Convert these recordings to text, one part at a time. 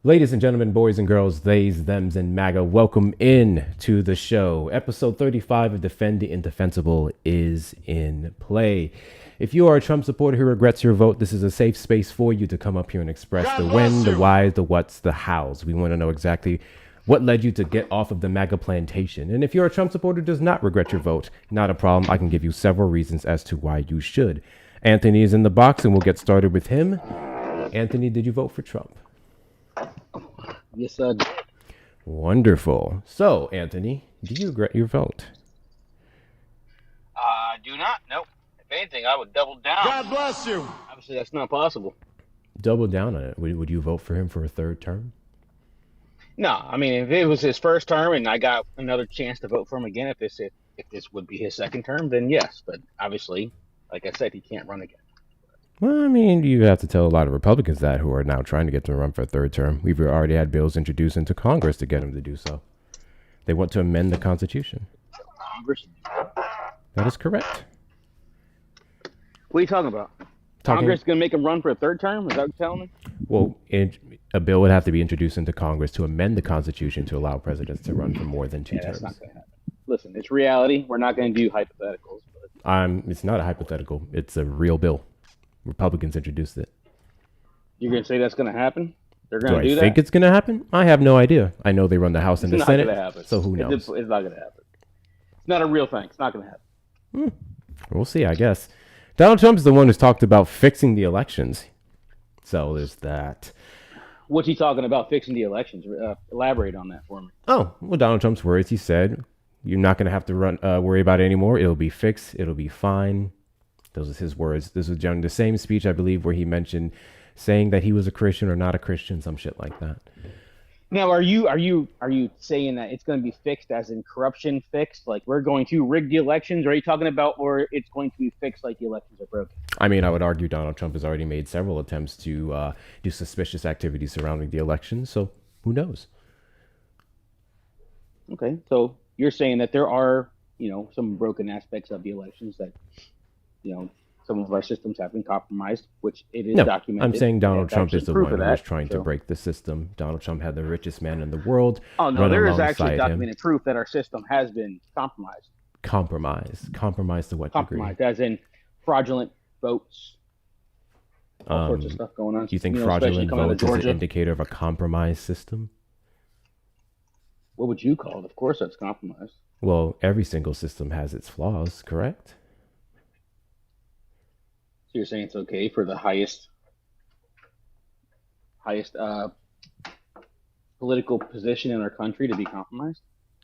Ladies and gentlemen, boys and girls, theys, thems, and MAGA, welcome in to the show. Episode 35 of Defend the Indefensible is in play. If you are a Trump supporter who regrets your vote, this is a safe space for you to come up here and express the when, the whys, the whats, the hows. We want to know exactly what led you to get off of the MAGA plantation. And if you're a Trump supporter who does not regret your vote, not a problem. I can give you several reasons as to why you should. Anthony is in the box, and we'll get started with him. Anthony, did you vote for Trump? Yes, I did. Wonderful. So, Anthony, do you regret your vote? Do not. Nope. If anything, I would double down. God bless you. Obviously, that's not possible. Double down on it. Would you vote for him for a third term? No, I mean, if it was his first term and I got another chance to vote for him again, if this would be his second term, then yes. But obviously, like I said, he can't run again. Well, I mean, you have to tell a lot of Republicans that who are now trying to get to run for a third term. We've already had bills introduced into Congress to get him to do so. They want to amend the Constitution. Congress? That is correct. What are you talking about? Congress is going to make him run for a third term? Is that what you're telling me? Well, a bill would have to be introduced into Congress to amend the Constitution to allow presidents to run for more than two terms. That's not going to happen. Listen, it's reality. We're not going to do hypotheticals. But It's not a hypothetical. It's a real bill. Republicans introduced it. you're going to say that's going to happen? They're going Do to do I that? think it's going to happen? I have no idea. I know they run the House and the It's not Senate, going to happen. so who knows? It's not going to happen. It's not a real thing. It's not going to happen. We'll see, I guess. Donald Trump's the one who's talked about fixing the elections. So there's that. What's he talking about fixing the elections? Elaborate on that for me. Oh, well, Donald Trump's words, he said, you're not going to have to worry about it anymore. It'll be fixed. It'll be fine. Those are his words. This was during the same speech, I believe, where he mentioned saying that he was a Christian or not a Christian, some shit like that. Now, are you saying that it's going to be fixed as in corruption fixed, like we're going to rig the elections? Or are you talking about, or it's going to be fixed like the elections are broken? I mean, I would argue Donald Trump has already made several attempts to do suspicious activities surrounding the election. So who knows? Okay, so you're saying that there are, some broken aspects of the elections that, some of our systems have been compromised, which it is documented. I'm saying Donald Trump is the one who was that, trying to break the system. Donald Trump had the richest man in the world. Oh, no, run there is alongside actually him. documented proof that our system has been compromised. Compromised to what degree? Compromised, as in fraudulent votes, all sorts of stuff going on. Do you think especially fraudulent coming out of votes is an Georgia. indicator of a compromised system? What would you call it? Of course, that's compromised. Well, every single system has its flaws, correct? So you're saying it's okay for the highest political position in our country to be compromised?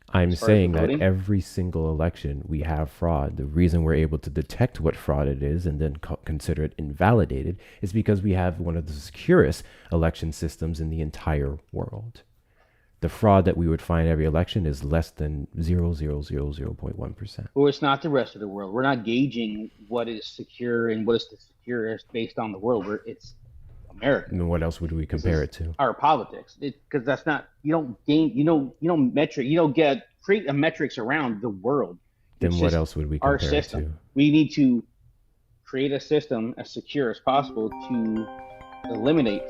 I'm As far as saying the that voting? every single election we have fraud. The reason we're able to detect what fraud it is and then consider it invalidated is because we have one of the securest election systems in the entire world. The fraud that we would find every election is less than 0.1%. Well, it's not the rest of the world. We're not gauging what is secure and what is the securest based on the world. It's America. And what else would we compare it to? Our politics, because that's not, you don't gain, create a metrics around the world. Then It's what just else would we our compare it system. to? We need to create a system as secure as possible to eliminate.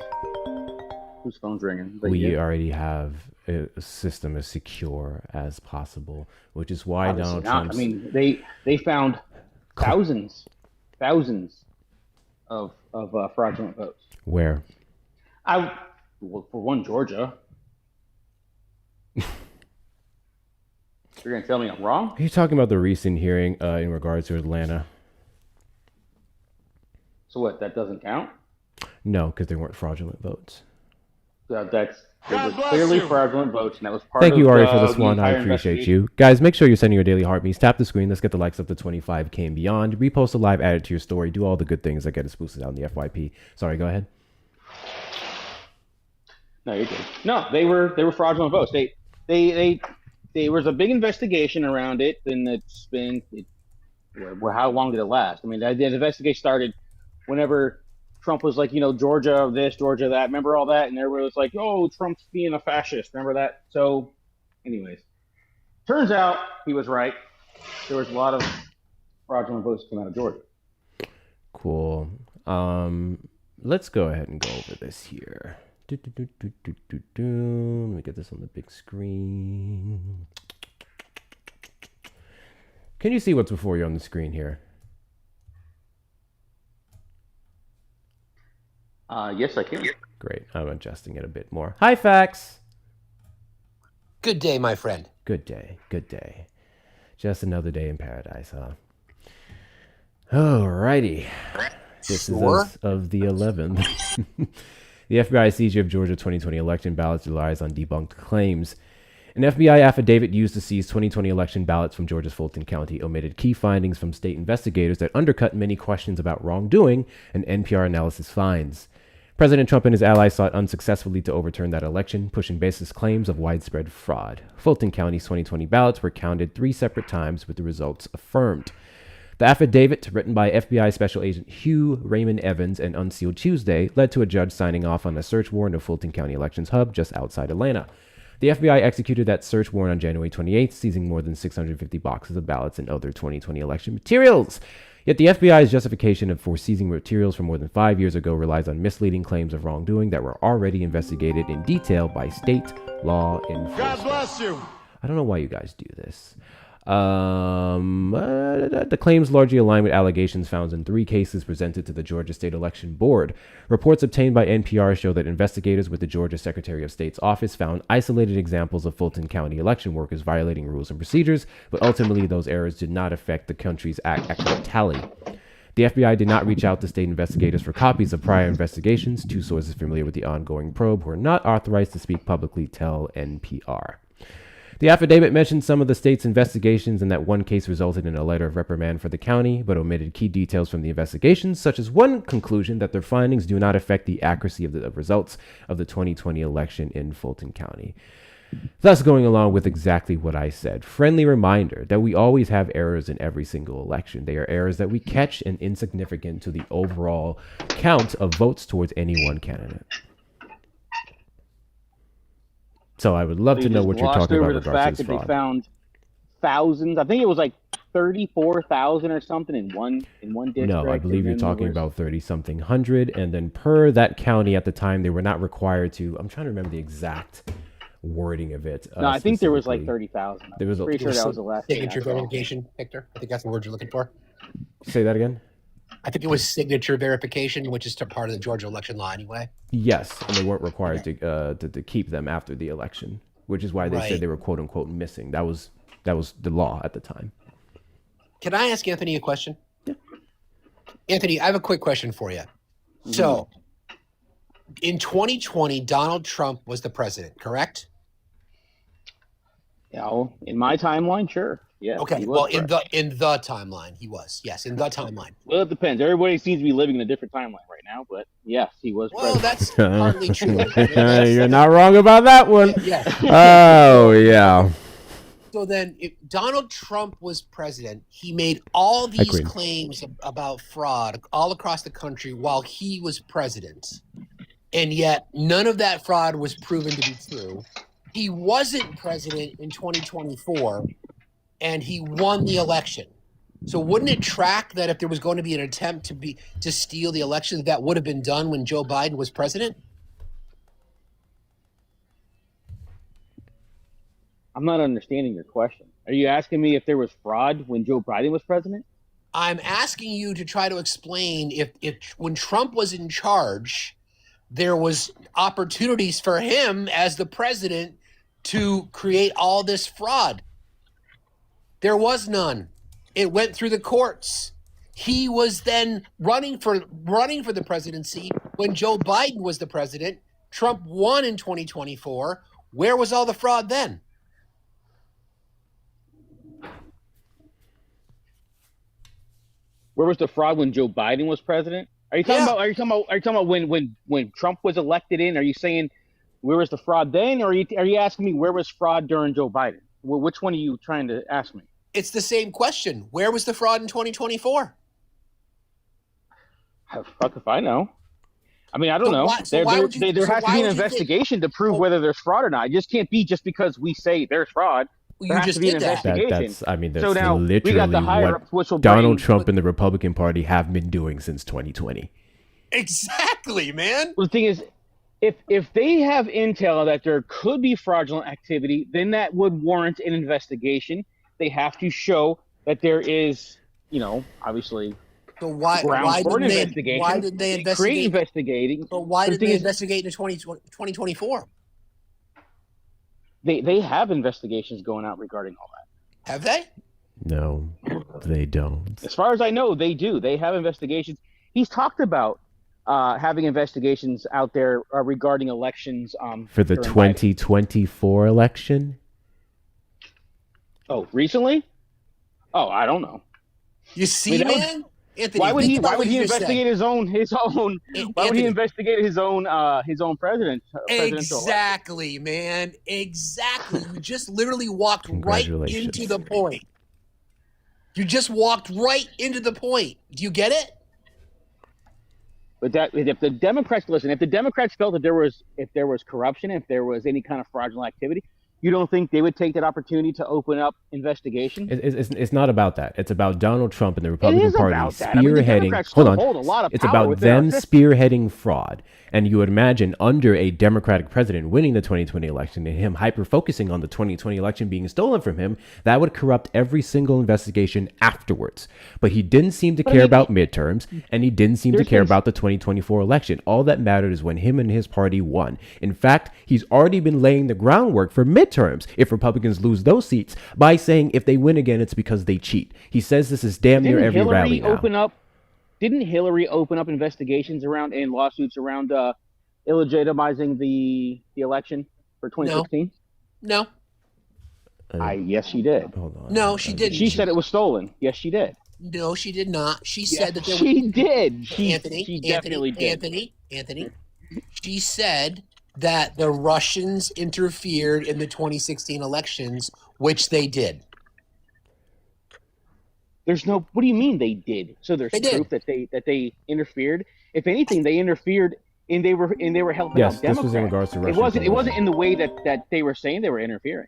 Whose phone's ringing? But We yeah, already have a system as secure as possible, which is why obviously Donald not. Trump's... I mean, they found thousands of fraudulent votes. Where? For one, Georgia. You're gonna tell me I'm wrong? Are you talking about the recent hearing in regards to Atlanta? So what? That doesn't count? No, because they weren't fraudulent votes. There God was bless clearly you. fraudulent votes, and that was part Thank of you, Ari, for this the one. I entire appreciate investigation. you. Guys, make sure you're sending your daily heartbeats. Tap the screen. Let's get the likes up to 25K and beyond. Repost a live, add it to your story. Do all the good things that get us boosted out in the FYP. Sorry, go ahead. No, you're good. No, they were fraudulent votes. There was a big investigation around it, and how long did it last? I mean, the investigation started whenever Trump was like, Georgia this, Georgia that. Remember all that? And everybody was like, oh, Trump's being a fascist. Remember that? So, anyways, turns out he was right. There was a lot of fraudulent votes coming out of Georgia. Cool. Let's go ahead and go over this here. Let me get this on the big screen. Can you see what's before you on the screen here? Yes, I can. Great. I'm adjusting it a bit more. Hi, Fax. Good day, my friend. Good day. Good day. Just another day in paradise, huh? Alrighty. This is of the 11th. The FBI seizure of Georgia 2020 election ballots relies on debunked claims. An FBI affidavit used to seize 2020 election ballots from Georgia's Fulton County omitted key findings from state investigators that undercut many questions about wrongdoing, an NPR analysis finds. President Trump and his allies sought unsuccessfully to overturn that election, pushing baseless claims of widespread fraud. Fulton County's 2020 ballots were counted 3 separate times with the results affirmed. The affidavit, written by FBI Special Agent Hugh Raymond Evans and unsealed Tuesday, led to a judge signing off on a search warrant of Fulton County Elections Hub just outside Atlanta. The FBI executed that search warrant on January 28th, seizing more than 650 boxes of ballots and other 2020 election materials. Yet the FBI's justification for seizing materials from more than 5 years ago relies on misleading claims of wrongdoing that were already investigated in detail by state law enforcement. God bless you. I don't know why you guys do this. The claims largely align with allegations found in 3 cases presented to the Georgia State Election Board. Reports obtained by NPR show that investigators with the Georgia Secretary of State's office found isolated examples of Fulton County election workers violating rules and procedures, but ultimately those errors did not affect the country's accurate tally. The FBI did not reach out to state investigators for copies of prior investigations. 2 sources familiar with the ongoing probe who are not authorized to speak publicly tell NPR. The affidavit mentioned some of the state's investigations and that one case resulted in a letter of reprimand for the county, but omitted key details from the investigations, such as one conclusion that their findings do not affect the accuracy of the results of the 2020 election in Fulton County. Thus, going along with exactly what I said, friendly reminder that we always have errors in every single election. They are errors that we catch and insignificant to the overall count of votes towards any one candidate. So I would love to know what you're talking about regards to fraud. They found thousands. I think it was like 34,000 or something in one district. No, I believe you're talking about 30-something hundred. And then per that county at the time, they were not required to. I'm trying to remember the exact wording of it. No, I think there was like 30,000. There was pretty sure that was the last signature verification, Victor. I think that's the word you're looking for. Say that again. I think it was signature verification, which is part of the Georgia election law anyway. Yes, and they weren't required to keep them after the election, which is why they said they were quote unquote missing. That was the law at the time. Can I ask Anthony a question? Yeah. Anthony, I have a quick question for you. Mm-hmm. So, in 2020, Donald Trump was the president, correct? Yeah, well, in my timeline, sure. Yeah. Okay. Well, in the timeline, he was. Yes, in the timeline. Well, it depends. Everybody seems to be living in a different timeline right now, but yes, he was. Well, president. that's partly true. You're not wrong about that one. Yeah. Oh yeah. So then, if Donald Trump was president, he made all these claims about fraud all across the country while he was president, and yet none of that fraud was proven to be true. He wasn't president in 2024. And he won the election. So wouldn't it track that if there was going to be an attempt to steal the election, that would have been done when Joe Biden was president? I'm not understanding your question. Are you asking me if there was fraud when Joe Biden was president? I'm asking you to try to explain if when Trump was in charge, there was opportunities for him as the president to create all this fraud. There was none. It went through the courts. He was then running for the presidency when Joe Biden was the president. Trump won in 2024. Where was all the fraud then? Where was the fraud when Joe Biden was president? Are you talking about? Are you talking about when Trump was elected in? Are you saying where was the fraud then, or are you asking me where was fraud during Joe Biden? Well, which one are you trying to ask me? It's the same question. Where was the fraud in 2024? Fuck if I know. I mean, I don't know. There has to be an investigation to prove whether there's fraud or not. It just can't be just because we say there's fraud. There has to be an investigation. That's so now literally we got the higher-ups which will Donald Trump and the Republican Party have been doing since 2020. Exactly, man. Well, the thing is, if they have intel that there could be fraudulent activity, then that would warrant an investigation. They have to show that there is, obviously So why grounds for an didn't investigation. why did they create investigate? investigating. But why But did the they thing is, investigate in 2024? they have investigations going out regarding all that. Have they? No, they don't. As far as I know, they do. They have investigations. He's talked about having investigations out there regarding elections. For the during 2024 election? Biden. Oh, recently? Oh, I don't know. You see, that was- man. Anthony, Why would think he? about Why what would he you just said. investigate his own? Why would Anthony. he investigate his own president? Presidential election? Exactly, man. Exactly. You just literally walked right Congratulations. into the point. You just walked right into the point. Do you get it? But if the Democrats felt that if there was corruption, if there was any kind of fraudulent activity, you don't think they would take that opportunity to open up investigation? It's not about that. It's about Donald Trump and the Republican is Party about that. I mean, the spearheading. Democrats Hold still on. hold a lot of It's power about within our them system. spearheading fraud. And you would imagine under a Democratic president winning the 2020 election and him hyper focusing on the 2020 election being stolen from him, that would corrupt every single investigation afterwards. But he didn't seem to care about midterms, and he didn't seem to care about the 2024 election. All that mattered is when him and his party won. In fact, he's already been laying the groundwork for midterms if Republicans lose those seats by saying if they win again, it's because they cheat. He says this is damn near every rally now. Didn't Hillary open up investigations around and lawsuits around illegitimizing the election for 2016? No. Yes, she did. Hold on. No, she didn't. She said it was stolen. Yes, she did. No, she did not. She said that there was... She did. She Anthony, definitely did. Anthony. She said that the Russians interfered in the 2016 elections, which they did. There's no. What do you mean they did? So there's proof that they interfered. If anything, they interfered and they were helping out Democrats. Yes, this was in regards to Russia. It wasn't in the way that they were saying they were interfering.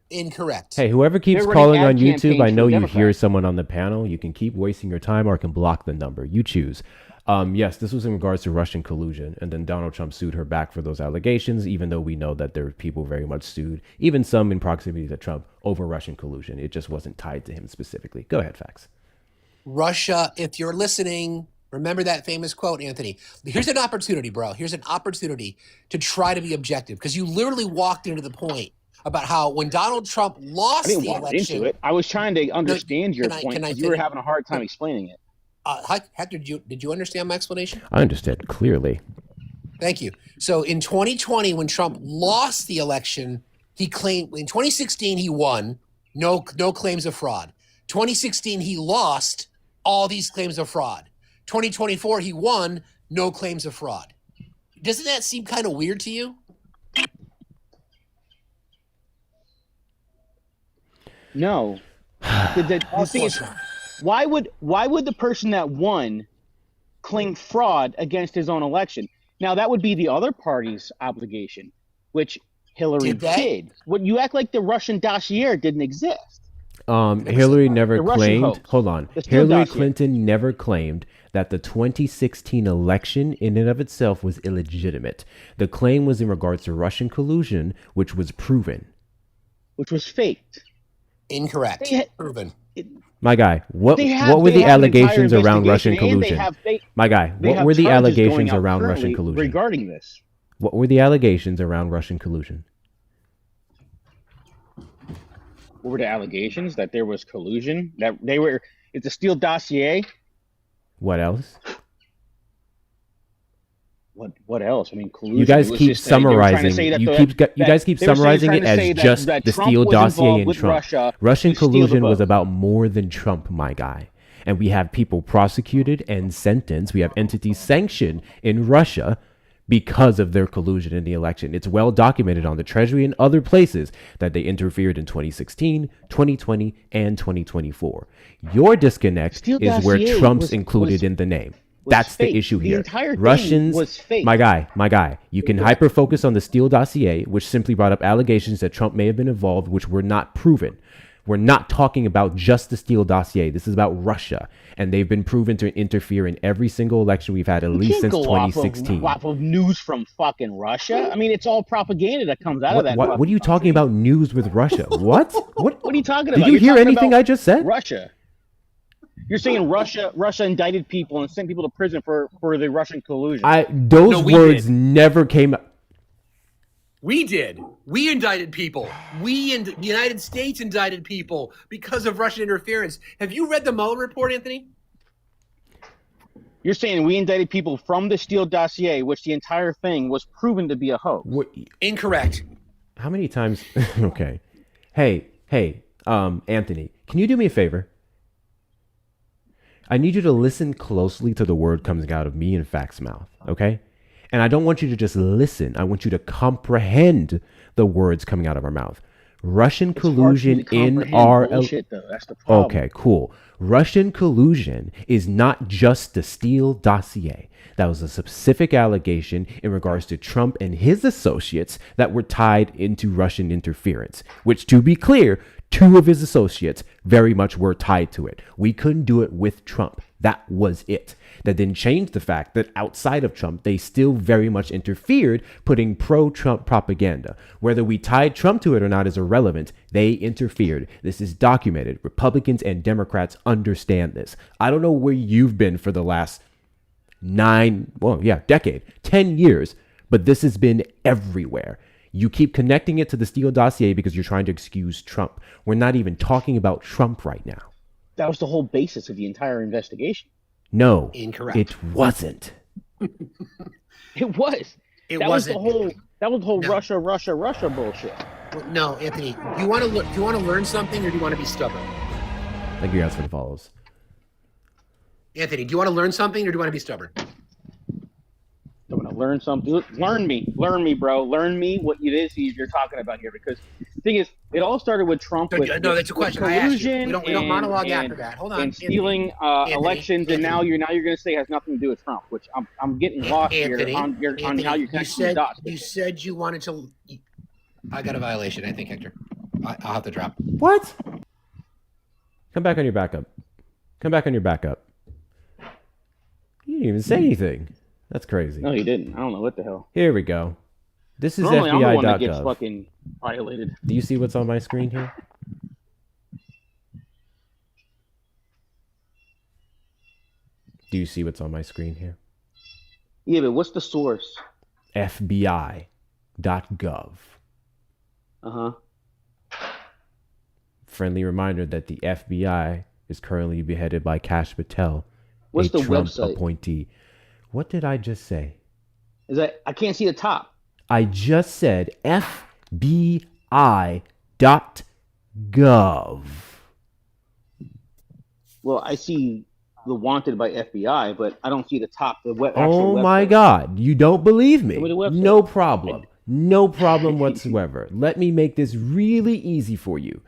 Incorrect. Hey, whoever keeps They're calling on running ad YouTube, I campaigns know for you Democrats. hear someone on the panel. You can keep wasting your time or I can block the number. You choose. Yes, this was in regards to Russian collusion. And then Donald Trump sued her back for those allegations, even though we know that there were people very much sued, even some in proximity to Trump, over Russian collusion. It just wasn't tied to him specifically. Go ahead, Fax. Russia, if you're listening, remember that famous quote, Anthony. Here's an opportunity, bro. Here's an opportunity to try to be objective because you literally walked into the point about how when Donald Trump lost I didn't the walk election. into it. I was trying to understand your point can I because you were finish? having a hard time explaining it. Hector, did you understand my explanation? I understand clearly. Thank you. So in 2020, when Trump lost the election, he claimed in 2016 he won, no claims of fraud. 2016 he lost, all these claims of fraud. 2024 he won, no claims of fraud. Doesn't that seem kind of weird to you? No. The thing is, why would the person that won claim fraud against his own election? Now that would be the other party's obligation, which Hillary did. What you act like the Russian dossier didn't exist. Hillary never claimed. hoax. Hold on. The Steele Hillary dossier. Clinton never claimed that the 2016 election in and of itself was illegitimate. The claim was in regards to Russian collusion, which was proven. Which was faked. Incorrect. Proven. My guy, what were the allegations around Russian collusion? My guy, what were the allegations around Russian collusion? Regarding this? What were the allegations around Russian collusion? What were the allegations? That there was collusion? That it's a Steele dossier? What else? What else? I mean, collusion. You guys keep summarizing. You guys keep summarizing it as just the Steele dossier and Trump. Russian collusion was about more than Trump, my guy. And we have people prosecuted and sentenced. We have entities sanctioned in Russia because of their collusion in the election. It's well documented on the Treasury and other places that they interfered in 2016, 2020, and 2024. Your disconnect is where Trump's included in the name. That's the issue here. Russians, was fake. my guy, you can hyper focus on the Steele dossier, which simply brought up allegations that Trump may have been involved, which were not proven. We're not talking about just the Steele dossier. This is about Russia, and they've been proven to interfere in every single election we've had at least since 2016. Off of news from fucking Russia. I mean, it's all propaganda that comes out of that. What are you talking about? News with Russia? What? What are you talking about? Did you hear anything I just said? Russia. You're saying Russia indicted people and sent people to prison for the Russian collusion. Those words never came. We did. We indicted people. We in the United States indicted people because of Russian interference. Have you read the Mueller report, Anthony? You're saying we indicted people from the Steele dossier, which the entire thing was proven to be a hoax. Incorrect. How many times? Okay. Hey, Anthony, can you do me a favor? I need you to listen closely to the word coming out of me and Fact's mouth, okay? And I don't want you to just listen. I want you to comprehend the words coming out of our mouth. Russian collusion in our... bullshit, though. That's the problem. Okay, cool. Russian collusion is not just the Steele dossier. That was a specific allegation in regards to Trump and his associates that were tied into Russian interference, which, to be clear, 2 of his associates very much were tied to it. We couldn't do it with Trump. That was it. That didn't change the fact that outside of Trump, they still very much interfered, putting pro-Trump propaganda. Whether we tied Trump to it or not is irrelevant. They interfered. This is documented. Republicans and Democrats understand this. I don't know where you've been for the last decade, 10 years, but this has been everywhere. You keep connecting it to the Steele dossier because you're trying to excuse Trump. We're not even talking about Trump right now. That was the whole basis of the entire investigation. No, incorrect. It wasn't. It was. It that wasn't. That was the whole No. Russia bullshit. No, Anthony. Do you want to learn something, or do you want to be stubborn? Thank you guys for the follows. Anthony, do you want to learn something, or do you want to be stubborn? I'm gonna learn something. Learn me, bro. Learn me what it is you're talking about here. Because the thing is, it all started with Trump. No, that's a question. I asked you. We don't monologue after that. Hold on. And stealing elections, Anthony. and now you're going to say has nothing to do with Trump, which I'm getting lost Anthony, here on how you're connecting the dots. You said you wanted to. I got a violation, I think, Hector. I'll have to drop. What? Come back on your backup. You didn't even say anything. That's crazy. No, he didn't. I don't know what the hell. Here we go. This is Normally, I'm the one that gets FBI.gov. fucking violated. Do you see what's on my screen here? Yeah, but what's the source? FBI.gov. Uh-huh. Friendly reminder that the FBI is currently beheaded by Kash Patel, What's a the Trump website? appointee. What did I just say? Is that I can't see the top. I just said FBI.gov. Well, I see the wanted by FBI, but I don't see the top. The Oh actual my website. God. You don't believe me? Show me the website. No problem. No problem whatsoever. Let me make this really easy for you.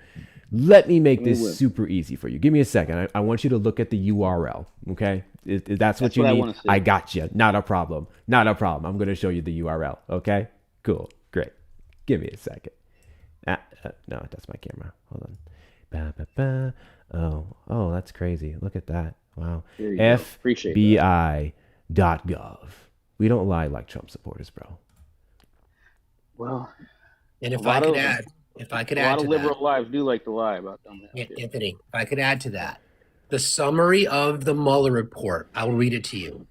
Let me make this super easy for you. Give me a second. I want you to look at the URL. Okay? If that's what you what I need, wanna see. I got you. Not a problem. I'm going to show you the URL. Okay? Cool. Great. Give me a second. No, that's my camera. Hold on. Ba, ba, ba. Oh, that's crazy. Look at that. Wow. There you go. Appreciate FBI.gov. We don't lie like Trump supporters, bro. Well, And if A lot I could of- add, if I could a add lot to of that, liberal lives do like to lie about them. Anthony, if I could add to that, the summary of the Mueller report, I will read it to you.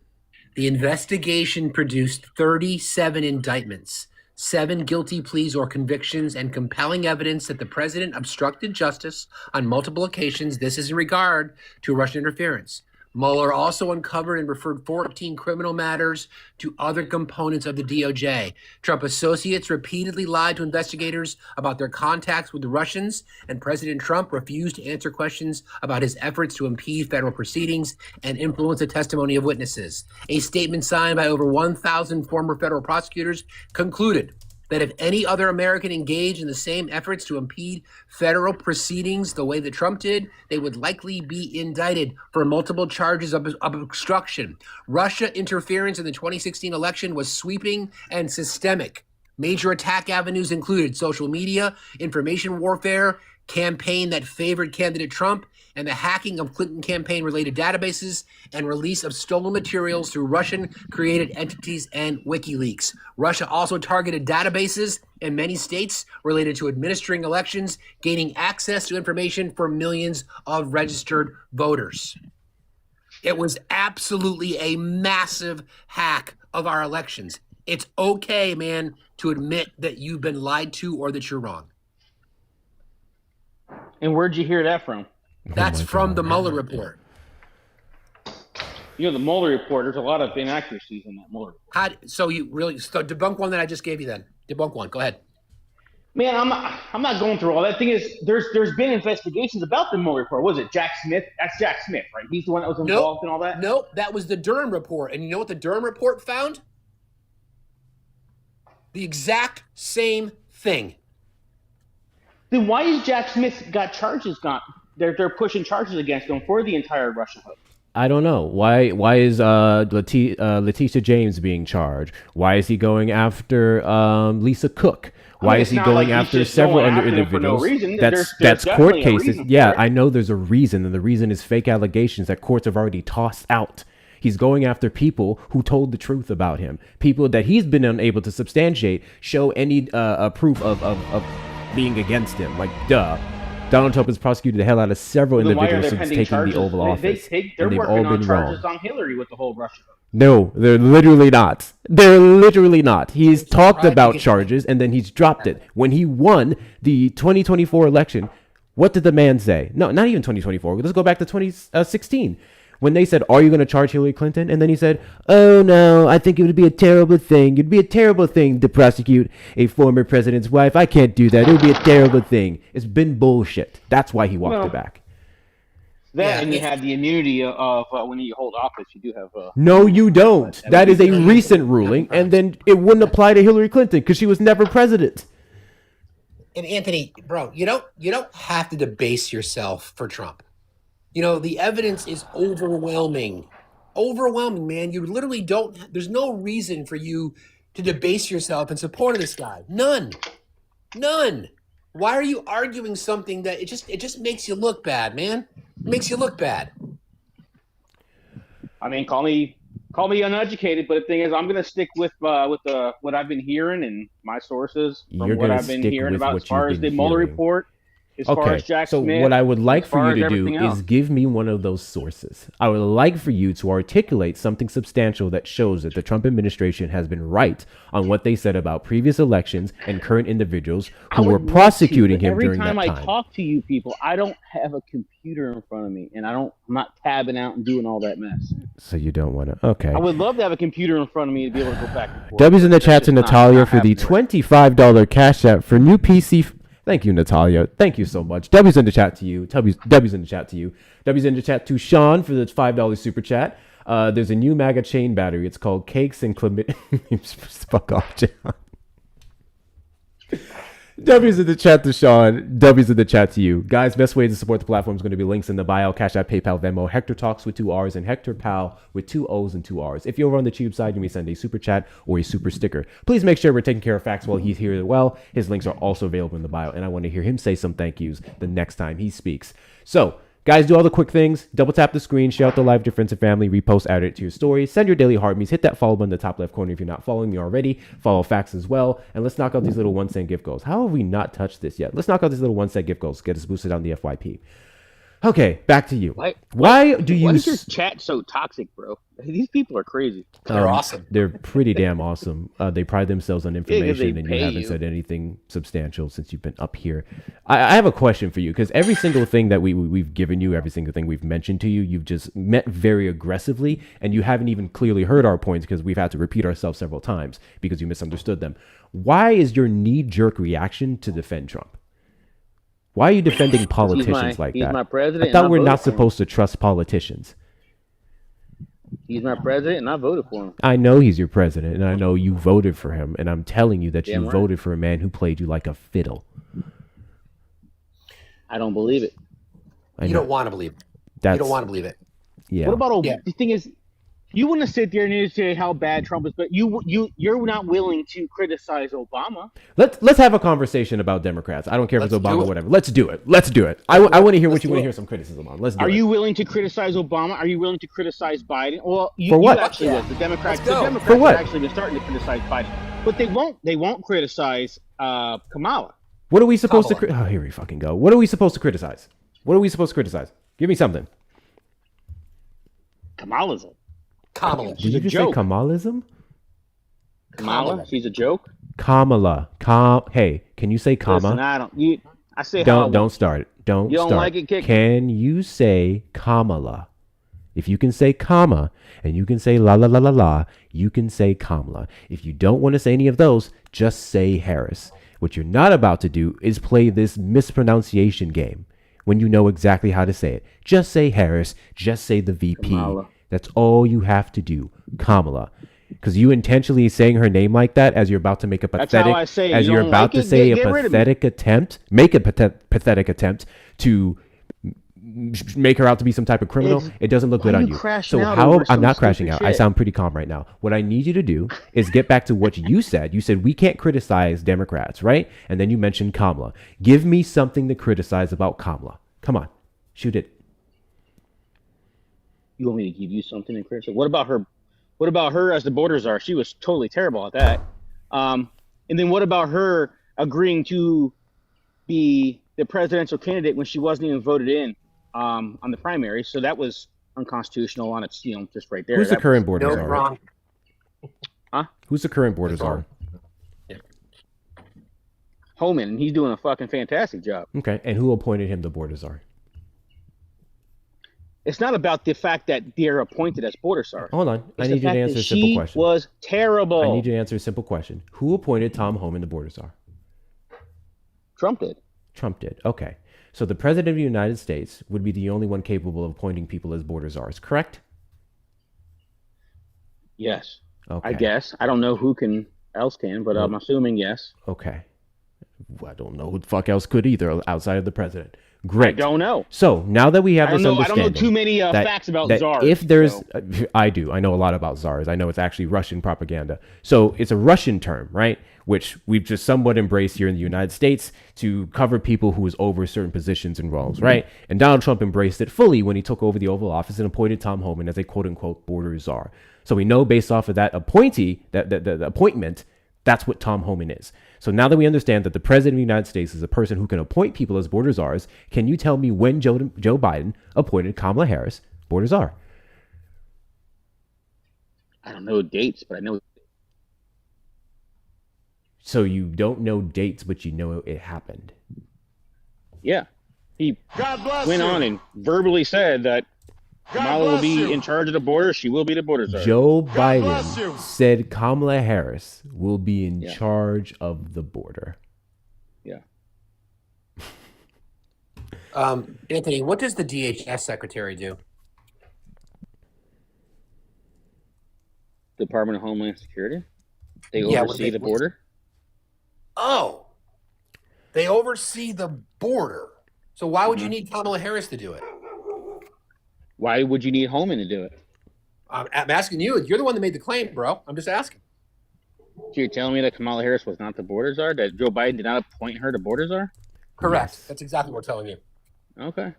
The investigation produced 37 indictments, 7 guilty pleas or convictions, and compelling evidence that the president obstructed justice on multiple occasions. This is in regard to Russian interference. Mueller also uncovered and referred 14 criminal matters to other components of the DOJ. Trump associates repeatedly lied to investigators about their contacts with the Russians, and President Trump refused to answer questions about his efforts to impede federal proceedings and influence the testimony of witnesses. A statement signed by over 1,000 former federal prosecutors concluded that if any other American engaged in the same efforts to impede federal proceedings the way that Trump did, they would likely be indicted for multiple charges of obstruction. Russia interference in the 2016 election was sweeping and systemic. Major attack avenues included social media, information warfare, campaign that favored candidate Trump, and the hacking of Clinton campaign-related databases and release of stolen materials through Russian-created entities and WikiLeaks. Russia also targeted databases in many states related to administering elections, gaining access to information for millions of registered voters. It was absolutely a massive hack of our elections. It's okay, man, to admit that you've been lied to or that you're wrong. And where'd you hear that from? That's from the Mueller report. The Mueller report, there's a lot of inaccuracies in that Mueller report. So debunk one that I just gave you then. Debunk one. Go ahead. Man, I'm not going through all that. Thing is, there's been investigations about the Mueller report. Was it Jack Smith? That's Jack Smith, right? He's the one that was involved in all that? Nope, that was the Durham report. And you know what the Durham report found? The exact same thing. Then why is Jack Smith got charges gone? They're pushing charges against him for the entire Russia hoax. I don't know. Why is Letitia James being charged? Why is he going after Lisa Cook? Why is he going after several other individuals? That's court cases. Yeah, I know there's a reason, and the reason is fake allegations that courts have already tossed out. He's going after people who told the truth about him, people that he's been unable to substantiate, show any proof of being against him. Like, duh. Donald Trump has prosecuted the hell out of several individuals since taking the Oval Office. They're working on charges on Hillary with the whole Russia. No, they're literally not. They're literally not. He's talked about charges and then he's dropped it. When he won the 2024 election, what did the man say? No, not even 2024. Let's go back to 2016. When they said, are you going to charge Hillary Clinton? And then he said, oh, no, I think it would be a terrible thing. It'd be a terrible thing to prosecute a former president's wife. I can't do that. It would be a terrible thing. It's been bullshit. That's why he walked it back. And you have the immunity of when you hold office, you do have... No, you don't. That is a recent ruling, and then it wouldn't apply to Hillary Clinton because she was never president. And Anthony, bro, you don't have to debase yourself for Trump. The evidence is overwhelming. Overwhelming, man. You literally there's no reason for you to debase yourself in support of this guy. None. Why are you arguing something that it just makes you look bad, man? It makes you look bad. I mean, call me uneducated, but the thing is, I'm going to stick with what I've been hearing and my sources from what I've been hearing about as far as the Mueller report. Okay, so what I would like for you to do is give me one of those sources. I would like for you to articulate something substantial that shows that the Trump administration has been right on what they said about previous elections and current individuals who were prosecuting him during that time. Every time I talk to you people, I don't have a computer in front of me, and I'm not tabbing out and doing all that mess. So you don't want to? Okay. I would love to have a computer in front of me to be able to go back and forth. W's in the chat to Natalia for the $25 cash app for new PC. Thank you, Natalia. Thank you so much. W's in the chat to you. W's in the chat to you. W's in the chat to Sean for the $5 super chat. There's a new MAGA chain battery. It's called Cakes and Clement. Fuck off, John. W's in the chat to Sean. W's in the chat to you. Guys, best way to support the platform is going to be links in the bio. Cash App, PayPal, Venmo. Hector Talks with 2 R's and Hector Pal with 2 O's and 2 R's. If you're over on the cheap side, you may send a super chat or a super sticker. Please make sure we're taking care of facts while he's here as well. His links are also available in the bio, and I want to hear him say some thank yous the next time he speaks. So, guys, do all the quick things. Double tap the screen, share out the live to your friends and family, repost, add it to your story, send your daily heart meets, hit that follow button in the top left corner if you're not following me already. Follow Facts as well. And let's knock out these little 1 cent gift goals. How have we not touched this yet? Let's knock out these little 1 cent gift goals. Get us boosted on the FYP. Okay, back to you. Why is your chat so toxic, bro? These people are crazy. They're awesome. They're pretty damn awesome. They pride themselves on information, and you haven't said anything substantial since you've been up here. I have a question for you, because every single thing that we've given you, every single thing we've mentioned to you, you've just met very aggressively, and you haven't even clearly heard our points because we've had to repeat ourselves several times because you misunderstood them. Why is your knee-jerk reaction to defend Trump? Why are you defending politicians like that? He's my president. I thought we're not supposed to trust politicians. He's my president, and I voted for him. I know he's your president, and I know you voted for him, and I'm telling you that you voted for a man who played you like a fiddle. I don't believe it. You don't want to believe it. You don't want to believe it. Yeah. What about the thing is, You want to sit there and say how bad Trump is, but you're not willing to criticize Obama. Let's have a conversation about Democrats. I don't care if it's Obama or whatever. Let's do it. I want to hear what you want to hear some criticism on. Let's do it. Are you willing to criticize Obama? Are you willing to criticize Biden? Well, for what? You actually was. The Democrats for what? have actually been starting to criticize Biden, but they won't criticize Kamala. What are we supposed to? Oh, here we fucking go. What are we supposed to criticize? Give me something. Kamalism. Kamala. Did you just say Kamalism? Kamala. She's a joke. Kamala. Hey, can you say comma? Listen, I say don't start. Don't you don't start. Like it, kick Can you say Kamala? If you can say comma and you can say la la la la la, you can say Kamala. If you don't want to say any of those, just say Harris. What you're not about to do is play this mispronunciation game when you know exactly how to say it. Just say Harris. Just say the VP. Kamala. That's all you have to do, Kamala. Because you intentionally saying her name like that as you're about to make a pathetic, as you're about to say a pathetic attempt, make a pathetic attempt to make her out to be some type of criminal. It doesn't look good on you. So I'm not crashing out. I sound pretty calm right now. What I need you to do is get back to what you said. You said we can't criticize Democrats, right? And then you mentioned Kamala. Give me something to criticize about Kamala. Come on, shoot it. You want me to give you something to criticize? What about her? What about her as the border czar? She was totally terrible at that. And then what about her agreeing to be the presidential candidate when she wasn't even voted in on the primary? So that was unconstitutional on its, just right there. Who's the current border czar? Wrong. Huh? Who's the current border czar? Homan, and he's doing a fucking fantastic job. Okay, and who appointed him the border czar? It's not about the fact that they're appointed as border czar. Hold on. I need you to answer a simple question. She was terrible. I need you to answer a simple question. Who appointed Tom Homan the border czar? Trump did. Trump did. Okay. So the president of the United States would be the only one capable of appointing people as border czars, correct? Yes. Okay. I guess. I don't know who else can, but I'm assuming yes. Okay. I don't know who the fuck else could either outside of the president. Great. I don't know. So now that we have this understanding, I don't know too many facts about czars. If there's, I do. I know a lot about czars. I know it's actually Russian propaganda. So it's a Russian term, right? Which we've just somewhat embraced here in the United States to cover people who is over certain positions and roles, right? And Donald Trump embraced it fully when he took over the Oval Office and appointed Tom Homan as a quote unquote border czar. So we know based off of that appointee, the appointment, that's what Tom Homan is. So now that we understand that the president of the United States is a person who can appoint people as border czars, can you tell me when Joe Biden appointed Kamala Harris border czar? I don't know dates, but I know. So you don't know dates, but you know it happened. Yeah. He went on and verbally said that Kamala will be in charge of the border. She will be the border czar. Joe Biden said Kamala Harris will be in charge of the border. Yeah. Anthony, what does the DHS secretary do? Department of Homeland Security. They oversee the border. Oh, they oversee the border. So why would you need Kamala Harris to do it? Why would you need Homan to do it? I'm asking you. You're the one that made the claim, bro. I'm just asking. So you're telling me that Kamala Harris was not the border czar? That Joe Biden did not appoint her to border czar? Correct. Yes. That's exactly what we're telling you. Okay.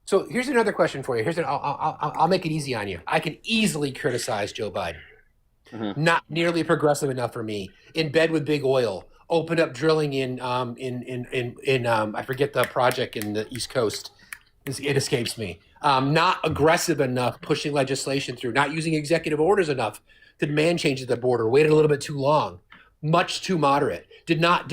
So here's another question for you. I'll make it easy on you. I can easily criticize Joe Biden. Not nearly progressive enough for me. In bed with big oil. Opened up drilling in I forget the project in the East Coast. It escapes me. Not aggressive enough, pushing legislation through. Not using executive orders enough to demand changes at the border. Waited a little bit too long. Much too moderate. Did not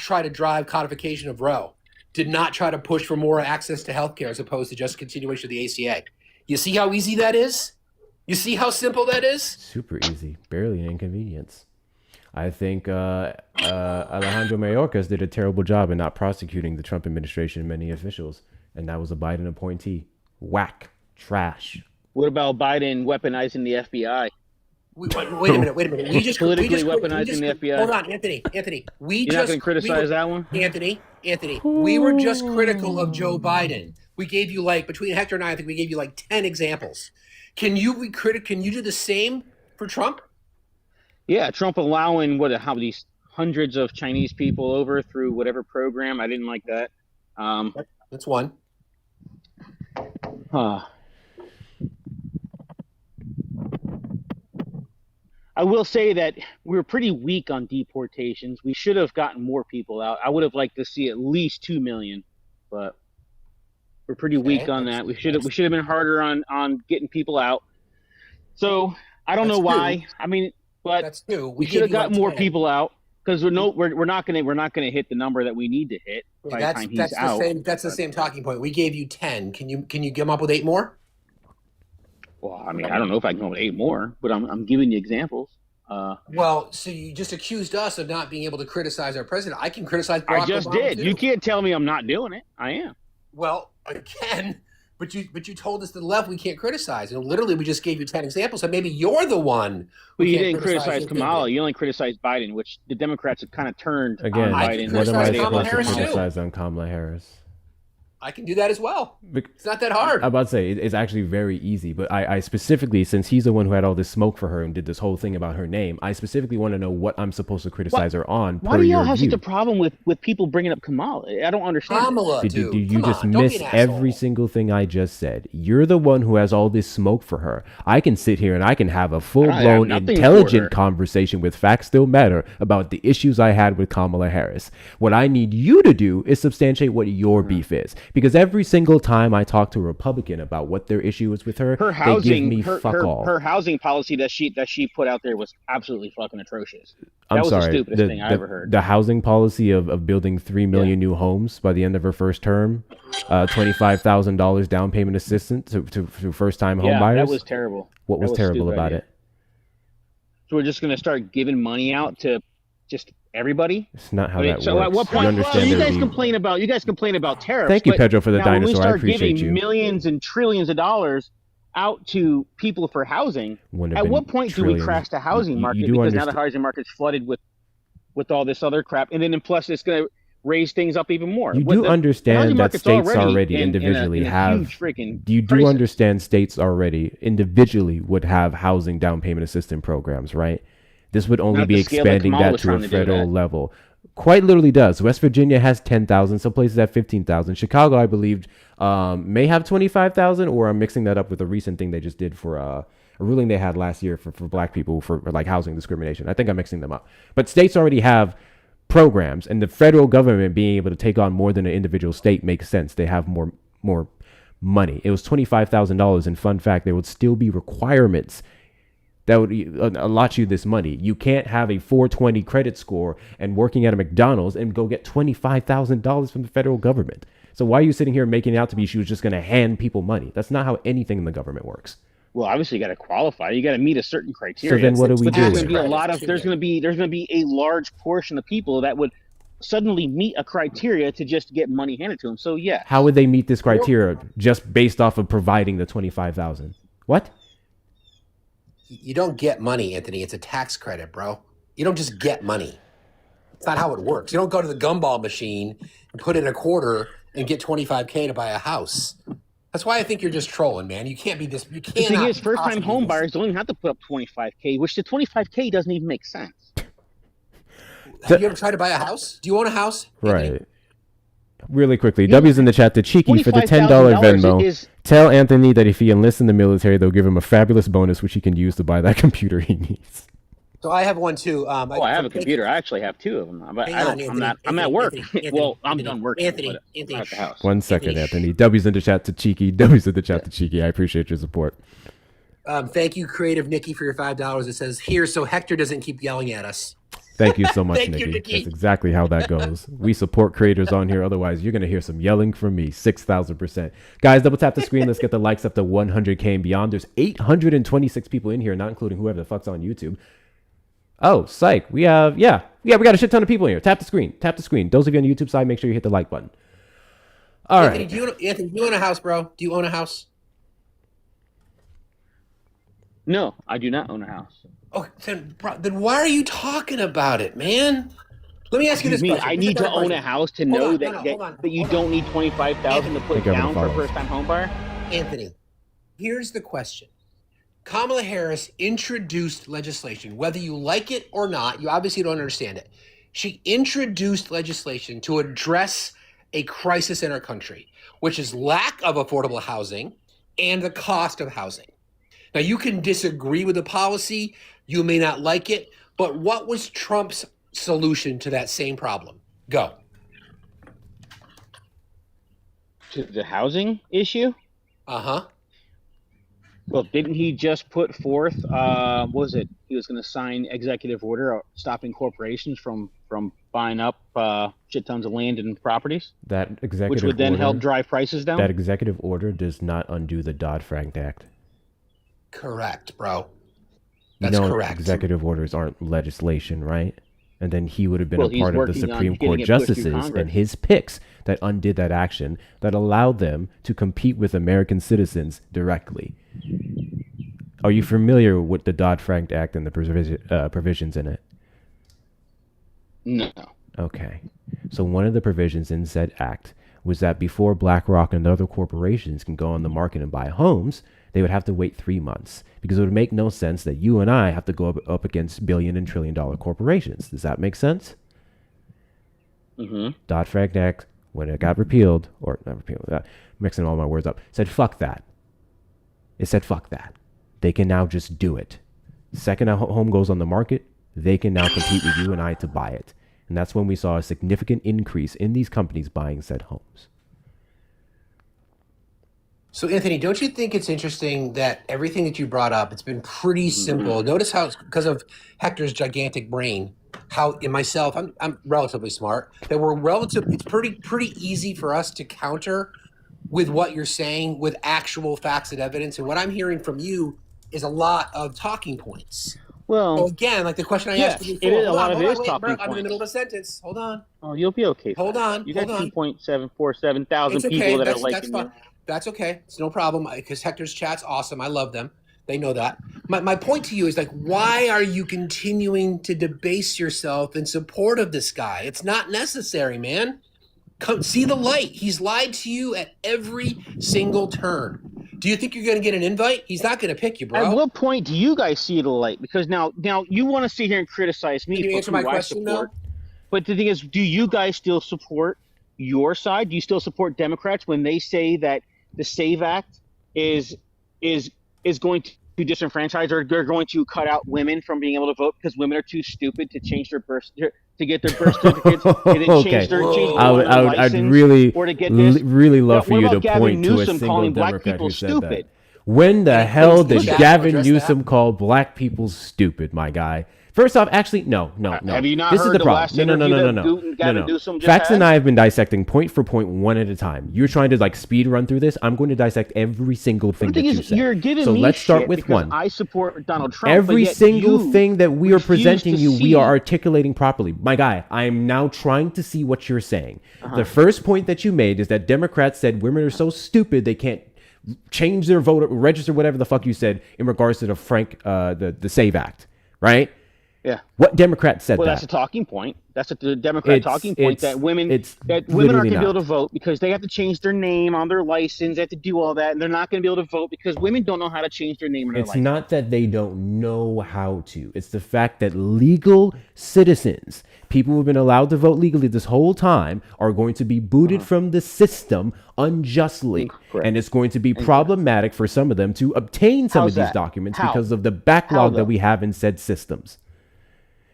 try to drive codification of Roe. Did not try to push for more access to healthcare as opposed to just continuation of the ACA. You see how easy that is? You see how simple that is? Super easy. Barely an inconvenience. I think Alejandro Mayorkas did a terrible job in not prosecuting the Trump administration and many officials. And that was a Biden appointee. Whack. Trash. What about Biden weaponizing the FBI? Wait a minute. We just weaponizing the FBI. Hold on, Anthony. You're not going to criticize that one? Anthony. We were just critical of Joe Biden. We gave you between Hector and I think we gave you 10 examples. Can you be critical? Can you do the same for Trump? Yeah, Trump allowing how these hundreds of Chinese people over through whatever program. I didn't like that. That's one. I will say that we were pretty weak on deportations. We should have gotten more people out. I would have liked to see at least 2 million, but we're pretty weak on that. We should have been harder on getting people out. So I don't know why. I mean, but that's two. We should have got more people out because we're not gonna hit the number that we need to hit by the time he's out. That's the same talking point. We gave you 10. Can you come up with 8 more? Well, I mean, I don't know if I can come up with 8 more, but I'm giving you examples. Well, so you just accused us of not being able to criticize our president. I can criticize Barack I just Obama did. too. You can't tell me I'm not doing it. I am. Well, I can, but you told us to the left we can't criticize. And literally, we just gave you 10 examples. So maybe you're the one. Well, you didn't criticize Kamala. You only criticized Biden, which the Democrats have kind of turned again. on Biden. What am I supposed to Harris criticize on Kamala Harris? I can do that as well. It's not that hard. I'm about to say it's actually very easy, but I specifically, since he's the one who had all this smoke for her and did this whole thing about her name, I specifically want to know what I'm supposed to criticize her on. Why do y'all have such a problem with people bringing up Kamala? I don't understand. Kamala, dude. You just miss every single thing I just said. You're the one who has all this smoke for her. I can sit here and I can have a full-blown, intelligent conversation with facts still matter about the issues I had with Kamala Harris. What I need you to do is substantiate what your beef is. Because every single time I talk to a Republican about what their issue is with her, they give me fuck all. Her housing policy that she put out there was absolutely fucking atrocious. I'm that was sorry, the stupidest thing I ever heard. The housing policy of building 3 million new homes by the end of her first term, $25,000 down payment assistance to first-time home buyers. That was terrible. What was terrible about it? So we're just going to start giving money out to just everybody? It's not how that works. So at what point? You guys complain about tariffs. Thank you, Pedro, for the dinosaur. When we start I appreciate giving millions and trillions of dollars out to people for housing, at what point do we crash the housing market? Because now the housing market's flooded with all this other crap, and then plus it's going to raise things up even more. You do understand that states already individually have. You do understand states already individually would have housing down payment assistance programs, right? This would only be expanding that to a federal level. Quite literally does. West Virginia has 10,000. Some places have 15,000. Chicago, I believe, may have 25,000, or I'm mixing that up with a recent thing they just did for a ruling they had last year for black people for like housing discrimination. I think I'm mixing them up. But states already have programs, and the federal government being able to take on more than an individual state makes sense. They have more money. It was $25,000, and fun fact, there would still be requirements that would allot you this money. You can't have a 420 credit score and working at a McDonald's and go get $25,000 from the federal government. So why are you sitting here making it out to be she was just going to hand people money? That's not how anything in the government works. Well, obviously you got to qualify. You got to meet a certain criteria. So then what do we do? There's going to be a large portion of people that would suddenly meet a criteria to just get money handed to them. So yeah. How would they meet this criteria just based off of providing the 25,000? What? You don't get money, Anthony. It's a tax credit, bro. You don't just get money. It's not how it works. You don't go to the gumball machine and put in a quarter and get $25K to buy a house. That's why I think you're just trolling, man. You can't be this. You can't. The thing is, first-time home buyers don't even have to put up $25K, which the $25K doesn't even make sense. Have you ever tried to buy a house? Do you own a house, Right. Anthony? Really quickly, W's in the chat to Cheeky for the $10 Venmo. Tell Anthony that if he enlists in the military, they'll give him a fabulous bonus, which he can use to buy that computer he needs. So I have one too. I have a computer. I actually have 2 of them. But I'm at work. Well, I'm done working. Anthony, at the house. 1 second, Anthony. W's in the chat to Cheeky. W's in the chat to Cheeky. I appreciate your support. Thank you, Creative Nikki, for your $5. It says here, so Hector doesn't keep yelling at us. Thank you so much, Nikki. That's exactly how that goes. We support creators on here. Otherwise, you're going to hear some yelling from me. 6,000%. Guys, double tap the screen. Let's get the likes up to 100K and beyond. There's 826 people in here, not including whoever the fuck's on YouTube. Oh, psych. We have, we got a shit ton of people in here. Tap the screen. Tap the screen. Those of you on the YouTube side, make sure you hit the like button. All right. Anthony, do you own a house, bro? Do you own a house? No, I do not own a house. Oh, then why are you talking about it, man? Let me ask you this question. I need to own a house to know that you don't need $25,000 to put down for a first-time home buyer? Anthony, here's the question. Kamala Harris introduced legislation, whether you like it or not, you obviously don't understand it. She introduced legislation to address a crisis in our country, which is lack of affordable housing and the cost of housing. Now, you can disagree with the policy, you may not like it, but what was Trump's solution to that same problem? Go. To the housing issue? Uh-huh. Well, didn't he just put forth, what was it? He was going to sign executive order stopping corporations from buying up shit tons of land and properties, That executive which would then order, help drive prices down? That executive order does not undo the Dodd-Frank Act. Correct, bro. That's correct. Executive orders aren't legislation, right? And then he would have been Well, a he's part of the working on Supreme getting Court it pushed through justices Congress. and his picks that undid that action that allowed them to compete with American citizens directly. Are you familiar with the Dodd-Frank Act and the provisions in it? No. Okay. So one of the provisions in said act was that before BlackRock and other corporations can go on the market and buy homes, they would have to wait 3 months because it would make no sense that you and I have to go up against billion and trillion dollar corporations. Does that make sense? Mm-hmm. Dodd-Frank Act, when it got repealed, or not repealed, mixing all my words up, said fuck that. It said fuck that. They can now just do it. Second a home goes on the market, they can now compete with you and I to buy it. And that's when we saw a significant increase in these companies buying said homes. So, Anthony, don't you think it's interesting that everything that you brought up, it's been pretty simple. Notice how, because of Hector's gigantic brain, how in myself, I'm relatively smart, that it's pretty easy for us to counter with what you're saying with actual facts and evidence. And what I'm hearing from you is a lot of talking points. Well, So again, like the question I asked you it before. is a lot of it is Wait, talking bro, I'm in the points. middle of a sentence. Hold on. Oh, you'll be okay. Hold on. You got hold on. 2.747 thousand It's okay. people that That's, are liking that's fine. you. That's okay. It's no problem because Hector's chat's awesome. I love them. They know that. My point to you is like, why are you continuing to debase yourself in support of this guy? It's not necessary, man. Come see the light. He's lied to you at every single turn. Do you think you're going to get an invite? He's not going to pick you, bro. At what point do you guys see the light? Because now you want to sit here and criticize me Can you for answer who my question, I support. though? But the thing is, do you guys still support your side? Do you still support Democrats when they say that the SAVE Act is going to disenfranchise or they're going to cut out women from being able to vote because women are too stupid to change their to get their birth certificates and then change their license I'd really, or to get this. really love for What you to about Gavin point to a Newsom single calling black Democrat people who said stupid? that. When the hell did chat Gavin address Newsom that? call black people stupid, my guy? First off, actually, no. Have you not This heard is the the problem. last No. interview that Gavin Newsom just Facts had? and I have been dissecting point for point, one at a time. You're trying to like speed run through this. I'm going to dissect every single thing The that thing you is, said. you're giving So me let's start shit with because one. I support Donald Trump. Every but yet single you thing that we are refuse presenting to you, we see- are articulating properly. My guy, I am now trying to see what you're saying. The first point that you made is that Democrats said women are so stupid they can't change their vote, register, whatever the fuck you said in regards to the SAVE Act, right? Yeah. What Democrat said Well, that? that's a talking point. That's the Democrat talking point that women it's aren't literally going to be able not. to vote because they have to change their name on their license. They have to do all that, and they're not going to be able to vote because women don't know how to change their name on their It's license. not that they don't know how to. It's the fact that legal citizens, people who've been allowed to vote legally this whole time, are going to be booted from the system unjustly. Correct. And it's going to be problematic for some of them to obtain some How's of these that? documents How? because of the backlog though? that we have in said systems.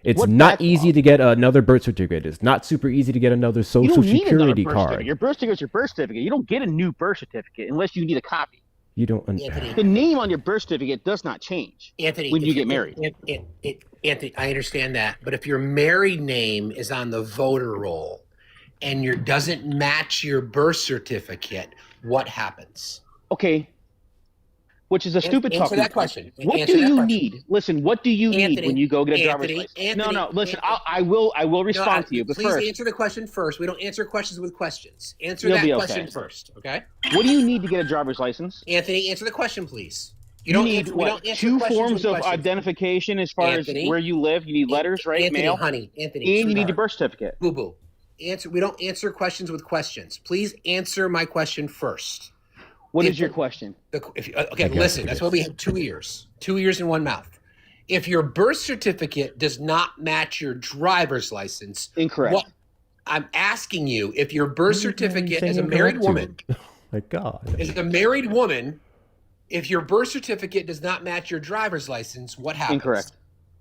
It's What not backlog? easy to get another birth certificate. It's not super easy to get another You social don't need another security birth card. certificate. Your birth certificate is your birth certificate. You don't get a new birth certificate unless you need a copy. You don't. Anthony. The name on your birth certificate does not change Anthony, when if you get married. Anthony, I understand that, but if your married name is on the voter roll and your doesn't match your birth certificate, what happens? Okay. Which is a stupid Answer talking that point. question. What Answer do that you question. need? Listen, what do you need Anthony, when you go get a driver's Anthony, license? Anthony, No, listen, Anthony. I will respond to you, but please first, answer the question first. We don't answer questions with questions. Answer You'll that be okay. question first, okay? what do you need to get a driver's license? Anthony, answer the question, please. You don't need answer, we don't answer two questions forms with of questions. identification as far Anthony, as where you live. You need letters, right? Anthony, Mail. honey, Anthony, And you need sweetheart. your birth certificate. Boo boo. We don't answer questions with questions. Please answer my question first. What is your question? Okay, listen. That's why we have 2 ears. 2 ears and one mouth. If your birth certificate does not match your driver's license, Incorrect. I'm asking you, if your birth certificate as a married woman, my God, as a married woman, if your birth certificate does not match your driver's license, what happens?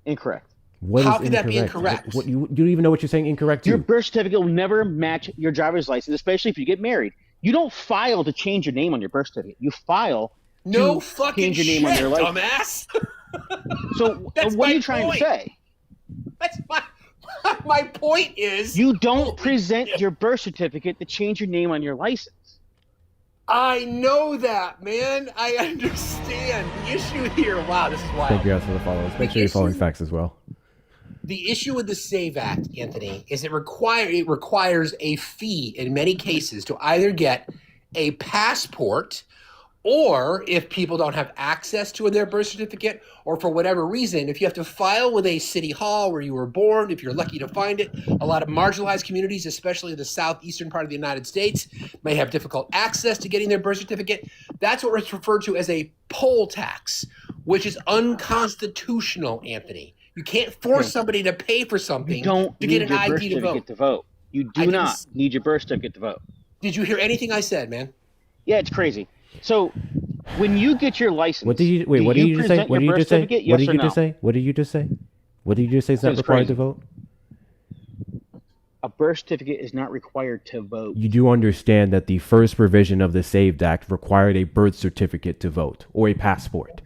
Incorrect. How could that be incorrect? What, you don't even know what you're saying incorrect to? Your birth certificate will never match your driver's license, especially if you get married. You don't file to change your name on your birth certificate. You file to change your name on your license. Dumbass. So what are you trying to say? That's my point is you don't present your birth certificate to change your name on your license. I know that, man. I understand. The issue here, wow, this is wild. Thank you guys for the follows. Make sure you're following facts as well. The issue with the SAVE Act, Anthony, is it requires a fee in many cases to either get a passport, or if people don't have access to their birth certificate, or for whatever reason, if you have to file with a city hall where you were born, if you're lucky to find it. A lot of marginalized communities, especially the southeastern part of the United States, may have difficult access to getting their birth certificate. That's what is referred to as a poll tax, which is unconstitutional, Anthony. You can't force somebody to pay for something to get an ID to vote. You do not need your birth certificate to vote. Did you hear anything I said, man? Yeah, it's crazy. So when you get your license, what did you just say? What did you just say? What did you just say? What did you just say? What did you just say is not required to vote? A birth certificate is not required to vote. You do understand that the first provision of the SAVE Act required a birth certificate to vote or a passport.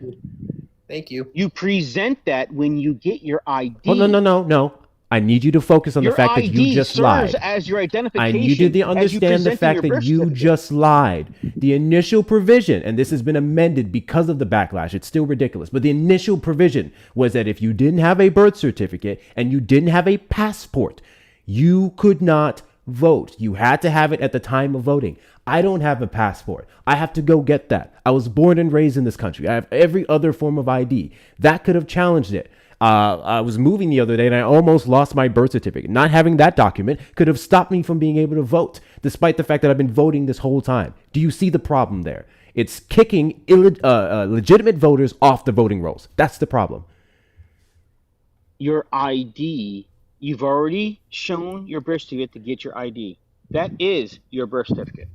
Thank you. You present that when you get your ID. Oh, no. I need you to focus on the fact that you just lied. As your identification. I need you to understand the fact that you just lied. The initial provision, and this has been amended because of the backlash, it's still ridiculous, but the initial provision was that if you didn't have a birth certificate and you didn't have a passport, you could not vote. You had to have it at the time of voting. I don't have a passport. I have to go get that. I was born and raised in this country. I have every other form of ID. That could have challenged it. I was moving the other day and I almost lost my birth certificate. Not having that document could have stopped me from being able to vote, despite the fact that I've been voting this whole time. Do you see the problem there? It's kicking legitimate voters off the voting rolls. That's the problem. Your ID, you've already shown your birth certificate to get your ID. That is your birth certificate.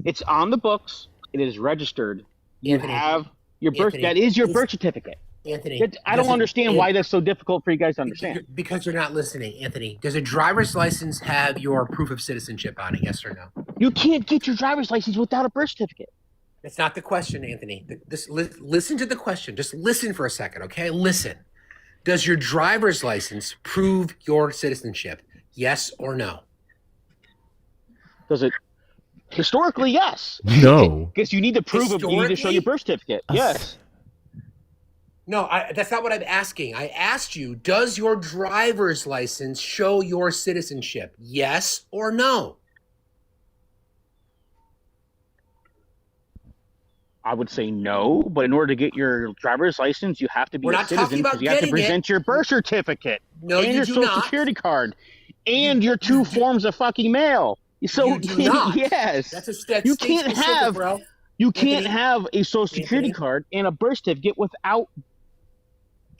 It's on the books. It is registered. You have your birth. That is your birth certificate. Anthony, I don't understand why that's so difficult for you guys to understand. Because you're not listening, Anthony. Does a driver's license have your proof of citizenship on it? Yes or no? You can't get your driver's license without a birth certificate. That's not the question, Anthony. Listen to the question. Just listen for a second, okay? Listen. Does your driver's license prove your citizenship? Yes or no? Does it? Historically, yes. No. Because you need to prove it. You need to show your birth certificate. Yes. No, that's not what I'm asking. I asked you, does your driver's license show your citizenship? Yes or no? I would say no, but in order to get your driver's license, you have to be a citizen because you have to present your birth certificate and your social security card and your two forms of fucking mail. So you do not. Yes, that's you can't have bro. You can't have a social security card and a birth certificate without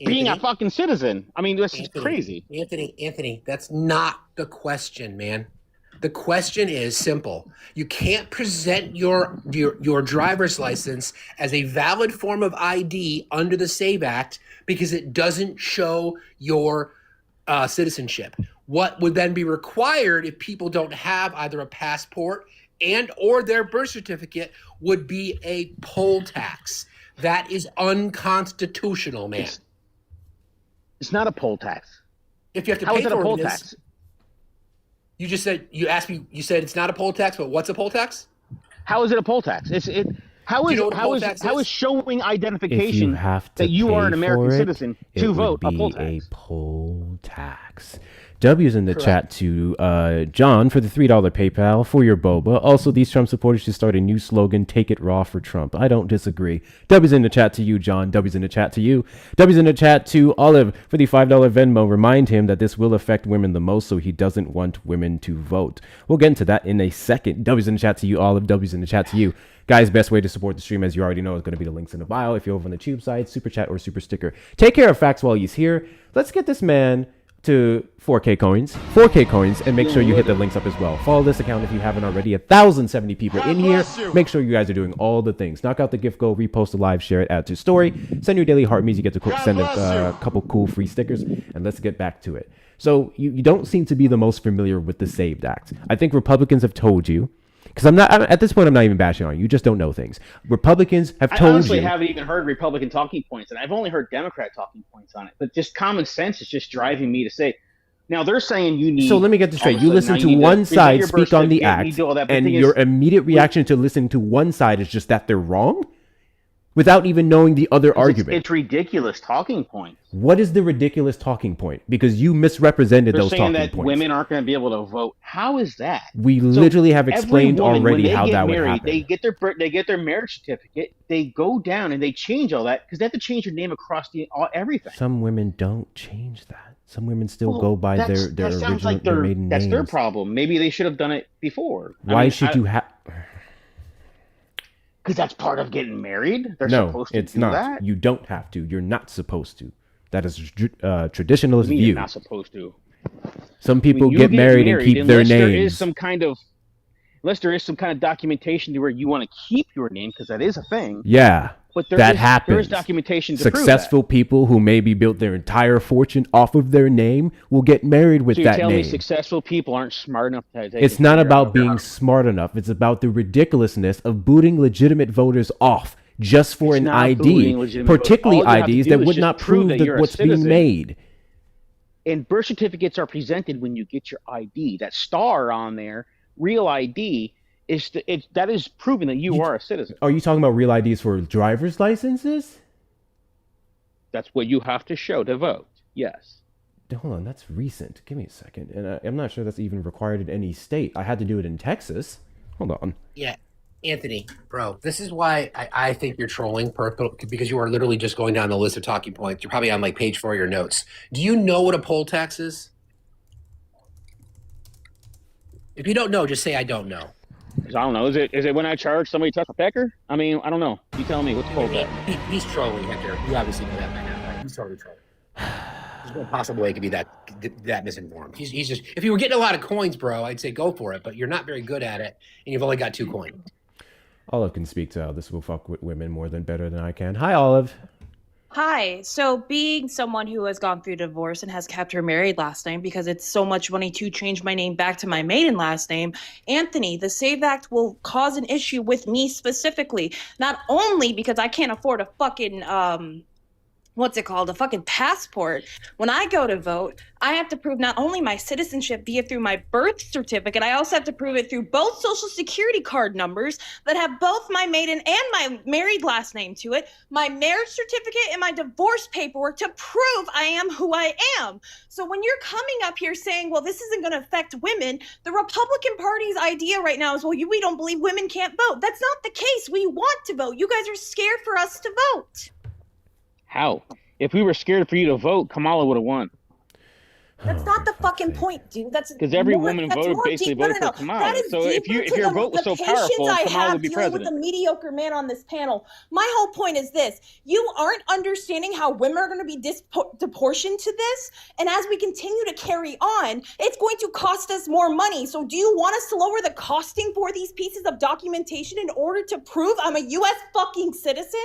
being a fucking citizen. I mean, this is crazy. Anthony, that's not the question, man. The question is simple. You can't present your driver's license as a valid form of ID under the SAVE Act because it doesn't show your citizenship. What would then be required if people don't have either a passport and or their birth certificate would be a poll tax. That is unconstitutional, man. It's not a poll tax. If you have to How pay is it for a poll it, tax? You asked me, you said it's not a poll tax, but what's a poll tax? How is it a poll tax? How Do you is know what a poll tax how is is? showing If you identification have to that you are an pay American for it, citizen it to would vote a poll be a tax? poll tax. W's in the Correct. chat to John for the $3 PayPal for your boba. Also, these Trump supporters should start a new slogan: "Take it raw for Trump." I don't disagree. W's in the chat to you, John. W's in the chat to you. W's in the chat to Olive for the $5 Venmo. Remind him that this will affect women the most, so he doesn't want women to vote. We'll get into that in a second. W's in the chat to you, Olive. W's in the chat to you. Guys, best way to support the stream, as you already know, is going to be the links in the bio. If you're over on the tube side, super chat or super sticker. Take care of facts while he's here. Let's get this man to 4K coins, and make sure you hit the links up as well. Follow this account if you haven't already. 1,070 people in here. Make sure you guys are doing all the things. Knock out the gift goal, repost a live, share it, add to story, send your daily heart means you get to send a couple cool free stickers, and let's get back to it. So you don't seem to be the most familiar with the SAVED Act. I think Republicans have told you, because at this point I'm not even bashing on you. You just don't know things. Republicans have I told honestly you. haven't even heard Republican talking points, and I've only heard Democrat talking points on it. But just common sense is just driving me to say, now they're saying you need. So let me get this straight. You all of a listen sudden, to now you one need to side your birth speak on the certificate, you act, do all that, but the and thing your is, immediate reaction to listening to one side is just that they're wrong, without even knowing the other argument. it's ridiculous talking points. What is the ridiculous talking point? Because you misrepresented They're those saying talking that points. women aren't going to be able to vote. How is that? We literally have Every explained woman, already when they how get that would married, happen. they get their marriage certificate. They go down and they change all that because they have to change their name across everything. Some women don't change that. Some women still Well, go by their that sounds original, like their maiden that's names. their problem. Maybe they should have done it before. Why should you have? Because that's part of getting married. They're No, supposed to it's do not. that. You don't have to. You're not supposed to. That is traditionalist You're view. not supposed to. Some people When you get married and keep their unless there is names. unless there is some kind of documentation to where you want to keep your name, because that is a thing. Yeah, But that happens. there is documentation to Successful people who maybe built their entire fortune off of their name will get married with prove that. So that you tell me name. successful people aren't smart enough to take It's not about being smart enough. It's about the ridiculousness of booting legitimate voters off just for an not ID, booting legitimate voters. particularly All you have to IDs do that is would just not prove prove that you're a what's being citizen. made. And birth certificates are presented when you get your ID. That star on there, real ID, that is proving that you are a citizen. Are you talking about real IDs for driver's licenses? That's what you have to show to vote. Yes. Hold on, that's recent. Give me a second. And I'm not sure that's even required in any state. I had to do it in Texas. Hold on. Yeah, Anthony, bro, this is why I think you're trolling because you are literally just going down the list of talking points. You're probably on like page 4 of your notes. Do you know what a poll tax is? If you don't know, just say I don't know. I don't know. Is it when I charge somebody to touch a pecker? I mean, I don't know. You tell me. What's the poll tax? He's trolling, Hector. You obviously know that by now, right? He's totally trolling. There's no possible way he could be that misinformed. He's just, if you were getting a lot of coins, bro, I'd say go for it, but you're not very good at it, and you've only got 2 coins. Olive can speak to how this will fuck with women more than better than I can. Hi, Olive. Hi. So, being someone who has gone through divorce and has kept her married last name because it's so much money to change my name back to my maiden last name, Anthony, the SAVE Act will cause an issue with me specifically. Not only because I can't afford a fucking a fucking passport. When I go to vote, I have to prove not only my citizenship through my birth certificate, I also have to prove it through both social security card numbers that have both my maiden and my married last name to it, my marriage certificate and my divorce paperwork to prove I am who I am. So when you're coming up here saying, well, this isn't going to affect women, the Republican Party's idea right now is, well, we don't believe women can't vote. That's not the case. We want to vote. You guys are scared for us to vote. How? If we were scared for you to vote, Kamala would have won. That's not the fucking point, dude. That's because every woman voted basically voted for Kamala. That is so if your vote was so powerful, Kamala would be president. With the mediocre man on this panel, my whole point is this: you aren't understanding how women are going to be disproportioned to this, and as we continue to carry on, it's going to cost us more money. So, do you want us to lower the costing for these pieces of documentation in order to prove I'm a U.S. fucking citizen?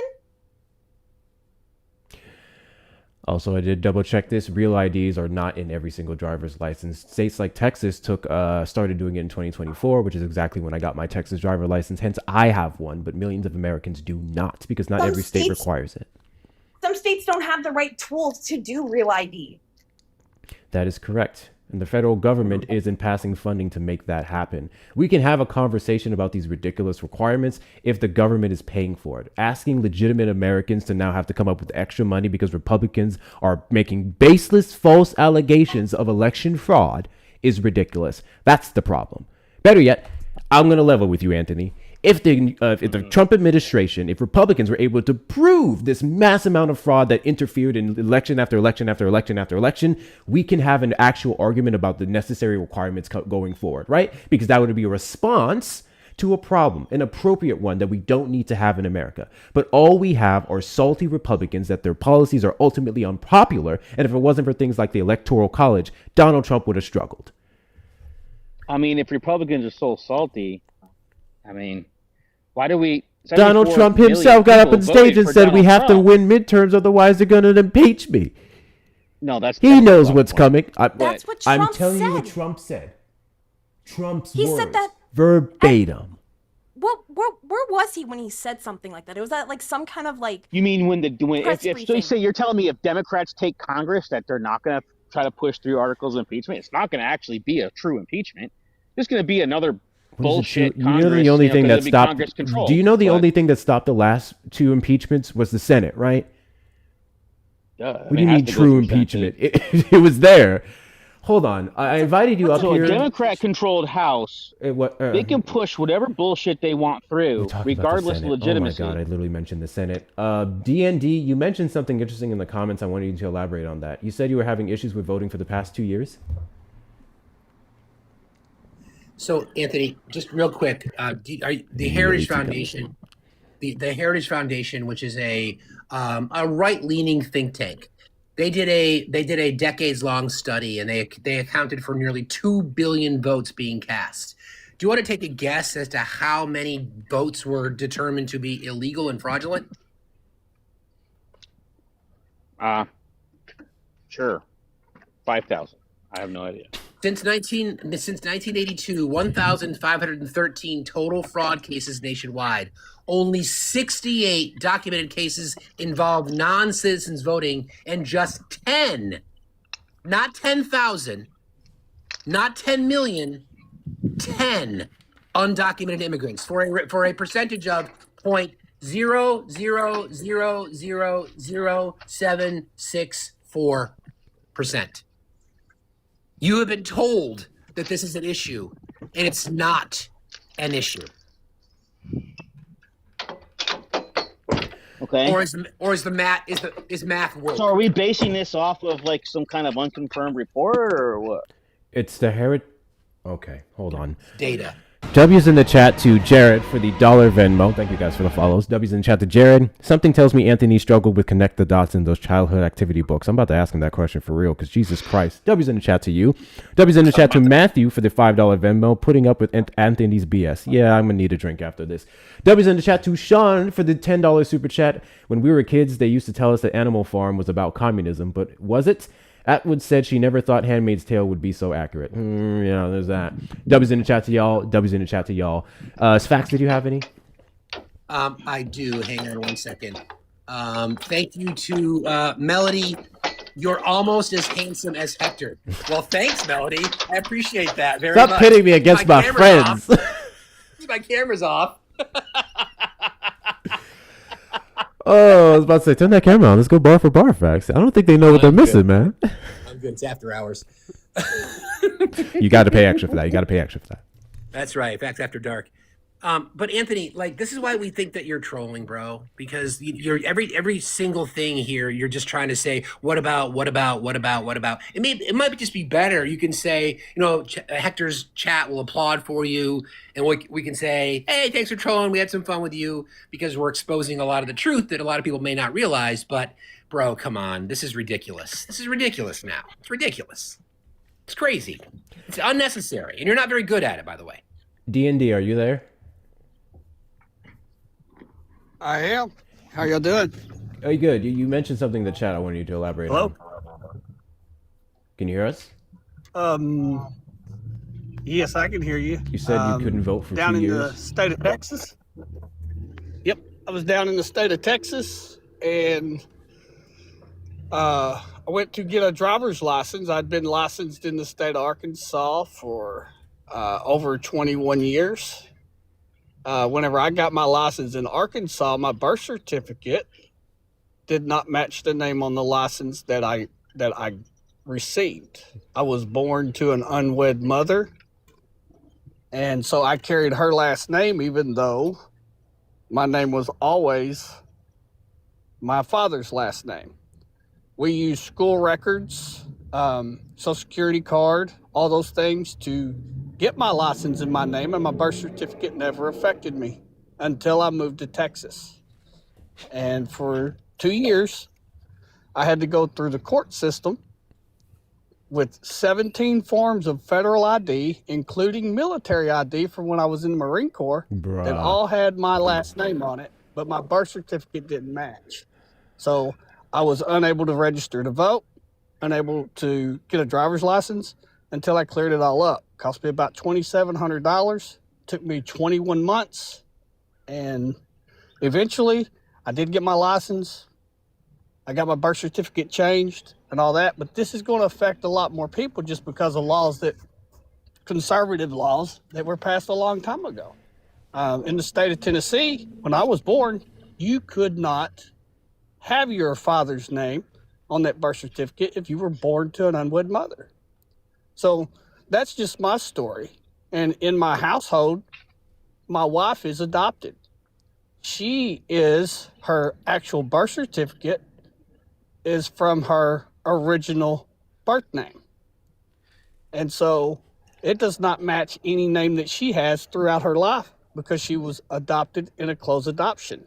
Also, I did double check this. Real IDs are not in every single driver's license. States like Texas started doing it in 2024, which is exactly when I got my Texas driver license. Hence, I have one, but millions of Americans do not because not every state requires it. Some states don't have the right tools to do real ID. That is correct. And the federal government isn't passing funding to make that happen. We can have a conversation about these ridiculous requirements if the government is paying for it. Asking legitimate Americans to now have to come up with extra money because Republicans are making baseless false allegations of election fraud is ridiculous. That's the problem. Better yet, I'm going to level with you, Anthony. If the Trump administration, if Republicans were able to prove this mass amount of fraud that interfered in election after election after election after election, we can have an actual argument about the necessary requirements going forward, right? Because that would be a response to a problem, an appropriate one that we don't need to have in America. But all we have are salty Republicans that their policies are ultimately unpopular. And if it wasn't for things like the Electoral College, Donald Trump would have struggled. I mean, if Republicans are so salty, I mean, why do we... Donald Trump himself got up on stage and said we have to win midterms, otherwise they're going to impeach me. No, that's... He knows what's coming. That's what Trump I'm telling said. you what Trump said. Trump's He words. said that... Verbatim. Where was he when he said something like that? It was at like some kind of like... You mean you're telling me if Democrats take Congress that they're not going to try to push through articles of impeachment? It's not going to actually be a true impeachment. It's going to be another bullshit Congress. You know the only thing that stopped... Do you know the only thing that stopped the last two impeachments was the Senate, right? What do you mean true impeachment? It was there. Hold on. I invited you up here. So a Democrat-controlled House, they can push whatever bullshit they want through, regardless of legitimacy. Oh my God, I literally mentioned the Senate. DND, you mentioned something interesting in the comments. I wanted you to elaborate on that. You said you were having issues with voting for the past 2 years? So, Anthony, just real quick, the Heritage Foundation, the Heritage Foundation, which is a right-leaning think tank, they did a decades-long study, and they accounted for nearly 2 billion votes being cast. Do you want to take a guess as to how many votes were determined to be illegal and fraudulent? Sure, 5,000. I have no idea. Since 1982, 1,513 total fraud cases nationwide. Only 68 documented cases involved non-citizens voting, and just 10, not 10,000, not 10 million, 10 undocumented immigrants for a percentage of 0.0000764%. You have been told that this is an issue, and it's not an issue. Okay. Or is math work? So are we basing this off of like some kind of unconfirmed report or what? It's the Heritage. Okay, hold on. Data. W's in the chat to Jared for the $1 Venmo. Thank you guys for the follows. W's in the chat to Jared. Something tells me Anthony struggled with connect the dots in those childhood activity books. I'm about to ask him that question for real, because Jesus Christ. W's in the chat to you. W's in the chat to Matthew for the $5 Venmo, putting up with Anthony's BS. Yeah, I'm going to need a drink after this. W's in the chat to Sean for the $10 super chat. When we were kids, they used to tell us that Animal Farm was about communism, but was it? Atwood said she never thought Handmaid's Tale would be so accurate. Yeah, there's that. W's in the chat to y'all. W's in the chat to y'all. Sfax, did you have any? I do. Hang on one second. Thank you to Melody. You're almost as handsome as Hector. Well, thanks, Melody. I appreciate that very much. Stop pitting me against my friends. My camera's off. Oh, I was about to say, turn that camera on. Let's go bar for bar, Fax. I don't think they know what they're missing, man. I'm good. It's after hours. You got to pay extra for that. That's right. Facts after dark. But Anthony, like, this is why we think that you're trolling, bro, because you're every single thing here. You're just trying to say, what about? It might just be better. You can say, Hector's chat will applaud for you. And we can say, hey, thanks for trolling. We had some fun with you because we're exposing a lot of the truth that a lot of people may not realize. But bro, come on. This is ridiculous. This is ridiculous now. It's ridiculous. It's crazy. It's unnecessary. And you're not very good at it, by the way. D&D, are you there? I am. How y'all doing? Oh, good. You mentioned something in the chat I wanted you to elaborate on. Can you hear us? Yes, I can hear you. You said you couldn't vote for 2 years. Down in the state of Texas. Yep, I was down in the state of Texas, and I went to get a driver's license. I'd been licensed in the state of Arkansas for over 21 years. Whenever I got my license in Arkansas, my birth certificate did not match the name on the license that I received. I was born to an unwed mother, and so I carried her last name, even though my name was always my father's last name. We used school records, social security card, all those things to get my license in my name, and my birth certificate never affected me until I moved to Texas. And for 2 years, I had to go through the court system with 17 forms of federal ID, including military ID from when I was in the Marine Corps, that all had my last name on it, but my birth certificate didn't match. So I was unable to register to vote, unable to get a driver's license until I cleared it all up. Cost me about $2,700, took me 21 months, and eventually I did get my license. I got my birth certificate changed and all that, but this is going to affect a lot more people just because of conservative laws that were passed a long time ago. In the state of Tennessee, when I was born, you could not have your father's name on that birth certificate if you were born to an unwed mother. So that's just my story. And in my household, my wife is adopted. Her actual birth certificate is from her original birth name. And so it does not match any name that she has throughout her life because she was adopted in a closed adoption.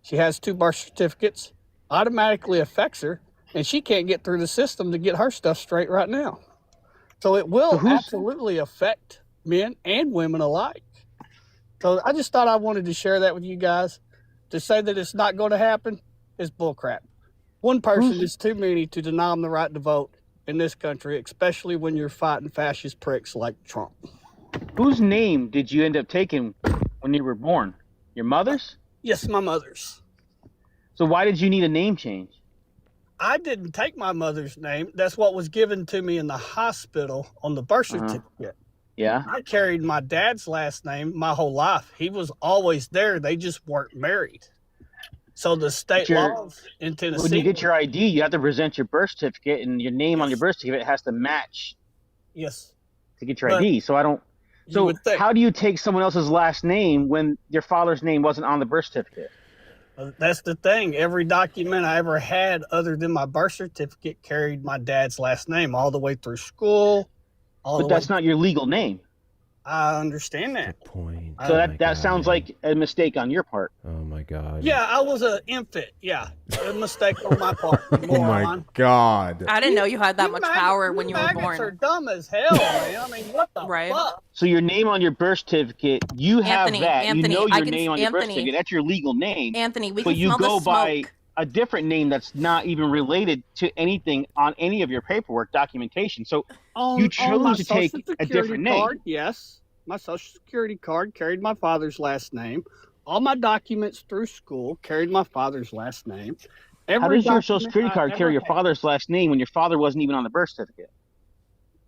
She has 2 birth certificates, automatically affects her, and she can't get through the system to get her stuff straight right now. So it will absolutely affect men and women alike. So I just thought I wanted to share that with you guys. To say that it's not going to happen is bullcrap. One person is too many to deny them the right to vote in this country, especially when you're fighting fascist pricks like Trump. Whose name did you end up taking when you were born? Your mother's? Yes, my mother's. So why did you need a name change? I didn't take my mother's name. That's what was given to me in the hospital on the birth certificate. Yeah. I carried my dad's last name my whole life. He was always there. They just weren't married. So the state laws in Tennessee. When you get your ID, you have to present your birth certificate, and your name on your birth certificate has to match. Yes. To get your ID. So how do you take someone else's last name when your father's name wasn't on the birth certificate? That's the thing. Every document I ever had other than my birth certificate carried my dad's last name all the way through school. But that's not your legal name. I understand that. Good point. So that sounds like a mistake on your part. Oh my God. Yeah, I was an infant. Yeah, a mistake on my part. Oh my God. I didn't know you had that much power when you were born. Maggots are dumb as hell, man. I mean, what the fuck? So your name on your birth certificate, you have that. Anthony, you know your name on your birth certificate. That's your legal name. Anthony, we but can you smell the go smoke. by a different name that's not even related to anything on any of your paperwork documentation. So you chose to take a different name. Yes. My social security card carried my father's last name. All my documents through school carried my father's last name. How does your social security card carry your father's last name when your father wasn't even on the birth certificate?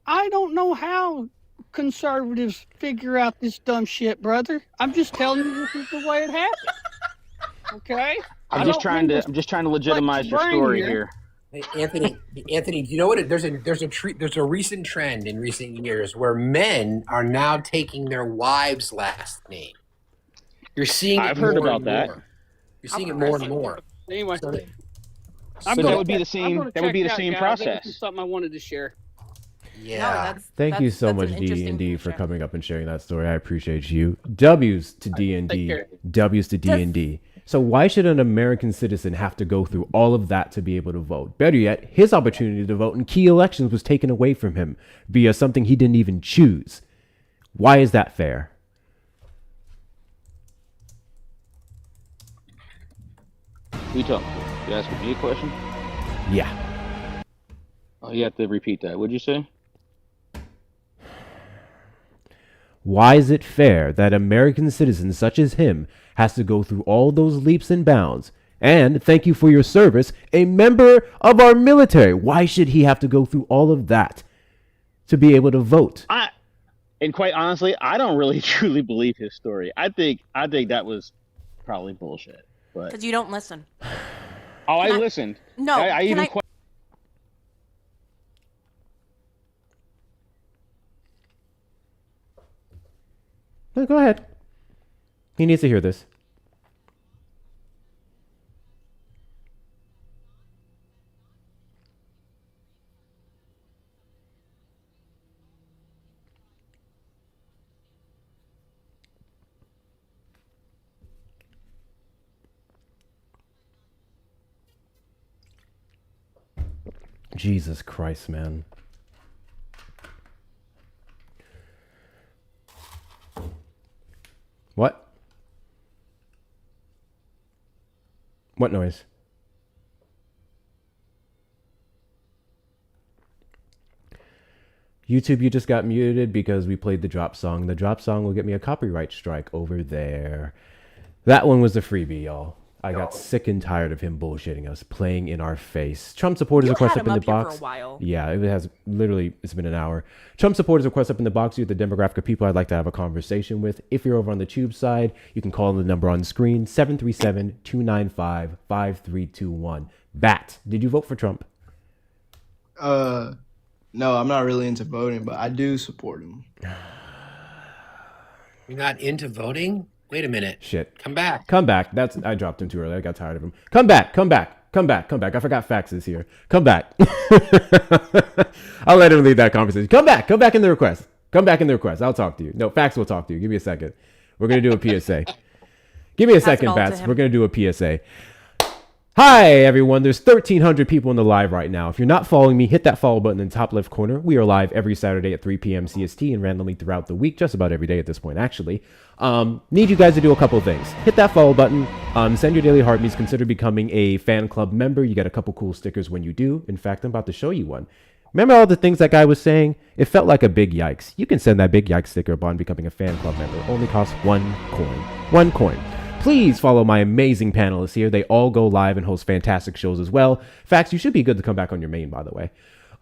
I don't know how conservatives figure out this dumb shit, brother. I'm just telling you this is the way it happened. Okay? I'm just trying to legitimize your story here. Hey, Anthony, do you know what? There's a recent trend in recent years where men are now taking their wives' last name. You're seeing it I've heard about that. You're seeing it more and more. Anyway, so that would be the same. That would be the same process. This is something I wanted to share. Yeah. Thank you so much, D&D, for coming up and sharing that story. I appreciate you. W's to D&D. W's to D&D. So why should an American citizen have to go through all of that to be able to vote? Better yet, his opportunity to vote in key elections was taken away from him via something he didn't even choose. Why is that fair? You tell me. You ask me a question? Yeah. Oh, you have to repeat that. What'd you say? Why is it fair that American citizens such as him has to go through all those leaps and bounds And thank you for your service, a member of our military. Why should he have to go through all of that to be able to vote? And quite honestly, I don't really truly believe his story. I think that was probably bullshit. But Because you don't listen. oh, I listened. No, I even. No, go ahead. He needs to hear this. Jesus Christ, man. What? What noise? YouTube, you just got muted because we played the drop song. The drop song will get me a copyright strike over there. That one was a freebie, y'all. I got sick and tired of him bullshitting us, playing in our face. Trump supporters request up in the box. For a while. Yeah, it has literally, it's been an hour. Trump supporters request up in the box. You're the demographic of people I'd like to have a conversation with. If you're over on the tube side, you can call the number on the screen, 737-295-5321. Bat, did you vote for Trump? No, I'm not really into voting, but I do support him. You're not into voting? Wait a minute. Shit. Come back. Come back. I dropped him too early. I got tired of him. Come back. Come back. Come back. Come back. I forgot Fax is here. Come back. I'll let him lead that conversation. Come back. Come back in the request. Come back in the request. I'll talk to you. No, Fax will talk to you. Give me a second. We're going to do a PSA. Give me a second, Bats. We're going to do a PSA. Hi, everyone. There's 1,300 people in the live right now. If you're not following me, hit that follow button in the top left corner. We are live every Saturday at 3 p.m. CST and randomly throughout the week, just about every day at this point, actually. Need you guys to do a couple of things. Hit that follow button. Send your daily heartbeats. Consider becoming a fan club member. You get a couple cool stickers when you do. In fact, I'm about to show you one. Remember all the things that guy was saying? It felt like a big yikes. You can send that big yikes sticker upon becoming a fan club member. It only costs 1 coin. 1 coin. Please follow my amazing panelists here. They all go live and host fantastic shows as well. Fax, you should be good to come back on your main, by the way.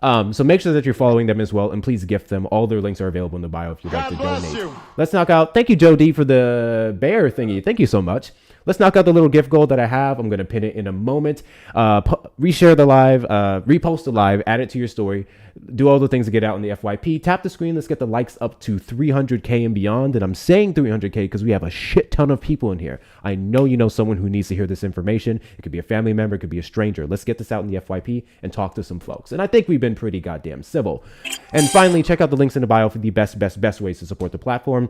So make sure that you're following them as well, and please gift them. All their links are available in the bio if you'd like to donate. Let's knock out. Thank you, Joe D, for the bear thingy. Thank you so much. Let's knock out the little gift goal that I have. I'm going to pin it in a moment. Reshare the live, repost the live, add it to your story. Do all the things to get out in the FYP. Tap the screen. Let's get the likes up to 300K and beyond. And I'm saying 300K because we have a shit ton of people in here. I know you know someone who needs to hear this information. It could be a family member. It could be a stranger. Let's get this out in the FYP and talk to some folks. And I think we've been pretty goddamn civil. And finally, check out the links in the bio for the best ways to support the platform.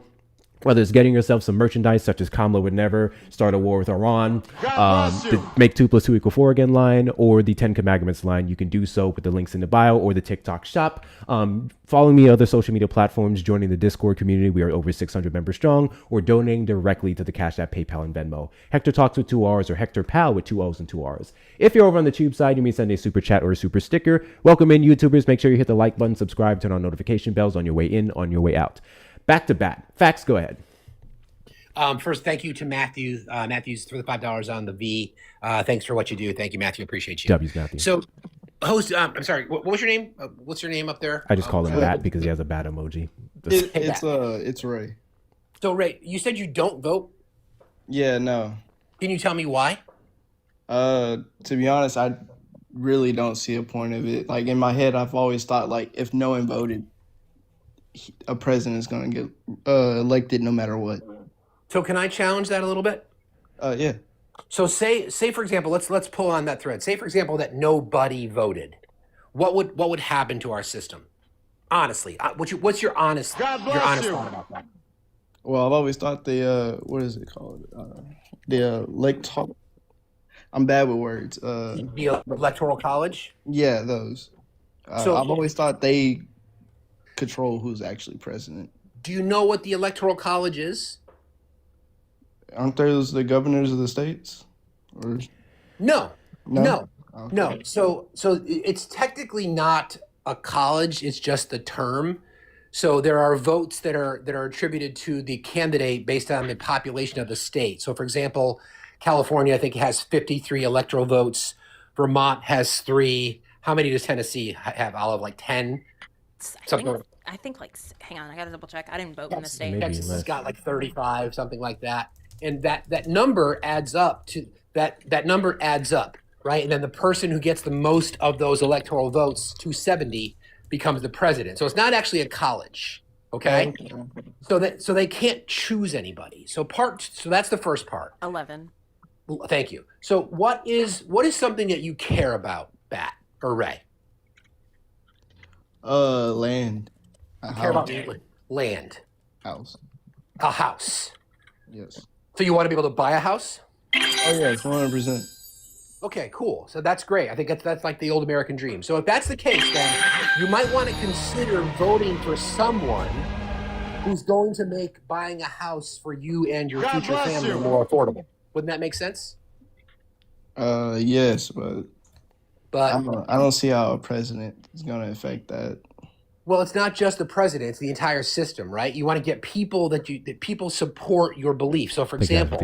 Whether it's getting yourself some merchandise such as Kamala would never start a war with Iran, the make 2 + 2 = 4 again line, or the 10 Commandments line, you can do so with the links in the bio or the TikTok shop. Following me on other social media platforms, joining the Discord community. We are over 600 members strong, or donating directly to the Cash App, PayPal, and Venmo. Hector Talks with 2 R's or Hector Pal with 2 O's and 2 R's. If you're over on the tube side, you may send a super chat or a super sticker. Welcome in, YouTubers. Make sure you hit the like button, subscribe, turn on notification bells on your way in, on your way out. Back to bat. Fax, go ahead. First, thank you to Matthew. Matthew's for the $5 on the V. Thanks for what you do. Thank you, Matthew. Appreciate you. W's, Matthew. So, host, I'm sorry. What was your name? What's your name up there? I just call him Bat because he has a bat emoji. It's Ray. So, Ray, you said you don't vote? Yeah, no. Can you tell me why? To be honest, I really don't see a point of it. Like in my head, I've always thought like if no one voted, a president is going to get elected no matter what. So can I challenge that a little bit? Yeah. So say for example, let's pull on that thread. Say for example that nobody voted. What would happen to our system? Honestly, what's your honest thought about that? Well, I've always thought the what is it called? The electoral. I'm bad with words. The electoral college. Yeah, those. So I've always thought they control who's actually president. Do you know what the electoral college is? Aren't those the governors of the states? Or... No. Okay. No. So it's technically not a college. It's just the term. So there are votes that are attributed to the candidate based on the population of the state. So, for example, California, I think, has 53 electoral votes. Vermont has 3. How many does Tennessee have? Olive, like 10? I think like, hang on, I gotta double check. I didn't vote in the state. Maybe Texas has less. got like 35, something like that. And that number adds up to that number adds up, right? And then the person who gets the most of those electoral votes, 270, becomes the president. So it's not actually a college, okay? So they can't choose anybody. So that's the first part. 11. Thank you. So what is something that you care about, Bat or Ray? Land. You care about land. House. A house. Yes. So you want to be able to buy a house? Oh yes, 100%. Okay, cool. So that's great. I think that's like the old American dream. So if that's the case, then you might want to consider voting for someone who's going to make buying a house for you and your future family more affordable. Wouldn't that make sense? Yes, but I don't see how a president is going to affect that. Well, it's not just the president; it's the entire system, right? You want to get people that people support your belief. So, for example,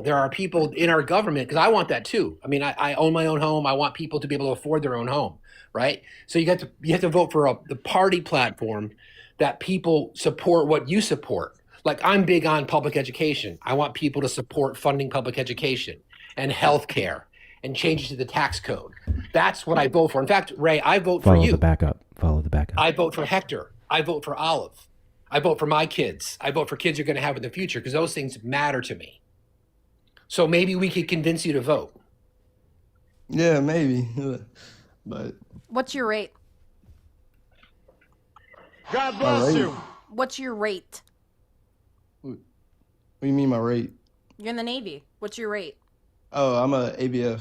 there are people in our government, because I want that too. I mean, I own my own home. I want people to be able to afford their own home, right? So you have to vote for the party platform that people support what you support. Like, I'm big on public education. I want people to support funding public education and healthcare and changes to the tax code. That's what I vote for. In fact, Ray, I vote for you. Follow the backup. I vote for Hector. I vote for Olive. I vote for my kids. I vote for kids you're going to have in the future, because those things matter to me. So maybe we could convince you to vote. Yeah, maybe. But What's your rate? God bless you. What's your rate? What do you mean my rate? You're in the Navy. What's your rate? Oh, I'm a ABF.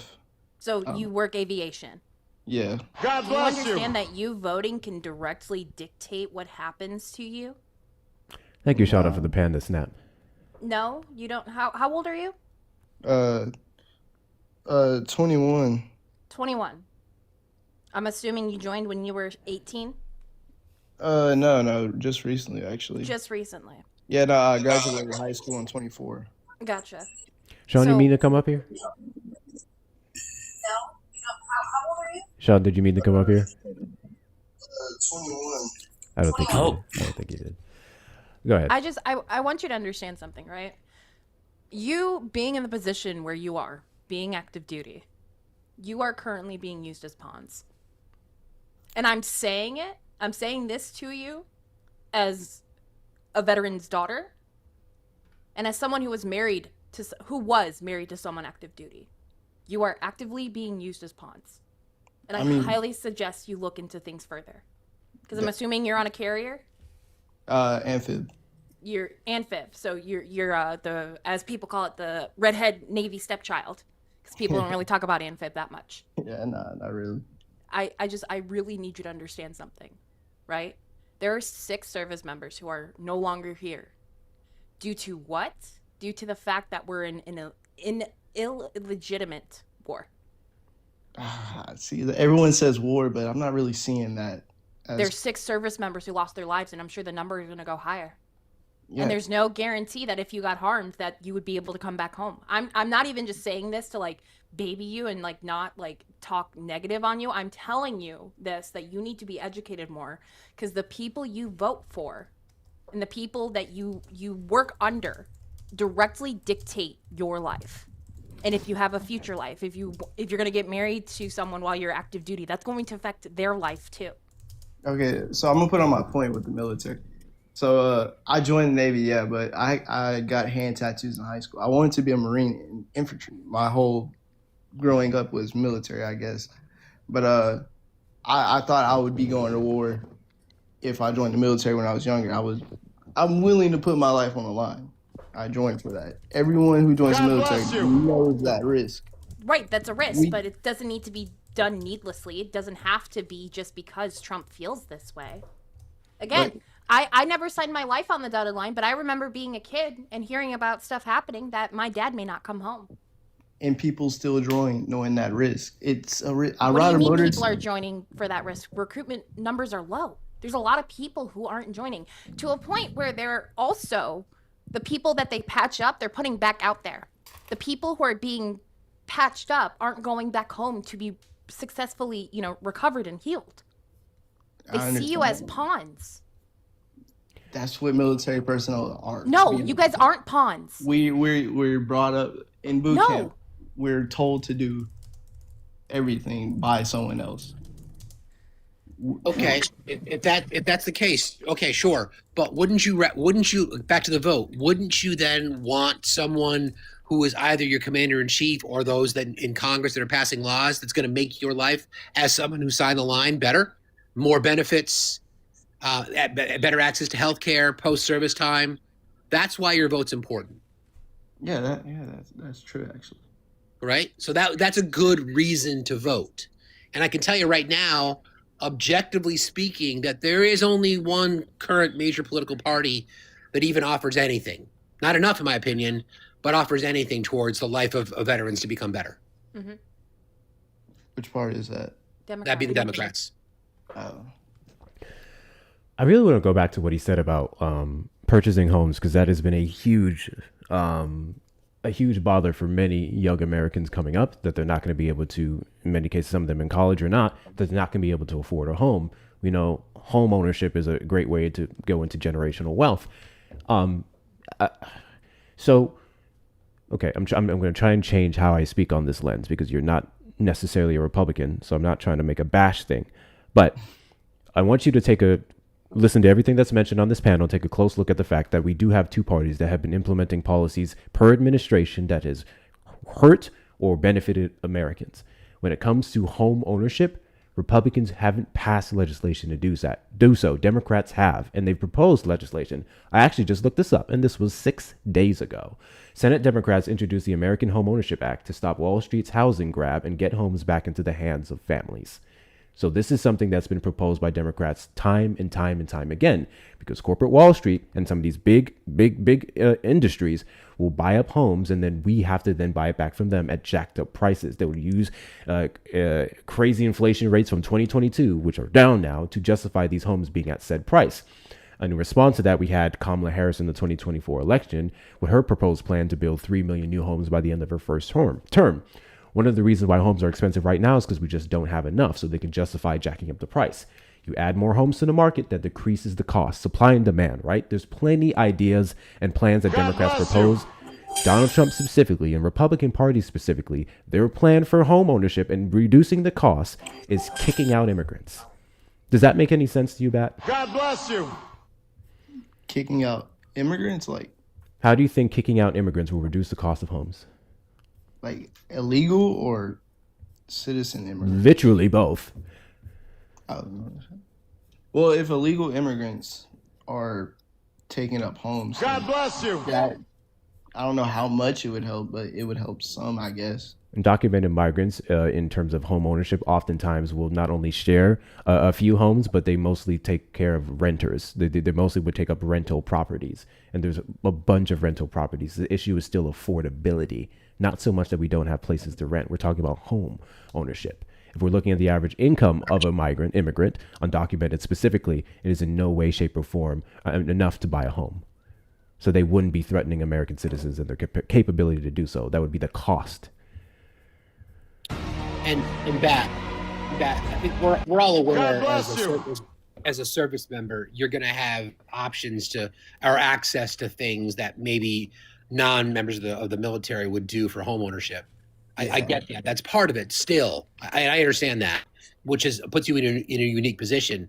So you work aviation. Yeah. God Do you bless understand that you voting can directly dictate what happens to you? Thank you, shout out for the panda snap. No, you don't. How old are you? 21. 21. I'm assuming you joined when you were 18? No, just recently, actually. Just recently. Yeah, no, I graduated high school in 24. Gotcha. Sean, you So- mean to come up here? No, how old are you? Sean, did you mean to come up here? 21. I don't think you did. Go ahead. I want you to understand something, right? You being in the position where you are, being active duty, you are currently being used as pawns. And I'm saying this to you as a veteran's daughter and as someone who was married to someone active duty. You are actively being used as pawns. And I highly suggest you look into things further. Because I'm assuming you're on a carrier? Amphib. You're amphib, so you're the, as people call it, the redhead Navy stepchild, because people don't really talk about amphib that much. Yeah, nah, not really. I really need you to understand something, right? There are 6 service members who are no longer here. Due to what? Due to the fact that we're in an illegitimate war. See, everyone says war, but I'm not really seeing that. There's 6 service members who lost their lives, and I'm sure the number is going to go higher. Yeah. And there's no guarantee that if you got harmed that you would be able to come back home. I'm not even just saying this to like baby you and like not like talk negative on you. I'm telling you this, that you need to be educated more, because the people you vote for and the people that you work under directly dictate your life. And if you have a future life, if you're going to get married to someone while you're active duty, that's going to affect their life too. Okay, so I'm gonna put on my point with the military. So I joined the Navy, yeah, but I got hand tattoos in high school. I wanted to be a Marine in infantry. My whole growing up was military, I guess. But I thought I would be going to war if I joined the military when I was younger. I'm willing to put my life on the line. I joined for that. Everyone who joins the military knows that risk. Right, that's a risk, but it doesn't need to be done needlessly. It doesn't have to be just because Trump feels this way. Again, I never signed my life on the dotted line, but I remember being a kid and hearing about stuff happening that my dad may not come home. And people still join knowing that risk. It's a risk. What do you mean people are joining for that risk? Recruitment numbers are low. There's a lot of people who aren't joining, to a point where they're also The people that they patch up, they're putting back out there. The people who are being patched up aren't going back home to be successfully, recovered and healed. They see you as pawns. That's what military personnel are. No, you guys aren't pawns. We're brought up in boot camp. We're told to do everything by someone else. Okay, if that's the case, okay, sure. But wouldn't you back to the vote? Wouldn't you then want someone who is either your commander in chief or those that in Congress that are passing laws that's going to make your life as someone who signed the line better, more benefits, better access to health care, post-service time? That's why your vote's important. Yeah, that's true actually. Right? So that's a good reason to vote. And I can tell you right now, objectively speaking, that there is only one current major political party that even offers anything. Not enough, in my opinion, but offers anything towards the life of veterans to become better. Mm-hmm. Which party is that? That'd be the Democrats. Oh. I really want to go back to what he said about purchasing homes, because that has been a huge bother for many young Americans coming up, that they're not going to be able to, in many cases, some of them in college or not, they're not going to be able to afford a home. We know home ownership is a great way to go into generational wealth. Okay, I'm going to try and change how I speak on this lens, because you're not necessarily a Republican, so I'm not trying to make a bash thing. But I want you to listen to everything that's mentioned on this panel, take a close look at the fact that we do have two parties that have been implementing policies per administration that has hurt or benefited Americans. When it comes to home ownership, Republicans haven't passed legislation to do so. Democrats have, and they've proposed legislation. I actually just looked this up, and this was 6 days ago. Senate Democrats introduced the American Home Ownership Act to stop Wall Street's housing grab and get homes back into the hands of families. So this is something that's been proposed by Democrats time and time and time again, because corporate Wall Street and some of these big industries will buy up homes, and then we have to then buy it back from them at jacked up prices. They would use crazy inflation rates from 2022, which are down now, to justify these homes being at said price. And in response to that, we had Kamala Harris in the 2024 election with her proposed plan to build 3 million new homes by the end of her first term. One of the reasons why homes are expensive right now is because we just don't have enough, so they can justify jacking up the price. You add more homes to the market, that decreases the cost, supply and demand, right? There's plenty ideas and plans that Democrats propose. Donald Trump specifically, and Republican Party specifically, their plan for home ownership and reducing the cost is kicking out immigrants. Does that make any sense to you, Bat? God bless you. Kicking out immigrants? How do you think kicking out immigrants will reduce the cost of homes? Like illegal or citizen immigrants? Literally both. Well, if illegal immigrants are taking up homes, God bless you. I don't know how much it would help, but it would help some, I guess. Undocumented migrants, in terms of home ownership, oftentimes will not only share a few homes, but they mostly take care of renters. They mostly would take up rental properties, and there's a bunch of rental properties. The issue is still affordability, not so much that we don't have places to rent. We're talking about home ownership. If we're looking at the average income of a immigrant, undocumented specifically, it is in no way, shape, or form enough to buy a home. So they wouldn't be threatening American citizens and their capability to do so. That would be the cost. And Bat, I think we're all aware as a service member, you're going to have options to or access to things that maybe non-members of the military would do for home ownership. I get that. That's part of it. Still, I understand that, which puts you in a unique position.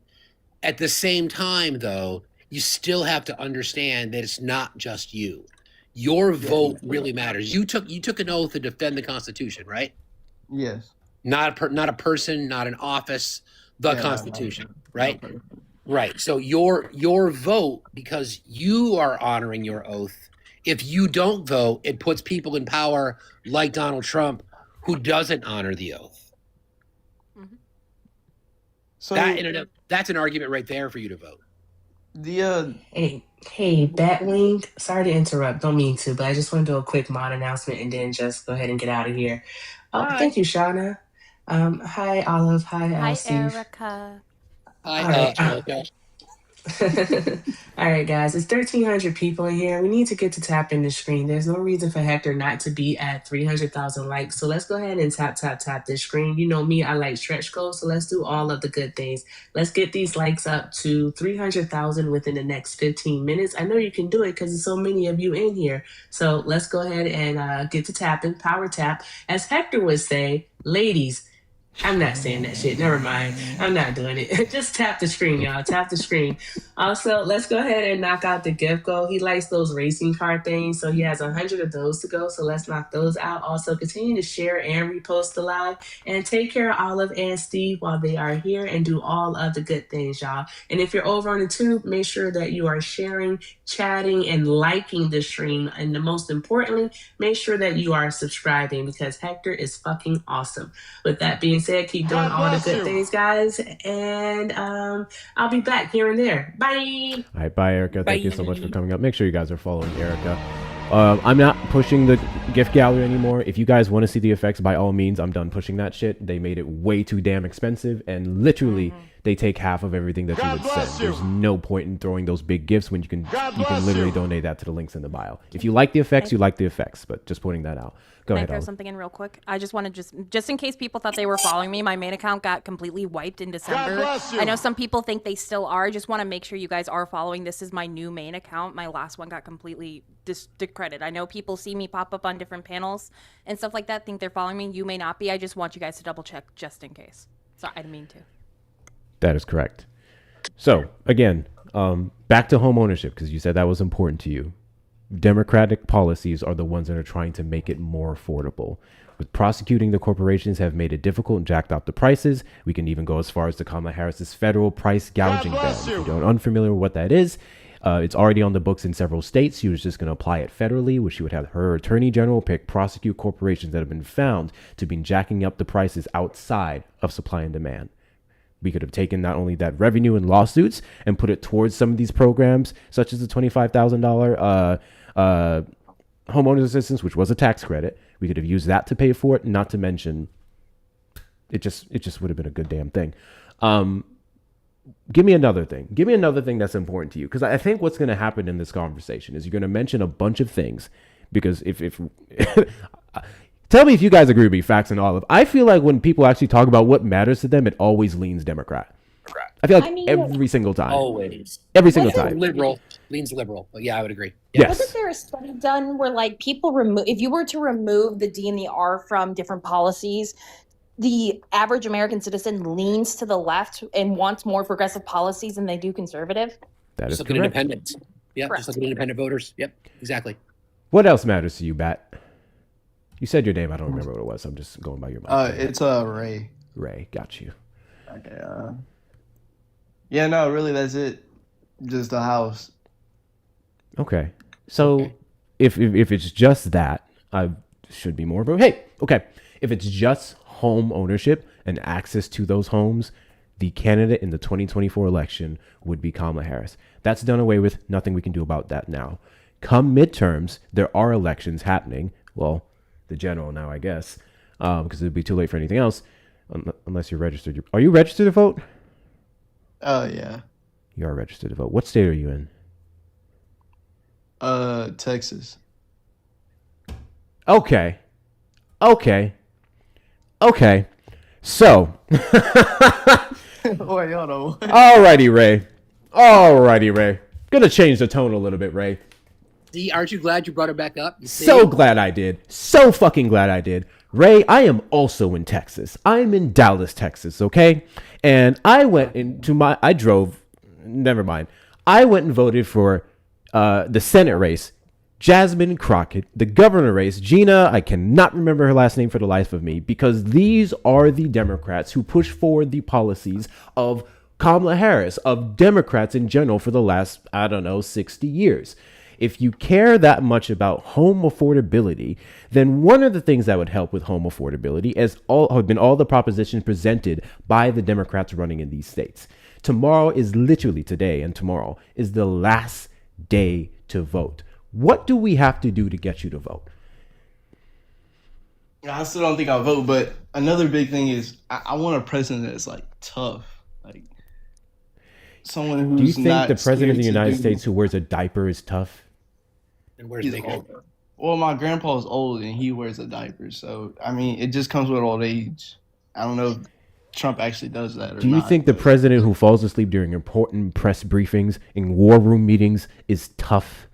At the same time, though, you still have to understand that it's not just you. Your vote really matters. You took an oath to defend the Constitution, right? Yes. Not a person, not an office, the Constitution, right? Right. So your vote, because you are honoring your oath. If you don't vote, it puts people in power like Donald Trump, who doesn't honor the oath. Mm-hmm. So that's an argument right there for you to vote. Hey, Batwing. Sorry to interrupt. Don't mean to, but I just want to do a quick mod announcement and then just go ahead and get out of here. Thank you, Shauna. Hi, Olive. Hi, Hi, Elsie. Erica. Hi, All right. Erica. All right, guys, it's 1,300 people in here. We need to get to tapping the screen. There's no reason for Hector not to be at 300,000 likes. So let's go ahead and tap this screen. You know me, I like stretch goals. So let's do all of the good things. Let's get these likes up to 300,000 within the next 15 minutes. I know you can do it because there's so many of you in here. So let's go ahead and get to tapping, power tap. As Hector would say, ladies, I'm not saying that shit. Never mind. I'm not doing it. Just tap the screen, y'all. Tap the screen. Also, let's go ahead and knock out the gift goal. He likes those racing car things, so he has 100 of those to go. So let's knock those out. Also, continue to share and repost the live, and take care of Olive and Steve while they are here, and do all of the good things, y'all. And if you're over on the tube, make sure that you are sharing, chatting, and liking the stream. And the most importantly, make sure that you are subscribing, because Hector is fucking awesome. With that being said, keep doing all the good things, guys. And I'll be back here and there. Bye. All right, bye, Erica. Thank you so much for coming up. Make sure you guys are following Erica. I'm not pushing the gift gallery anymore. If you guys want to see the effects, by all means, I'm done pushing that shit. They made it way too damn expensive, and literally they take half of everything that you would send. There's no point in throwing those big gifts when you can literally donate that to the links in the bio. If you like the effects, you like the effects, but just putting that out. Go ahead. Can I throw something in real quick? I just want to just in case people thought they were following me, my main account got completely wiped in December. I know some people think they still are. I just want to make sure you guys are following. This is my new main account. My last one got completely discredited. I know people see me pop up on different panels and stuff like that, think they're following me. You may not be. I just want you guys to double check just in case. Sorry, I didn't mean to. That is correct. So again, back to home ownership, because you said that was important to you. Democratic policies are the ones that are trying to make it more affordable. With prosecuting the corporations have made it difficult and jacked up the prices. We can even go as far as to Kamala Harris's federal price gouging ban. If you're unfamiliar with what that is, it's already on the books in several states. She was just going to apply it federally, where she would have her attorney general prosecute corporations that have been found to be jacking up the prices outside of supply and demand. We could have taken not only that revenue and lawsuits and put it towards some of these programs, such as the $25,000 homeowners assistance, which was a tax credit. We could have used that to pay for it. Not to mention, it just would have been a good damn thing. Give me another thing. Give me another thing that's important to you, because I think what's going to happen in this conversation is you're going to mention a bunch of things. Because if tell me if you guys agree with me, Facts and Olive. I feel like when people actually talk about what matters to them, it always leans Democrat. I feel like every single time. Always. Every single time. Liberal. Leans liberal. But yeah, I would agree. Yes. Wasn't there a study done where, like, people if you were to remove the D and the R from different policies, the average American citizen leans to the left and wants more progressive policies than they do conservative? That is Just like correct. independents. Yeah, Correct. just like independent voters. Yep, exactly. What else matters to you, Bat? You said your name. I don't remember what it was. I'm just going by your mind. It's Ray. Ray, got you. Okay. Yeah, no, really, that's it. Just a house. Okay. So if it's just that, I should be more. But hey, okay. If it's just home ownership and access to those homes, the candidate in the 2024 election would be Kamala Harris. That's done away with. Nothing we can do about that now. Come midterms, there are elections happening. Well, the general now, I guess, because it'd be too late for anything else, unless you're registered. Are you registered to vote? Yeah. You are registered to vote. What state are you in? Texas. Okay. So. Wait, hold on. Alrighty, Ray. Gonna change the tone a little bit, Ray. See, aren't you glad you brought it back up? So glad I did. So fucking glad I did. Ray, I am also in Texas. I'm in Dallas, Texas, okay? And I went and voted for the Senate race. Jasmine Crockett, the governor race, Gina, I cannot remember her last name for the life of me, because these are the Democrats who push forward the policies of Kamala Harris, of Democrats in general for the last, 60 years. If you care that much about home affordability, then one of the things that would help with home affordability have been all the propositions presented by the Democrats running in these states. Tomorrow is literally today, and tomorrow is the last day to vote. What do we have to do to get you to vote? I still don't think I'll vote, but another big thing is I want a president that's like tough. Like, someone who's Do you think not the president of the scared to United do- States who wears a diaper is tough? And where's He's makeup? old. Well, my grandpa's old and he wears a diaper, so I mean, it just comes with old age. I don't know if Trump actually does that or Do you not, think the but- president who falls asleep during important press briefings in war room meetings is tough?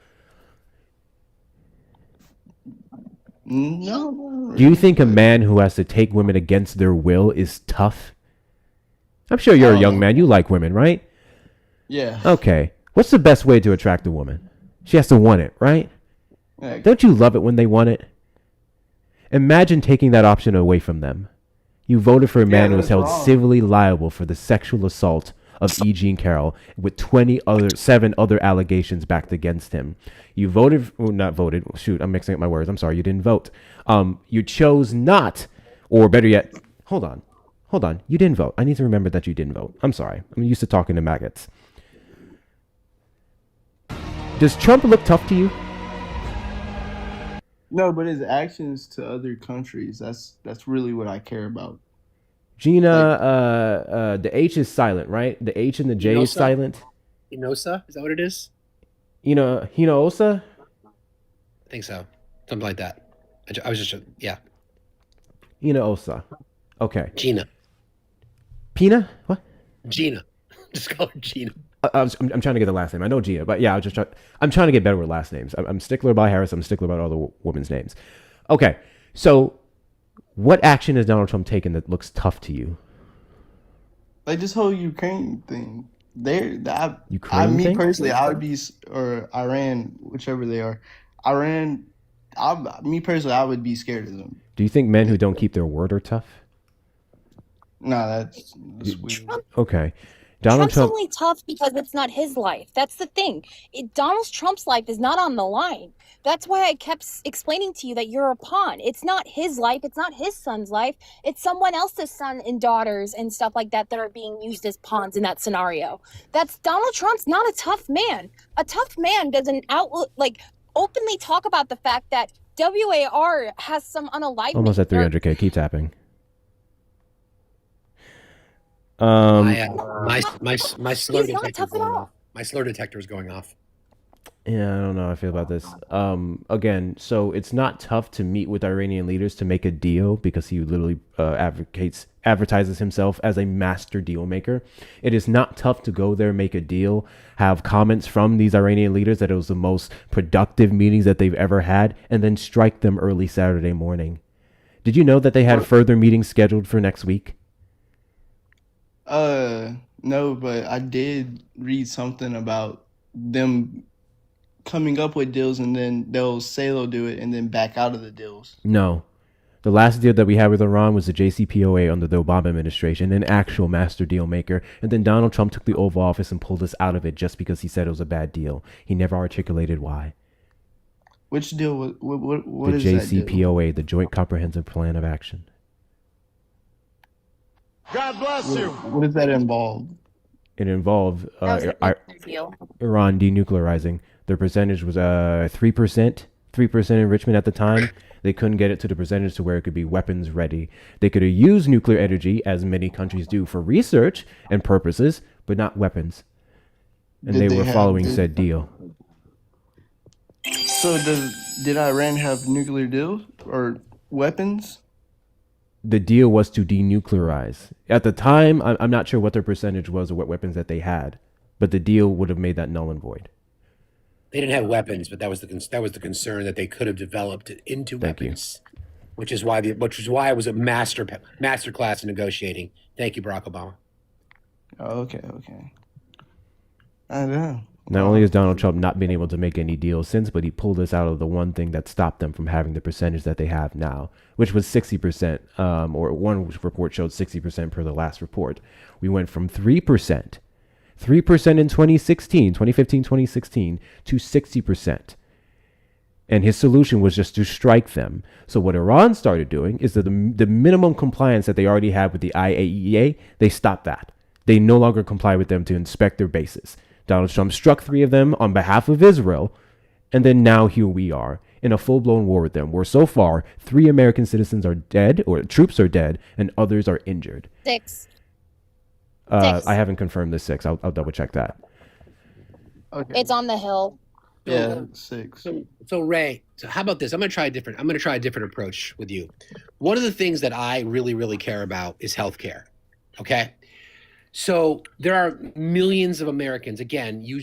No. Do you think a man who has to take women against their will is tough? I'm sure you're a young man. You like women, right? Yeah. Okay. What's the best way to attract a woman? She has to want it, right? Yeah. Don't you love it when they want it? Imagine taking that option away from them. You voted for a man who was that's held wrong. civilly liable for the sexual assault of E. Jean Carroll with 7 other allegations backed against him. You voted, not voted, shoot, I'm mixing up my words. I'm sorry, you didn't vote. You chose not, or better yet, hold on. You didn't vote. I need to remember that you didn't vote. I'm sorry. I'm used to talking to maggots. Does Trump look tough to you? No, but his actions to other countries, that's really what I care about. Gina, the H is silent, right? The H and the J is Hinosa? silent. Inosa? Is that what it is? Hinosa? I think so. Something like that. I was just, yeah. Hinosa. Okay. Gina. Pina? What? Gina. Just call her Gina. I'm trying to get the last name. I know Gia, but yeah, I'm trying to get better with last names. I'm stickler by Harris. I'm stickler about all the women's names. Okay, so what action has Donald Trump taken that looks tough to you? Like this whole Ukraine thing. Ukraine me thing? personally, I would be, or Iran, whichever they are. Me personally, I would be scared of them. Do you think men who don't keep their word are tough? Nah, that's weird. Okay. Donald Trump's Trump. only tough because it's not his life. That's the thing. Donald Trump's life is not on the line. That's why I kept explaining to you that you're a pawn. It's not his life. It's not his son's life. It's someone else's son and daughters and stuff like that that are being used as pawns in that scenario. That's Donald Trump's not a tough man. A tough man doesn't openly talk about the fact that WAR has some unalignment. Almost at They're- 300K. Keep tapping. My slur He's not detector tough at going all. off. My slur detector is going off. Yeah, I don't know how I feel about this. Again, so it's not tough to meet with Iranian leaders to make a deal because he literally advertises himself as a master deal maker. It is not tough to go there, make a deal, have comments from these Iranian leaders that it was the most productive meetings that they've ever had, and then strike them early Saturday morning. Did you know that they had further meetings scheduled for next week? No, but I did read something about them coming up with deals and then they'll say they'll do it and then back out of the deals. No. The last deal that we had with Iran was the JCPOA under the Obama administration, an actual master deal maker. And then Donald Trump took the Oval Office and pulled us out of it just because he said it was a bad deal. He never articulated why. Which deal? What The is that deal? JCPOA, the Joint Comprehensive Plan of Action. God bless you. What does that involve? It involved That was a big deal. Iran denuclearizing. Their percentage was 3%, 3% enrichment at the time. They couldn't get it to the percentage to where it could be weapons ready. They could have used nuclear energy, as many countries do, for research and purposes, but not weapons. And Did they they were have- following did- said deal. So did Iran have nuclear deals or weapons? The deal was to denuclearize. At the time, I'm not sure what their percentage was or what weapons that they had, but the deal would have made that null and void. They didn't have weapons, but that was the concern that they could have developed it into Thank you. weapons, which is why it was a master class in negotiating. Thank you, Barack Obama. Oh, okay. I don't know. Not only has Donald Trump not been able to make any deals since, but he pulled us out of the one thing that stopped them from having the percentage that they have now, which was 60%, or one report showed 60% per the last report. We went from 3% in 2015, 2016, to 60%. And his solution was just to strike them. So what Iran started doing is that the minimum compliance that they already had with the IAEA, they stopped that. They no longer comply with them to inspect their bases. Donald Trump struck 3 of them on behalf of Israel, and then now here we are in a full-blown war with them, where so far 3 American citizens are dead, or troops are dead, and others are injured. 6. 6. I haven't confirmed the 6. I'll double check that. Okay. It's on the Hill. Yeah, 6. So Ray, so how about this? I'm going to try a different approach with you. One of the things that I really, really care about is healthcare. Okay. So there are millions of Americans. Again, you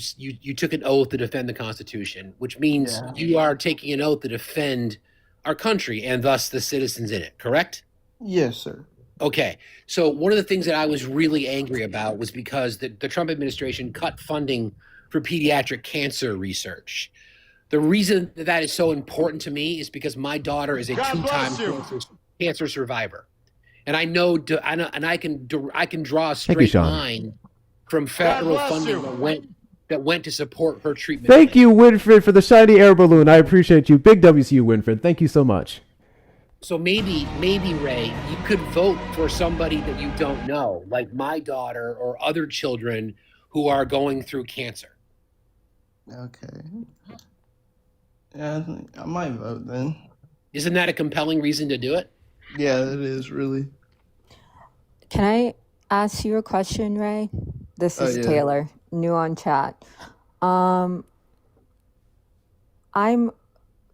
took an oath to defend the Constitution, which means you are taking an oath to defend our country and thus the citizens in it, correct? Yes, sir. Okay. So one of the things that I was really angry about was because the Trump administration cut funding for pediatric cancer research. The reason that is so important to me is because my daughter is a two-time cancer survivor. And I know, and I can draw a straight line from federal funding that went to support her treatment. Thank you, Winfred, for the shiny air balloon. I appreciate you. Big W to you, Winfred. Thank you so much. So maybe Ray, you could vote for somebody that you don't know, like my daughter or other children who are going through cancer. Okay. Yeah, I might vote then. Isn't that a compelling reason to do it? Yeah, it is really. Can I ask you a question, Ray? This is Taylor, new on chat. I'm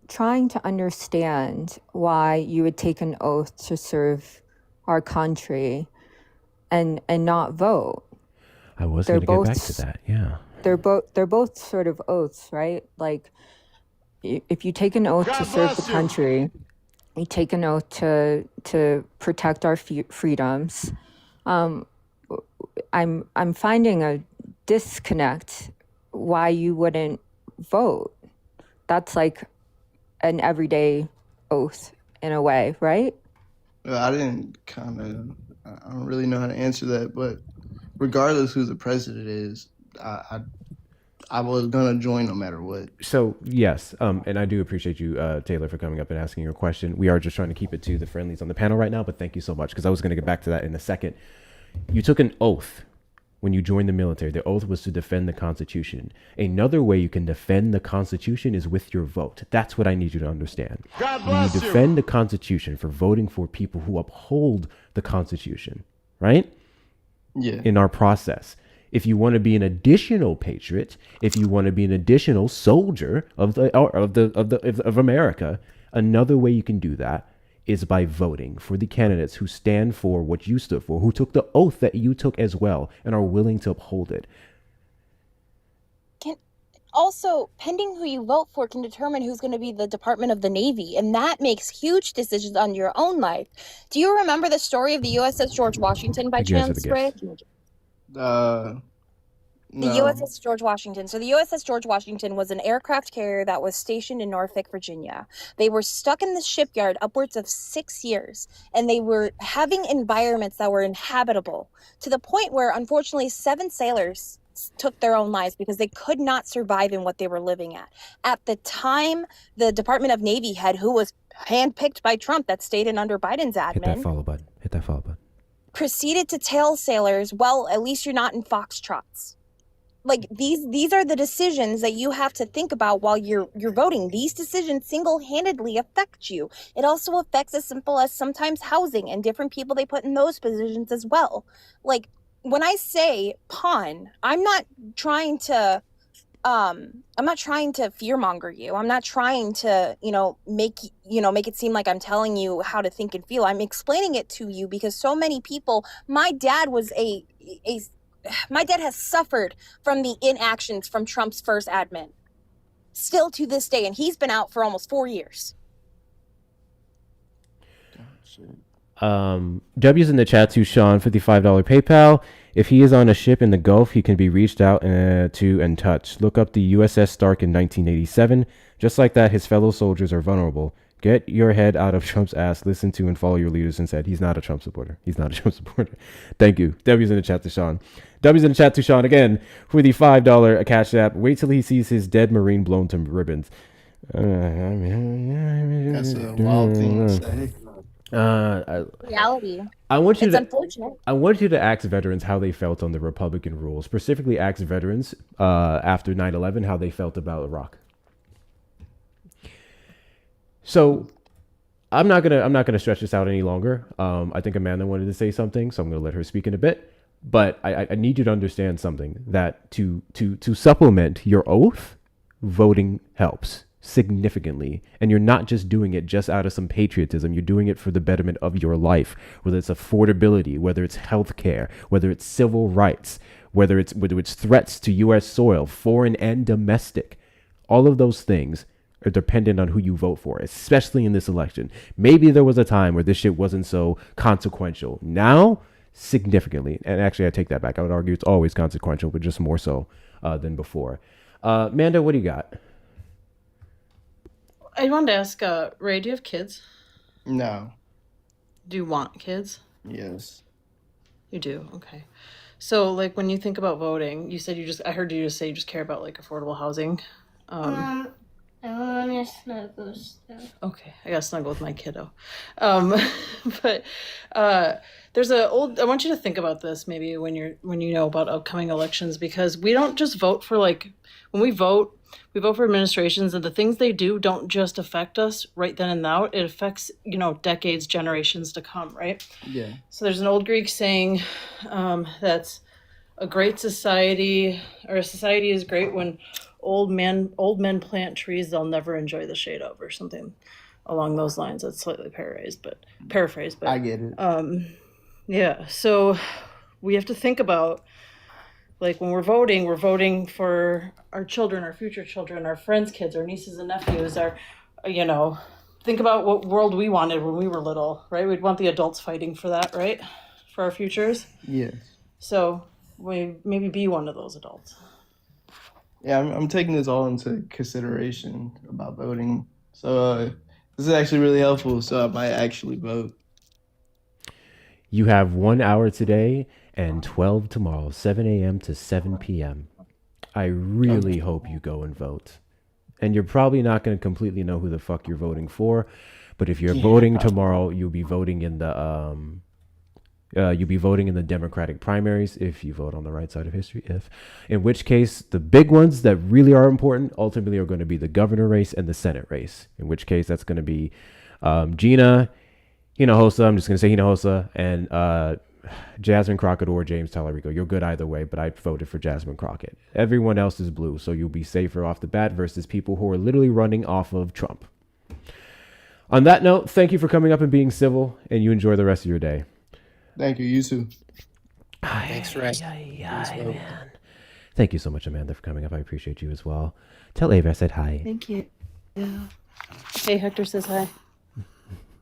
trying to understand why you would take an oath to serve our country and not vote. I was going to get back to that. Yeah. They're both sort of oaths, right? Like, if you take an oath to serve the country, you take an oath to protect our freedoms. I'm finding a disconnect why you wouldn't vote. That's like an everyday oath in a way, right? I don't really know how to answer that, but regardless who the president is, I was gonna join no matter what. So yes, and I do appreciate you, Taylor, for coming up and asking your question. We are just trying to keep it to the friendlies on the panel right now, but thank you so much, because I was going to get back to that in a second. You took an oath when you joined the military. The oath was to defend the Constitution. Another way you can defend the Constitution is with your vote. That's what I need you to understand. You defend the Constitution for voting for people who uphold the Constitution, right? Yeah. In our process. If you want to be an additional patriot, if you want to be an additional soldier of America, another way you can do that is by voting for the candidates who stand for what you stood for, who took the oath that you took as well and are willing to uphold it. Also, pending who you vote for can determine who's going to be the Department of the Navy, and that makes huge decisions on your own life. Do you remember the story of the USS George Washington by chance, Ray? No. The USS George Washington. So the USS George Washington was an aircraft carrier that was stationed in Norfolk, Virginia. They were stuck in the shipyard upwards of 6 years, and they were having environments that were inhabitable to the point where, unfortunately, 7 sailors took their own lives because they could not survive in what they were living at. At the time, the Department of Navy head, who was handpicked by Trump, that stayed in under Biden's admin. Hit that follow button. Proceeded to tell sailors, well, at least you're not in foxtrots. Like, these are the decisions that you have to think about while you're voting. These decisions single-handedly affect you. It also affects as simple as sometimes housing and different people they put in those positions as well. Like, when I say pawn, I'm not trying to fearmonger you. I'm not trying to, make it seem like I'm telling you how to think and feel. I'm explaining it to you because so many people, my dad has suffered from the inactions from Trump's first admin, still to this day, and he's been out for almost 4 years. W's in the chat to Sean, $55 PayPal. If he is on a ship in the Gulf, he can be reached out to and touched. Look up the USS Stark in 1987. Just like that, his fellow soldiers are vulnerable. Get your head out of Trump's ass. Listen to and follow your leaders and said, he's not a Trump supporter. He's not a Trump supporter. Thank you. W's in the chat to Sean. W's in the chat to Sean again for the $5 Cash App. Wait till he sees his dead Marine blown to ribbons. That's a wild thing to say. Reality. I want you to ask veterans how they felt on the Republican rule. Specifically, ask veterans after 9/11 how they felt about Iraq. So, I'm not gonna stretch this out any longer. I think Amanda wanted to say something, so I'm gonna let her speak in a bit. But I need you to understand something, that to supplement your oath, voting helps significantly. And you're not just doing it just out of some patriotism. You're doing it for the betterment of your life, whether it's affordability, whether it's healthcare, whether it's civil rights, whether it's threats to U.S. soil, foreign and domestic. All of those things are dependent on who you vote for, especially in this election. Maybe there was a time where this shit wasn't so consequential. Now, significantly. And actually, I take that back. I would argue it's always consequential, but just more so than before. Manda, what do you got? I wanted to ask, Ray, do you have kids? No. Do you want kids? Yes. You do? Okay. So, like, when you think about voting, you said I heard you just say you just care about, like, affordable housing. I want to snuggle stuff. Okay, I gotta snuggle with my kiddo. But there's I want you to think about this maybe when you know about upcoming elections, because we don't just vote for, like, when we vote for administrations, and the things they do don't just affect us right then and now. It affects, decades, generations to come, right? Yeah. So there's an old Greek saying that's a great society, or a society is great when old men plant trees they'll never enjoy the shade of, or something along those lines. That's slightly paraphrased, but I get it. Yeah. So we have to think about, like, when we're voting for our children, our future children, our friends' kids, our nieces and nephews, think about what world we wanted when we were little, right? We'd want the adults fighting for that, right? For our futures. Yes. So we maybe be one of those adults. Yeah, I'm taking this all into consideration about voting. So this is actually really helpful. So I might actually vote. You have 1 hour today and 12 tomorrow, 7 a.m. to 7 p.m. I really hope you go and vote. And you're probably not going to completely know who the fuck you're voting for, but if you're voting tomorrow, you'll be voting in the Democratic primaries if you vote on the right side of history. In which case, the big ones that really are important ultimately are going to be the governor race and the Senate race. In which case, that's going to be Gina Hinojosa. I'm just going to say Hinojosa, and Jasmine Crockett or James Talarico. You're good either way, but I voted for Jasmine Crockett. Everyone else is blue, so you'll be safer off the bat versus people who are literally running off of Trump. On that note, thank you for coming up and being civil, and you enjoy the rest of your day. Thank you. You too. Thanks, Ray. Man. Thank you so much, Amanda, for coming up. I appreciate you as well. Tell Ava I said hi. Thank you. Yeah. Hey, Hector says hi.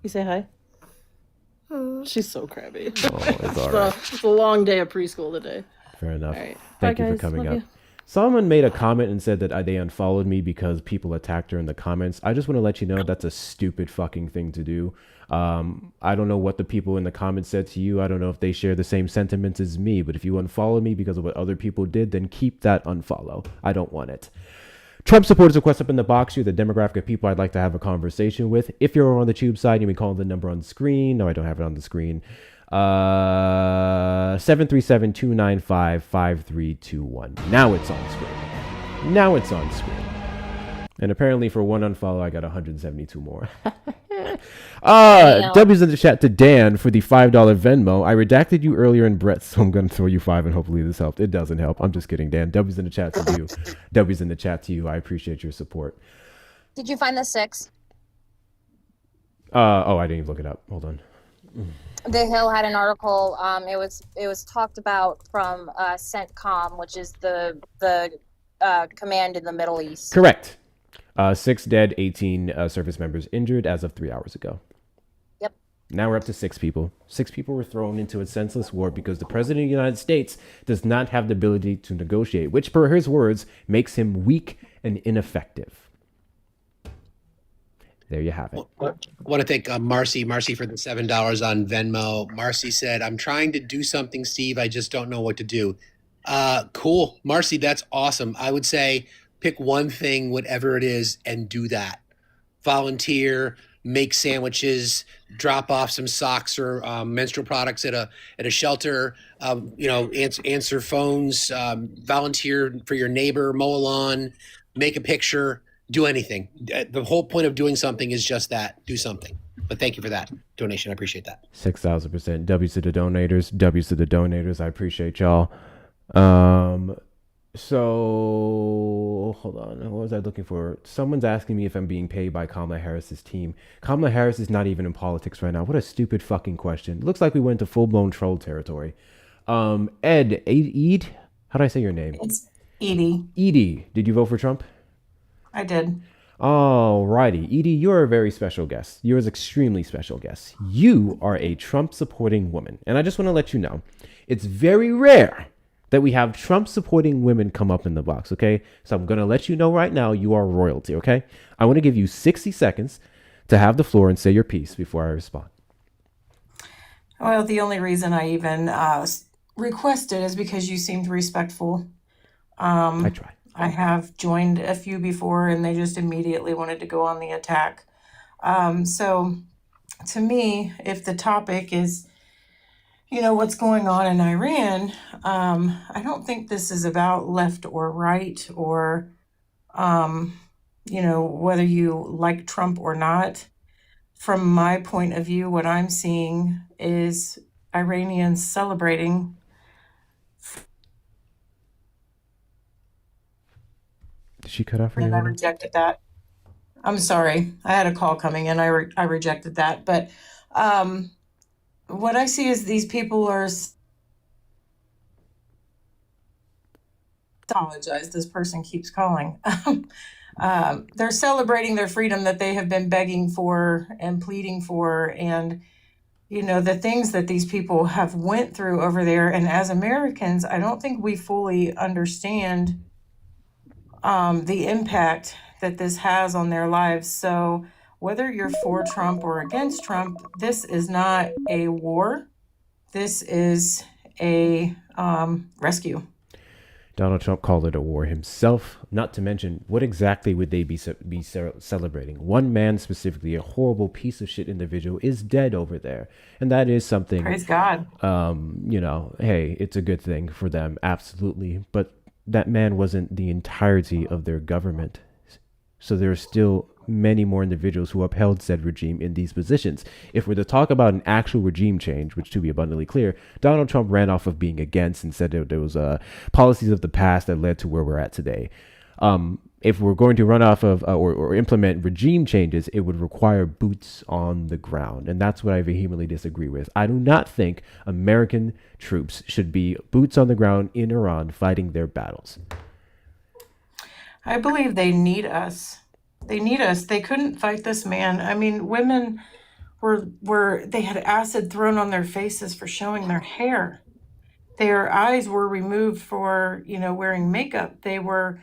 You say hi? She's so crabby. Oh, it's all right. It's a long day of preschool today. Fair enough. All right. Thank Bye, you for guys. coming Love up. you. Someone made a comment and said that they unfollowed me because people attacked her in the comments. I just want to let you know that's a stupid fucking thing to do. I don't know what the people in the comments said to you. I don't know if they share the same sentiments as me, but if you unfollow me because of what other people did, then keep that unfollow. I don't want it. Trump supporters request up in the box. You're the demographic of people I'd like to have a conversation with. If you're on the tube side, you may call the number on the screen. No, I don't have it on the screen. 737-295-5321. Now it's on screen. And apparently for one unfollow, I got 172 more. W's in the chat to Dan for the $5 Venmo. I redacted you earlier in Brett, so I'm going to throw you 5 and hopefully this helped. It doesn't help. I'm just kidding, Dan. W's in the chat to you. W's in the chat to you. I appreciate your support. Did you find the 6? I didn't even look it up. Hold on. The Hill had an article. It was talked about from CENTCOM, which is the command in the Middle East. Correct. 6 dead, 18 service members injured as of 3 hours ago. Yep. Now we're up to 6 people. 6 people were thrown into a senseless war because the president of the United States does not have the ability to negotiate, which, per his words, makes him weak and ineffective. There you have it. I want to thank Marcy for the $7 on Venmo. Marcy said, "I'm trying to do something, Steve. I just don't know what to do." Cool. Marcy, that's awesome. I would say pick one thing, whatever it is, and do that. Volunteer, make sandwiches, drop off some socks or menstrual products at a shelter, answer phones, volunteer for your neighbor, mow a lawn, make a picture, do anything. The whole point of doing something is just that, do something. But thank you for that donation. I appreciate that. 6,000%. W's to the donators. W's to the donators. I appreciate y'all. So hold on. What was I looking for? Someone's asking me if I'm being paid by Kamala Harris's team. Kamala Harris is not even in politics right now. What a stupid fucking question. Looks like we went to full-blown troll territory. Ed, how do I say your name? It's Edie. Edie, did you vote for Trump? I did. Alrighty, Edie, you're a very special guest. You're an extremely special guest. You are a Trump-supporting woman. And I just want to let you know, it's very rare that we have Trump-supporting women come up in the box, okay? So I'm going to let you know right now, you are royalty, okay? I want to give you 60 seconds to have the floor and say your piece before I respond. Well, the only reason I even requested is because you seemed respectful. I try. I have joined a few before and they just immediately wanted to go on the attack. So to me, if the topic is, what's going on in Iran, I don't think this is about left or right or, whether you like Trump or not. From my point of view, what I'm seeing is Iranians celebrating. Did she cut off? And I rejected that. I'm sorry. I had a call coming in. I rejected that. But what I see is these people are... Apologize. This person keeps calling. They're celebrating their freedom that they have been begging for and pleading for. And, the things that these people have went through over there. And as Americans, I don't think we fully understand the impact that this has on their lives. So whether you're for Trump or against Trump, this is not a war. This is a rescue. Donald Trump called it a war himself. Not to mention, what exactly would they be celebrating? One man specifically, a horrible piece of shit individual, is dead over there. And that is something... Praise God. Hey, it's a good thing for them, absolutely. But that man wasn't the entirety of their government. So there are still many more individuals who upheld said regime in these positions. If we're to talk about an actual regime change, which to be abundantly clear, Donald Trump ran off of being against and said that there was policies of the past that led to where we're at today. If we're going to run off of or implement regime changes, it would require boots on the ground. And that's what I vehemently disagree with. I do not think American troops should be boots on the ground in Iran fighting their battles. I believe they need us. They need us. They couldn't fight this man. I mean, women they had acid thrown on their faces for showing their hair. Their eyes were removed for, wearing makeup. They were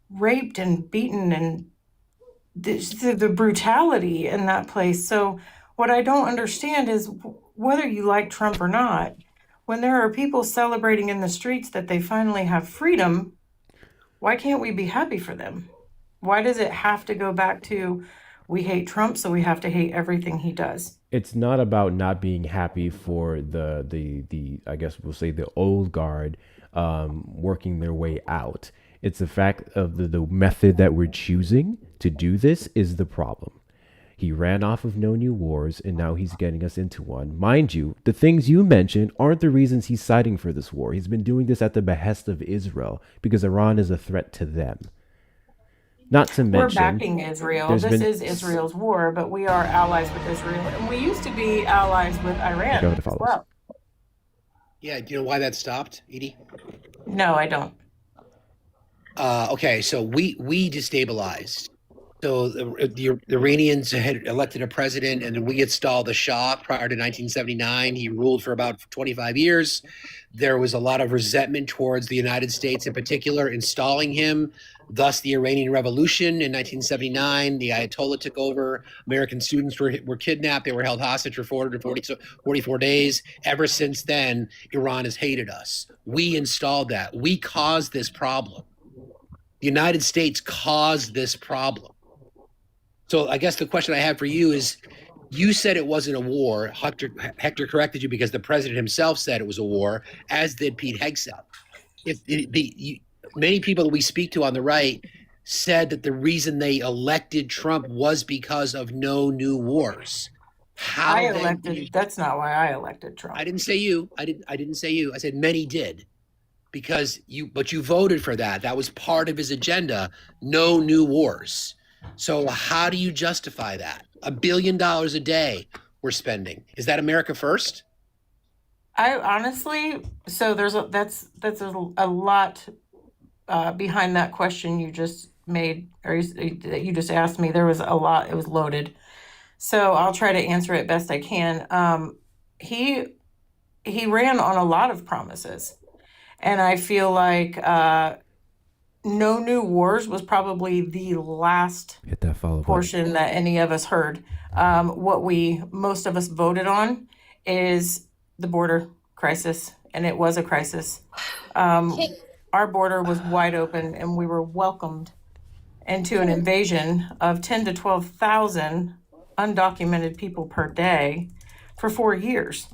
raped and beaten, and the brutality in that place. So what I don't understand is whether you like Trump or not, when there are people celebrating in the streets that they finally have freedom, why can't we be happy for them? Why does it have to go back to we hate Trump, so we have to hate everything he does? It's not about not being happy for the I guess we'll say the old guard working their way out. It's the fact of the method that we're choosing to do this is the problem. He ran off of no new wars, and now he's getting us into one. Mind you, the things you mentioned aren't the reasons he's citing for this war. He's been doing this at the behest of Israel because Iran is a threat to them. Not to mention... We're backing Israel. This is Israel's war, but we are allies with Israel. And we used to be allies with Iran as well. Yeah, do you know why that stopped, Edie? No, I don't. Okay, so we destabilized. So the Iranians had elected a president, and then we installed the Shah prior to 1979. He ruled for about 25 years. There was a lot of resentment towards the United States in particular installing him. Thus, the Iranian Revolution in 1979, the Ayatollah took over. American students were kidnapped. They were held hostage for 44 days. Ever since then, Iran has hated us. We installed that. We caused this problem. The United States caused this problem. So I guess the question I have for you is, you said it wasn't a war. Hector corrected you because the president himself said it was a war, as did Pete Hegseth. Many people that we speak to on the right said that the reason they elected Trump was because of no new wars. How I then elected. That's not why I elected Trump. I didn't say you. I didn't say you. I said many did. Because you voted for that. That was part of his agenda. No new wars. So how do you justify that? $1 billion a day we're spending. Is that America first? I honestly, so that's a lot behind that question you just made, or that you just asked me. There was a lot. It was loaded. So I'll try to answer it best I can. He ran on a lot of promises, and I feel like no new wars was probably the last Hit that follow button. portion that any of us heard. What most of us voted on is the border crisis, and it was a crisis. Our border was wide open, and we were welcomed into an invasion of 10 to 12,000 undocumented people per day for 4 years.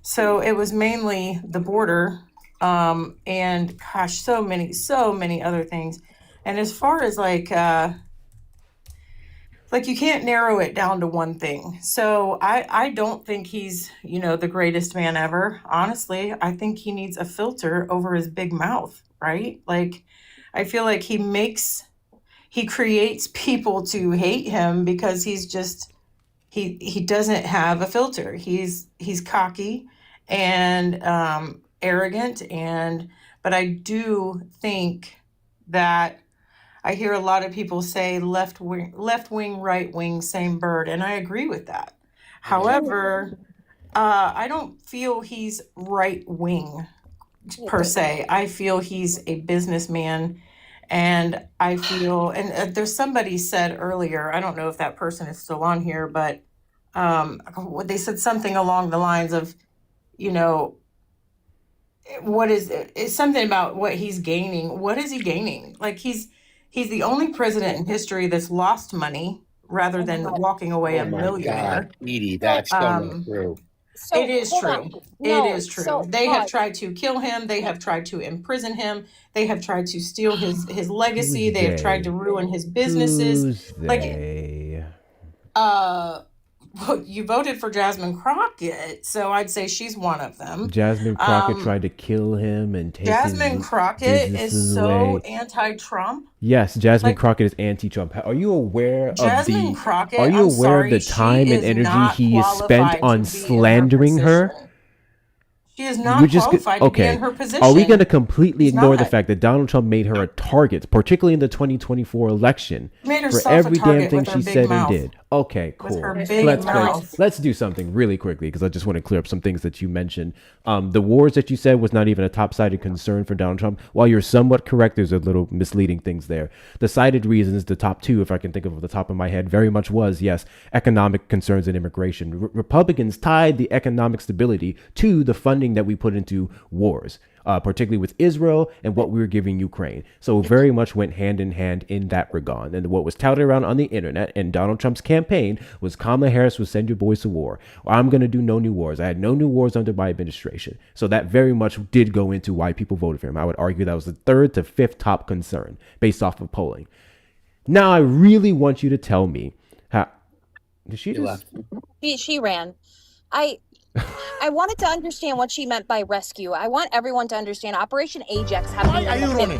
So it was mainly the border, and gosh, so many other things. And as far as like you can't narrow it down to one thing. So I don't think he's, the greatest man ever. Honestly, I think he needs a filter over his big mouth, right? Like, I feel like he creates people to hate him because he's just, he doesn't have a filter. He's cocky and arrogant, but I do think that I hear a lot of people say left wing, right wing, same bird, and I agree with that. However, I don't feel he's right wing per se. I feel he's a businessman, and I feel, and there's somebody said earlier, I don't know if that person is still on here, but they said something along the lines of, what is it? It's something about what he's gaining. What is he gaining? Like, he's the only president in history that's lost money rather than walking away a millionaire. God, Edie, that's so not true. So, It is hold true. on. No, It is true. so, They have but- tried to kill him. They have tried to imprison him. They have tried to steal his legacy. They have tried to ruin his businesses. Tuesday. Well, you voted for Jasmine Crockett, so I'd say she's one of them. Jasmine Crockett tried to kill him and take Jasmine his Crockett businesses is so away. anti-Trump. Yes, Jasmine Crockett is anti-Trump. Are you aware Jasmine of the? Crockett, Are you I'm aware of the sorry, time she and is energy not he has spent qualified on to be in her slandering her? position. She is not qualified to be in her position. Are we going to completely She's ignore the not. fact that Donald Trump made her a target, particularly in the 2024 election, Made for herself a every damn target thing with her she big said mouth. and did? Okay, With cool. her big mouth. Let's do something really quickly because I just want to clear up some things that you mentioned. The wars that you said was not even a top-sided concern for Donald Trump. While you're somewhat correct, there's a little misleading things there. The cited reasons, the top two, if I can think of the top of my head, very much was, yes, economic concerns and immigration. Republicans tied the economic stability to the funding that we put into wars, particularly with Israel and what we were giving Ukraine. So very much went hand in hand in that regard. And what was touted around on the internet and Donald Trump's campaign was Kamala Harris would send your boys to war. Or I'm going to do no new wars. I had no new wars under my administration. So that very much did go into why people voted for him. I would argue that was the third to fifth top concern based off of polling. Now I really want you to tell me how did she just She ran. I wanted to understand what she meant by rescue. I want everyone to understand Operation Ajax happening. Why are you running?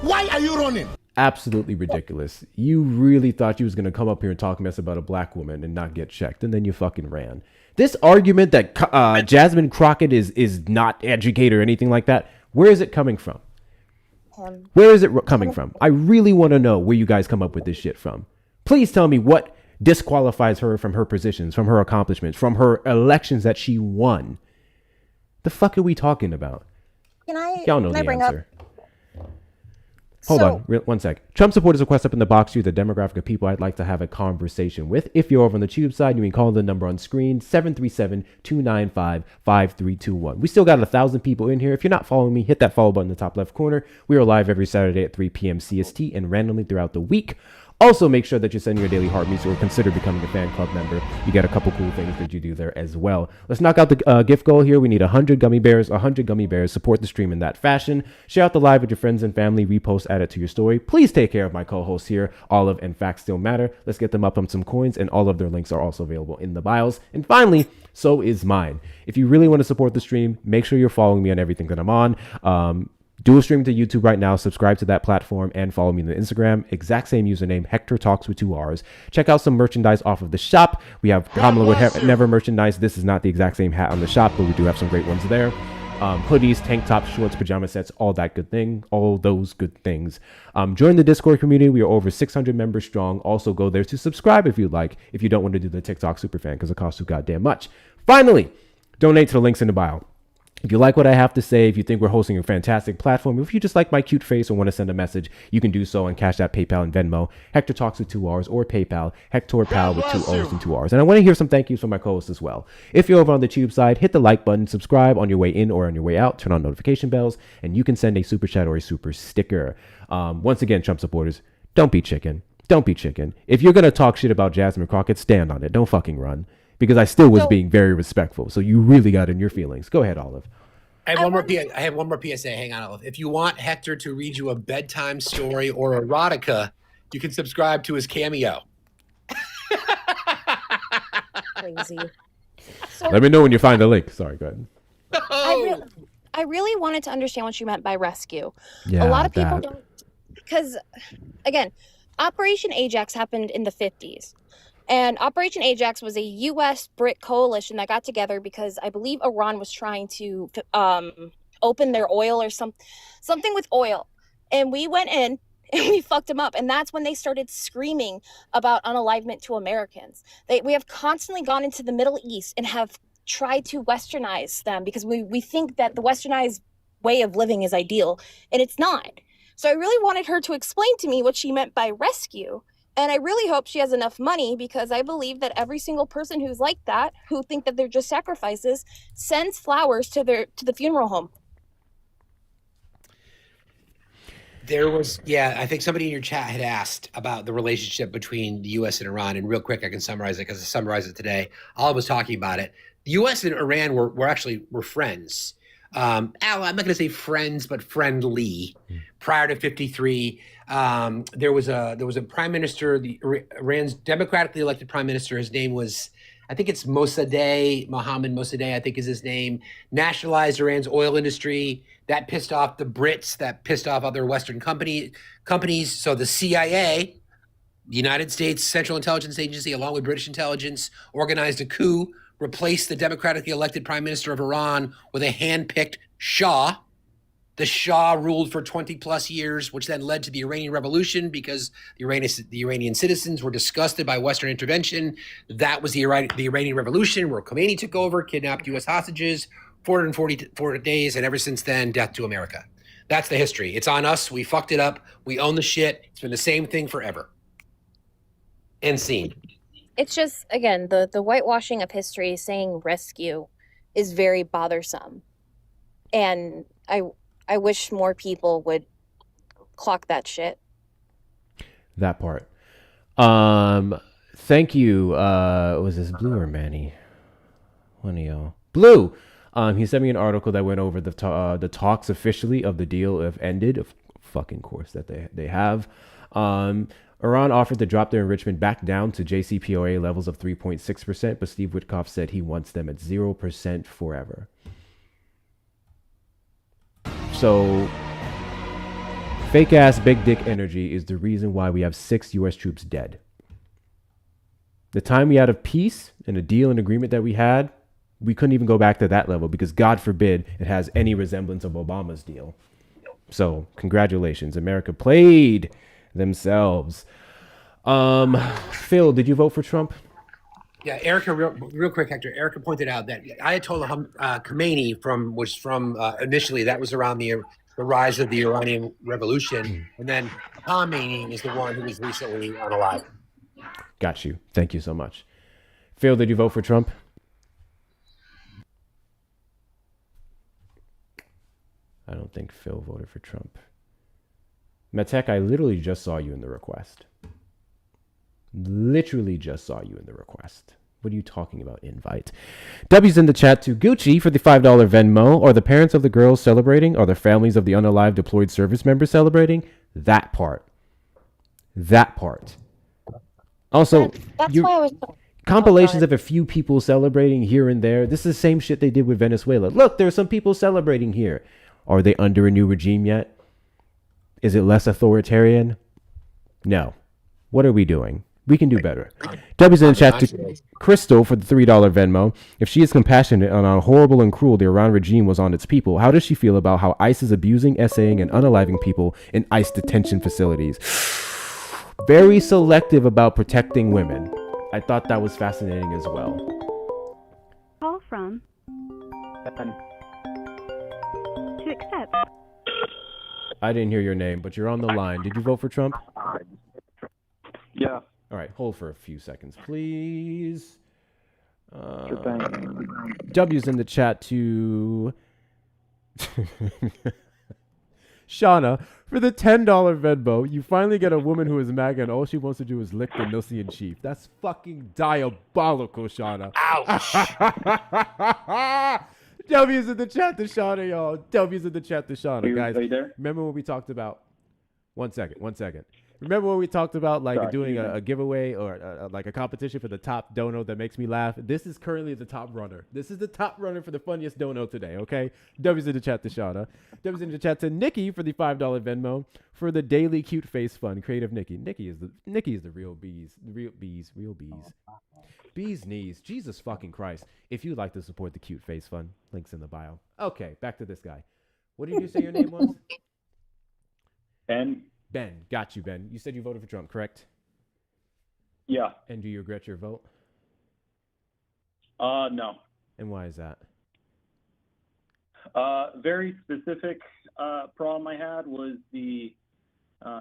Why are you running? absolutely ridiculous. You really thought you was going to come up here and talk mess about a black woman and not get checked, and then you fucking ran. This argument that Jasmine Crockett is not educated or anything like that, where is it coming from? Where is it coming from? I really want to know where you guys come up with this shit from. Please tell me what disqualifies her from her positions, from her accomplishments, from her elections that she won. The fuck are we talking about? Y'all know the answer. Hold on, 1 sec. Trump supporters request up in the box to the demographic of people I'd like to have a conversation with. If you're over on the tube side, you can call the number on screen, 737-295-5321. We still got 1,000 people in here. If you're not following me, hit that follow button in the top left corner. We are live every Saturday at 3 p.m. CST and randomly throughout the week Also, make sure that you send your daily heart meets or consider becoming a fan club member. You get a couple cool things that you do there as well. Let's knock out the gift goal here. We need 100 gummy bears. 100 gummy bears. Support the stream in that fashion. Share out the live with your friends and family. Repost, add it to your story. Please take care of my co-hosts here. Olive and Facts Still Matter. Let's get them up on some coins, and all of their links are also available in the bios. And finally, so is mine. If you really want to support the stream, make sure you're following me on everything that I'm on. Do a stream to YouTube right now. Subscribe to that platform and follow me on Instagram. Exact same username, Hector Talks with 2 R's. Check out some merchandise off of the shop. We have Kamala would never merchandise. This is not the exact same hat on the shop, but we do have some great ones there. Hoodies, tank tops, shorts, pajama sets, all that good thing, all those good things. Join the Discord community. We are over 600 members strong. Also go there to subscribe if you'd like, if you don't want to do the TikTok superfan because it costs too goddamn much. Finally, donate to the links in the bio. If you like what I have to say, if you think we're hosting a fantastic platform, if you just like my cute face or want to send a message, you can do so on Cash App, PayPal, and Venmo. Hector Talks with 2 R's or PayPal, Hector Pal with 2 O's and 2 R's. And I want to hear some thank yous from my co-hosts as well. If you're over on the Tube side, hit the like button, subscribe on your way in or on your way out, turn on notification bells, and you can send a super chat or a super sticker. Once again, Trump supporters, don't be chicken. Don't be chicken. If you're going to talk shit about Jasmine Crockett, stand on it. Don't fucking run. Because I still was being very respectful. So you really got in your feelings. Go ahead, Olive. I have one more PSA. Hang on, Olive. If you want Hector to read you a bedtime story or erotica, you can subscribe to his Cameo. Crazy. Let me know when you find the link. Sorry, go ahead. I really wanted to understand what you meant by rescue. Yeah, a lot of people don't, because, again, Operation Ajax happened in the 50s. And Operation Ajax was a U.S.-Brit coalition that got together because I believe Iran was trying to open their oil or something with oil. And we went in and we fucked them up. And that's when they started screaming about unalivement to Americans. We have constantly gone into the Middle East and have tried to westernize them because we think that the westernized way of living is ideal, and it's not. So I really wanted her to explain to me what she meant by rescue. And I really hope she has enough money, because I believe that every single person who's like that, who think that they're just sacrifices, sends flowers to the funeral home. There was, I think somebody in your chat had asked about the relationship between the U.S. and Iran. And real quick, I can summarize it because I summarized it today. Olive was talking about it. The U.S. and Iran were friends. I'm not going to say friends, but friendly. Prior to 1953, there was a prime minister, Iran's democratically elected prime minister. His name was, I think it's Mohammed Mossadegh, I think is his name. Nationalized Iran's oil industry. That pissed off the Brits. That pissed off other Western companies. So the CIA, the United States Central Intelligence Agency, along with British intelligence, organized a coup, replaced the democratically elected prime minister of Iran with a hand-picked Shah. The Shah ruled for 20 plus years, which then led to the Iranian Revolution because the Iranian citizens were disgusted by Western intervention. That was the Iranian Revolution, where Khomeini took over, kidnapped U.S. hostages, 444 days, and ever since then, death to America. That's the history. It's on us. We fucked it up. We own the shit. It's been the same thing forever. End scene. It's just, again, the whitewashing of history, saying rescue, is very bothersome. And I wish more people would clock that shit. That part. Thank you. Was this Blue or Manny? One of y'all. Blue. He sent me an article that went over the talks officially of the deal have ended. Of fucking course that they have. Iran offered to drop their enrichment back down to JCPOA levels of 3.6%, but Steve Witkoff said he wants them at 0% forever. So, fake ass big dick energy is the reason why we have 6 U.S. troops dead. The time we had of peace and a deal and agreement that we had, we couldn't even go back to that level because God forbid it has any resemblance of Obama's deal. So, congratulations. America played themselves. Phil, did you vote for Trump? Yeah, Erica, real quick, Hector. Erica pointed out that Ayatollah Khomeini was from initially that was around the rise of the Iranian Revolution, and then Khomeini is the one who was recently unalive. Got you. Thank you so much. Phil, did you vote for Trump? I don't think Phil voted for Trump. Matek, I literally just saw you in the request. Literally just saw you in the request. What are you talking about, invite? W's in the chat to Gucci for the $5 Venmo. Are the parents of the girls celebrating? Are the families of the unalive deployed service members celebrating? That part. Also, That's why I was. compilations of a few people celebrating here and there. This is the same shit they did with Venezuela. Look, there are some people celebrating here. Are they under a new regime yet? Is it less authoritarian? No. What are we doing? We can do better. W's in the chat to Crystal for the $3 Venmo. If she is compassionate on how horrible and cruel the Iran regime was on its people, how does she feel about how ICE is abusing, essaying, and unaliving people in ICE detention facilities? Very selective about protecting women. I thought that was fascinating as well. Call from to accept. I didn't hear your name, but you're on the line. Did you vote for Trump? Yeah. All right, hold for a few seconds, please. Sure thing. W's in the chat to Shauna for the $10 Venmo. You finally get a woman who is MAGA and all she wants to do is lick the nussy in chief. That's fucking diabolical, Shauna. Ouch. W's in the chat to Shauna, y'all. W's in the chat to Shauna, guys. Are you there? Remember when we talked about? One second. Remember when we talked about doing a giveaway or like a competition for the top dono that makes me laugh? This is currently the top runner. This is the top runner for the funniest dono today, okay? W's in the chat to Shauna. W's in the chat to Nikki for the $5 Venmo for the daily cute face fun. Creative Nikki. Nikki is the real bees. Real bees. Bees knees. Jesus fucking Christ. If you'd like to support the cute face fun, links in the bio. Okay, back to this guy. What did you say your name was? Ben, got you, Ben. You said you voted for Trump, correct? Yeah. And do you regret your vote? No. And why is that? Very specific problem I had was the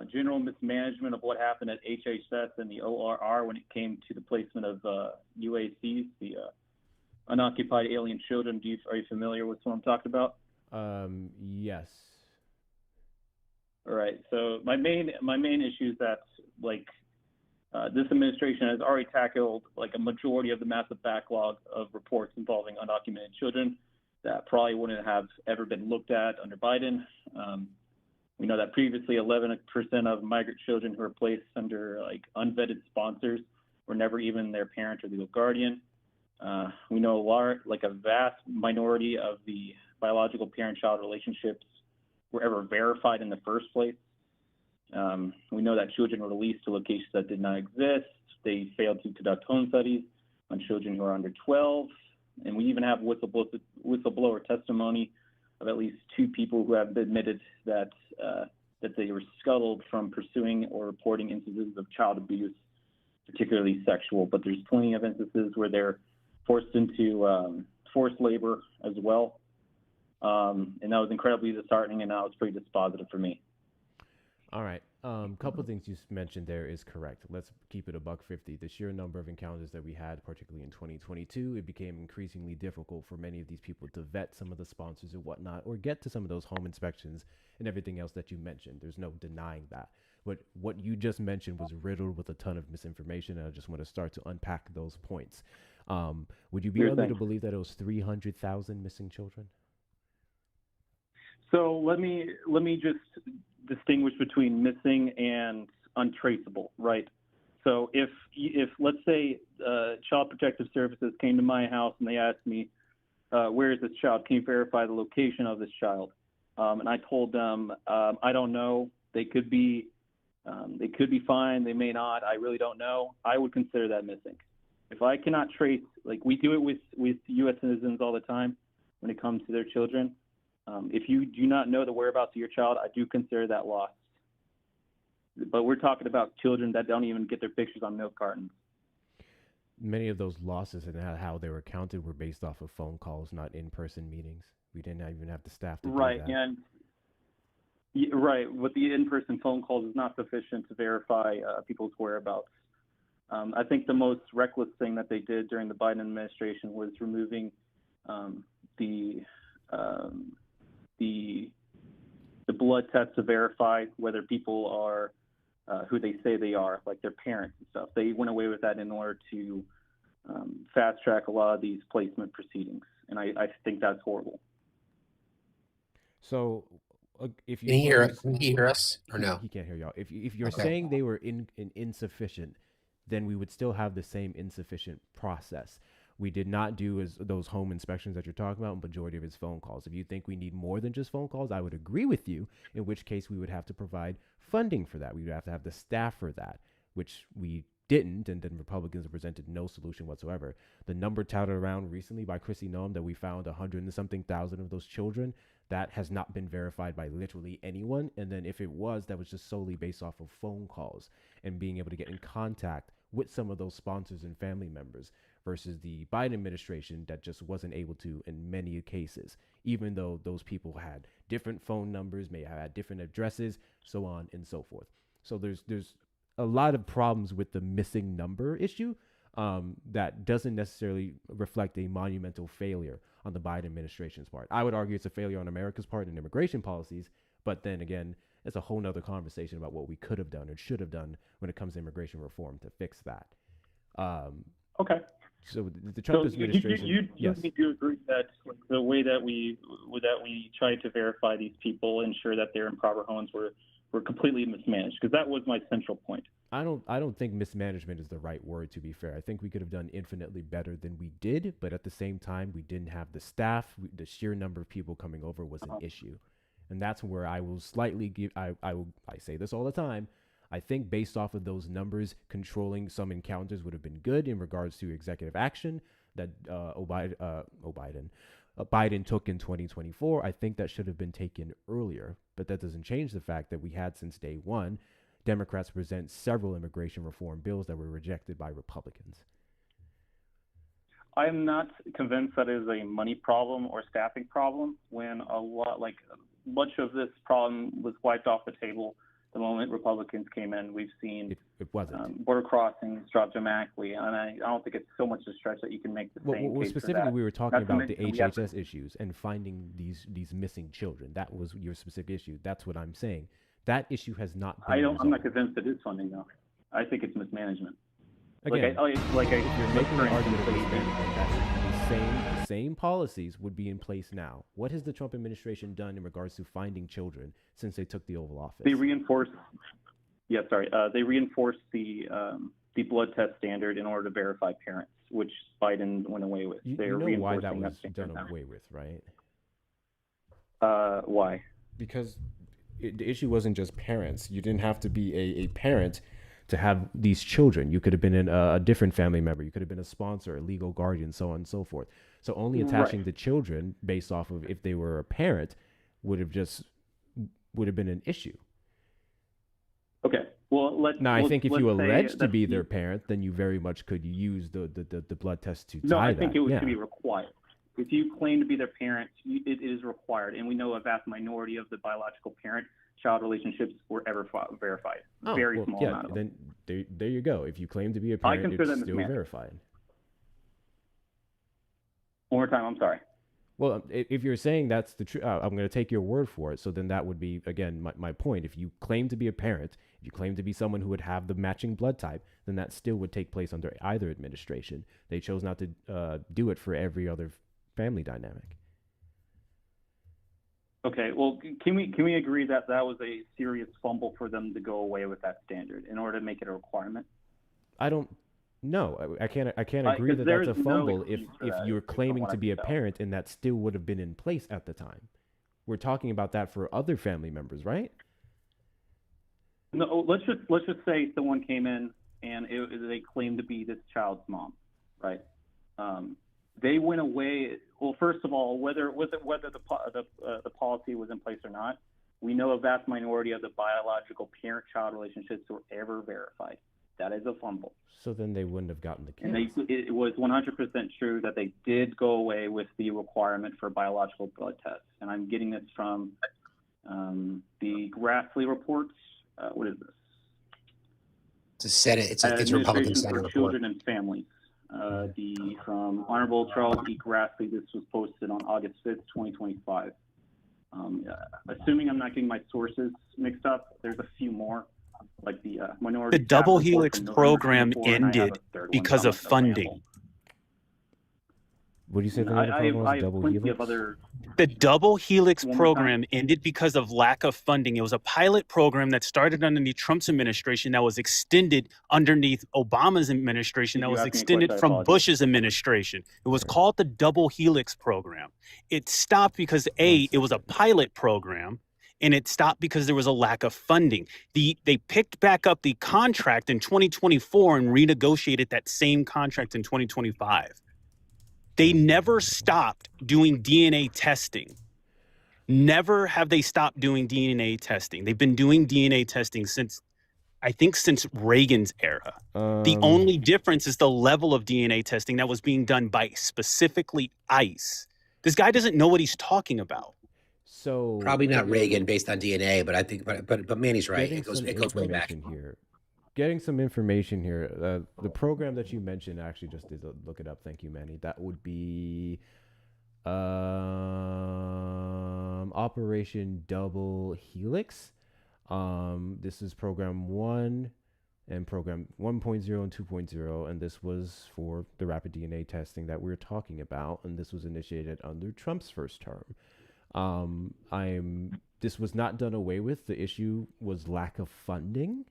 general mismanagement of what happened at HHS and the ORR when it came to the placement of UACs, the unoccupied alien children. Are you familiar with what I'm talking about? Yes. All right. So my main issue is that this administration has already tackled a majority of the massive backlog of reports involving undocumented children that probably wouldn't have ever been looked at under Biden. We know that previously 11% of migrant children who were placed under unvetted sponsors were never even their parent or legal guardian. We know a vast minority of the biological parent-child relationships were ever verified in the first place. We know that children were released to locations that did not exist. They failed to conduct home studies on children who are under 12. And we even have whistleblower testimony of at least 2 people who have admitted that they were scuttled from pursuing or reporting instances of child abuse, particularly sexual. But there's plenty of instances where they're forced into forced labor as well. And that was incredibly disheartening, and that was pretty dispositive for me. All right. Couple things you mentioned there is correct. Let's keep it $150. The sheer number of encounters that we had, particularly in 2022, it became increasingly difficult for many of these people to vet some of the sponsors and whatnot, or get to some of those home inspections and everything else that you mentioned. There's no denying that. But what you just mentioned was riddled with a ton of misinformation, and I just want to start to unpack those points. Would you be able to believe that it was 300,000 missing children? So let me just distinguish between missing and untraceable, right? So if let's say Child Protective Services came to my house and they asked me, where is this child? Can you verify the location of this child? And I told them, I don't know. They could be fine. They may not. I really don't know. I would consider that missing. If I cannot trace, we do it with U.S. citizens all the time when it comes to their children. If you do not know the whereabouts of your child, I do consider that lost. But we're talking about children that don't even get their pictures on milk cartons. Many of those losses and how they were counted were based off of phone calls, not in-person meetings. We didn't even have the staff to do that. Right. With the in-person phone calls is not sufficient to verify people's whereabouts. I think the most reckless thing that they did during the Biden administration was removing the blood test to verify whether people are who they say they are, like their parents and stuff. They went away with that in order to fast track a lot of these placement proceedings, and I think that's horrible. So, if you Can he hear us or no? He can't hear y'all. If you're saying they were insufficient, then we would still have the same insufficient process. We did not do those home inspections that you're talking about. Majority of his phone calls. If you think we need more than just phone calls, I would agree with you. In which case, we would have to provide funding for that. We would have to have the staff for that, which we didn't, and then Republicans have presented no solution whatsoever. The number touted around recently by Chrissy Noem that we found 100 and something thousand of those children, that has not been verified by literally anyone. And then if it was, that was just solely based off of phone calls and being able to get in contact with some of those sponsors and family members, versus the Biden administration that just wasn't able to in many cases, even though those people had different phone numbers, may have had different addresses, so on and so forth. So there's a lot of problems with the missing number issue that doesn't necessarily reflect a monumental failure on the Biden administration's part. I would argue it's a failure on America's part in immigration policies, but then again, it's a whole nother conversation about what we could have done or should have done when it comes to immigration reform to fix that. Okay. So the Trump administration. You do agree that the way that we tried to verify these people, ensure that they're in proper homes, were completely mismanaged? Because that was my central point. I don't think mismanagement is the right word, to be fair. I think we could have done infinitely better than we did, but at the same time, we didn't have the staff. The sheer number of people coming over was an issue. And that's where I will slightly give, I say this all the time. I think based off of those numbers, controlling some encounters would have been good in regards to executive action that Biden took in 2024. I think that should have been taken earlier, but that doesn't change the fact that we had since day one Democrats present several immigration reform bills that were rejected by Republicans. I'm not convinced that it is a money problem or staffing problem when much of this problem was wiped off the table the moment Republicans came in. We've seen it wasn't. Border crossings drop dramatically, and I don't think it's so much a stretch that you can make the same case specifically, for that. we were talking about the HHS issues and finding these missing children. That was your specific issue. That's what I'm saying. That issue has not been resolved. I'm not convinced it is funding, though. I think it's mismanagement. Again, if you're making an argument of mismanagement, that's the same policies would be in place now. What has the Trump administration done in regards to finding children since they took the Oval Office? They reinforced. They reinforced the blood test standard in order to verify parents, which Biden went away with. You know why that was done away with, right? Why? Because the issue wasn't just parents. You didn't have to be a parent to have these children. You could have been a different family member. You could have been a sponsor, a legal guardian, so on and so forth. So only attaching the children based off of if they were a parent would have been an issue. Okay. Well, I think if you allege to be their parent, then you very much could use the blood test to tie that. No, I think it should be required. If you claim to be their parent, it is required. And we know a vast minority of the biological parent-child relationships were ever verified. Very small amount of them. Then there you go. If you claim to be a parent, it's still verified. One more time, I'm sorry. Well, if you're saying that's the truth, I'm going to take your word for it. So then that would be, again, my point. If you claim to be a parent, if you claim to be someone who would have the matching blood type, then that still would take place under either administration. They chose not to do it for every other family dynamic. Okay, well, can we agree that that was a serious fumble for them to go away with that standard in order to make it a requirement? I don't know. I can't agree that that's a fumble if you're claiming to be a parent and that still would have been in place at the time. We're talking about that for other family members, right? No, let's just say someone came in and they claimed to be this child's mom, right? They went away. Well, first of all, whether the policy was in place or not, we know a vast minority of the biological parent-child relationships were ever verified. That is a fumble. So then they wouldn't have gotten the kids. And it was 100% true that they did go away with the requirement for biological blood tests. And I'm getting this from the Grassley reports. What is this? It's a Senate. It's a Republican Senate report. Children and Families. From Honorable Charles E. Grassley. This was posted on August 5th, 2025. Assuming I'm not getting my sources mixed up, there's a few more. like the minority. The Double Staff report Helix from November program 24, and I have a ended third one, because so I'm of not gonna funding. ramble. What do you say And the name of the program was? I have Double plenty Helix? of other. The Double Helix One more time. program ended because of lack of funding. It was a pilot program that started underneath Trump's administration that was extended underneath Obama's administration, Did that you was ask me a extended question? I from apologize. Bush's administration. It was called the Double Helix program. It stopped because A, it was a pilot program, and it stopped because there was a lack of funding. They picked back up the contract in 2024 and renegotiated that same contract in 2025. They never stopped doing DNA testing. Never have they stopped doing DNA testing. They've been doing DNA testing since Reagan's era. The only difference is the level of DNA testing that was being done by specifically ICE. This guy doesn't know what he's talking about. So Probably not Reagan based on DNA, but I think, but Manny's right. Getting It goes way back. Getting some information here. The program that you mentioned, I actually just did look it up. Thank you, Manny. That would be Operation Double Helix. This is program 1 and program 1.0 and 2.0, and this was for the rapid DNA testing that we're talking about, and this was initiated under Trump's first term. This was not done away with. The issue was lack of funding,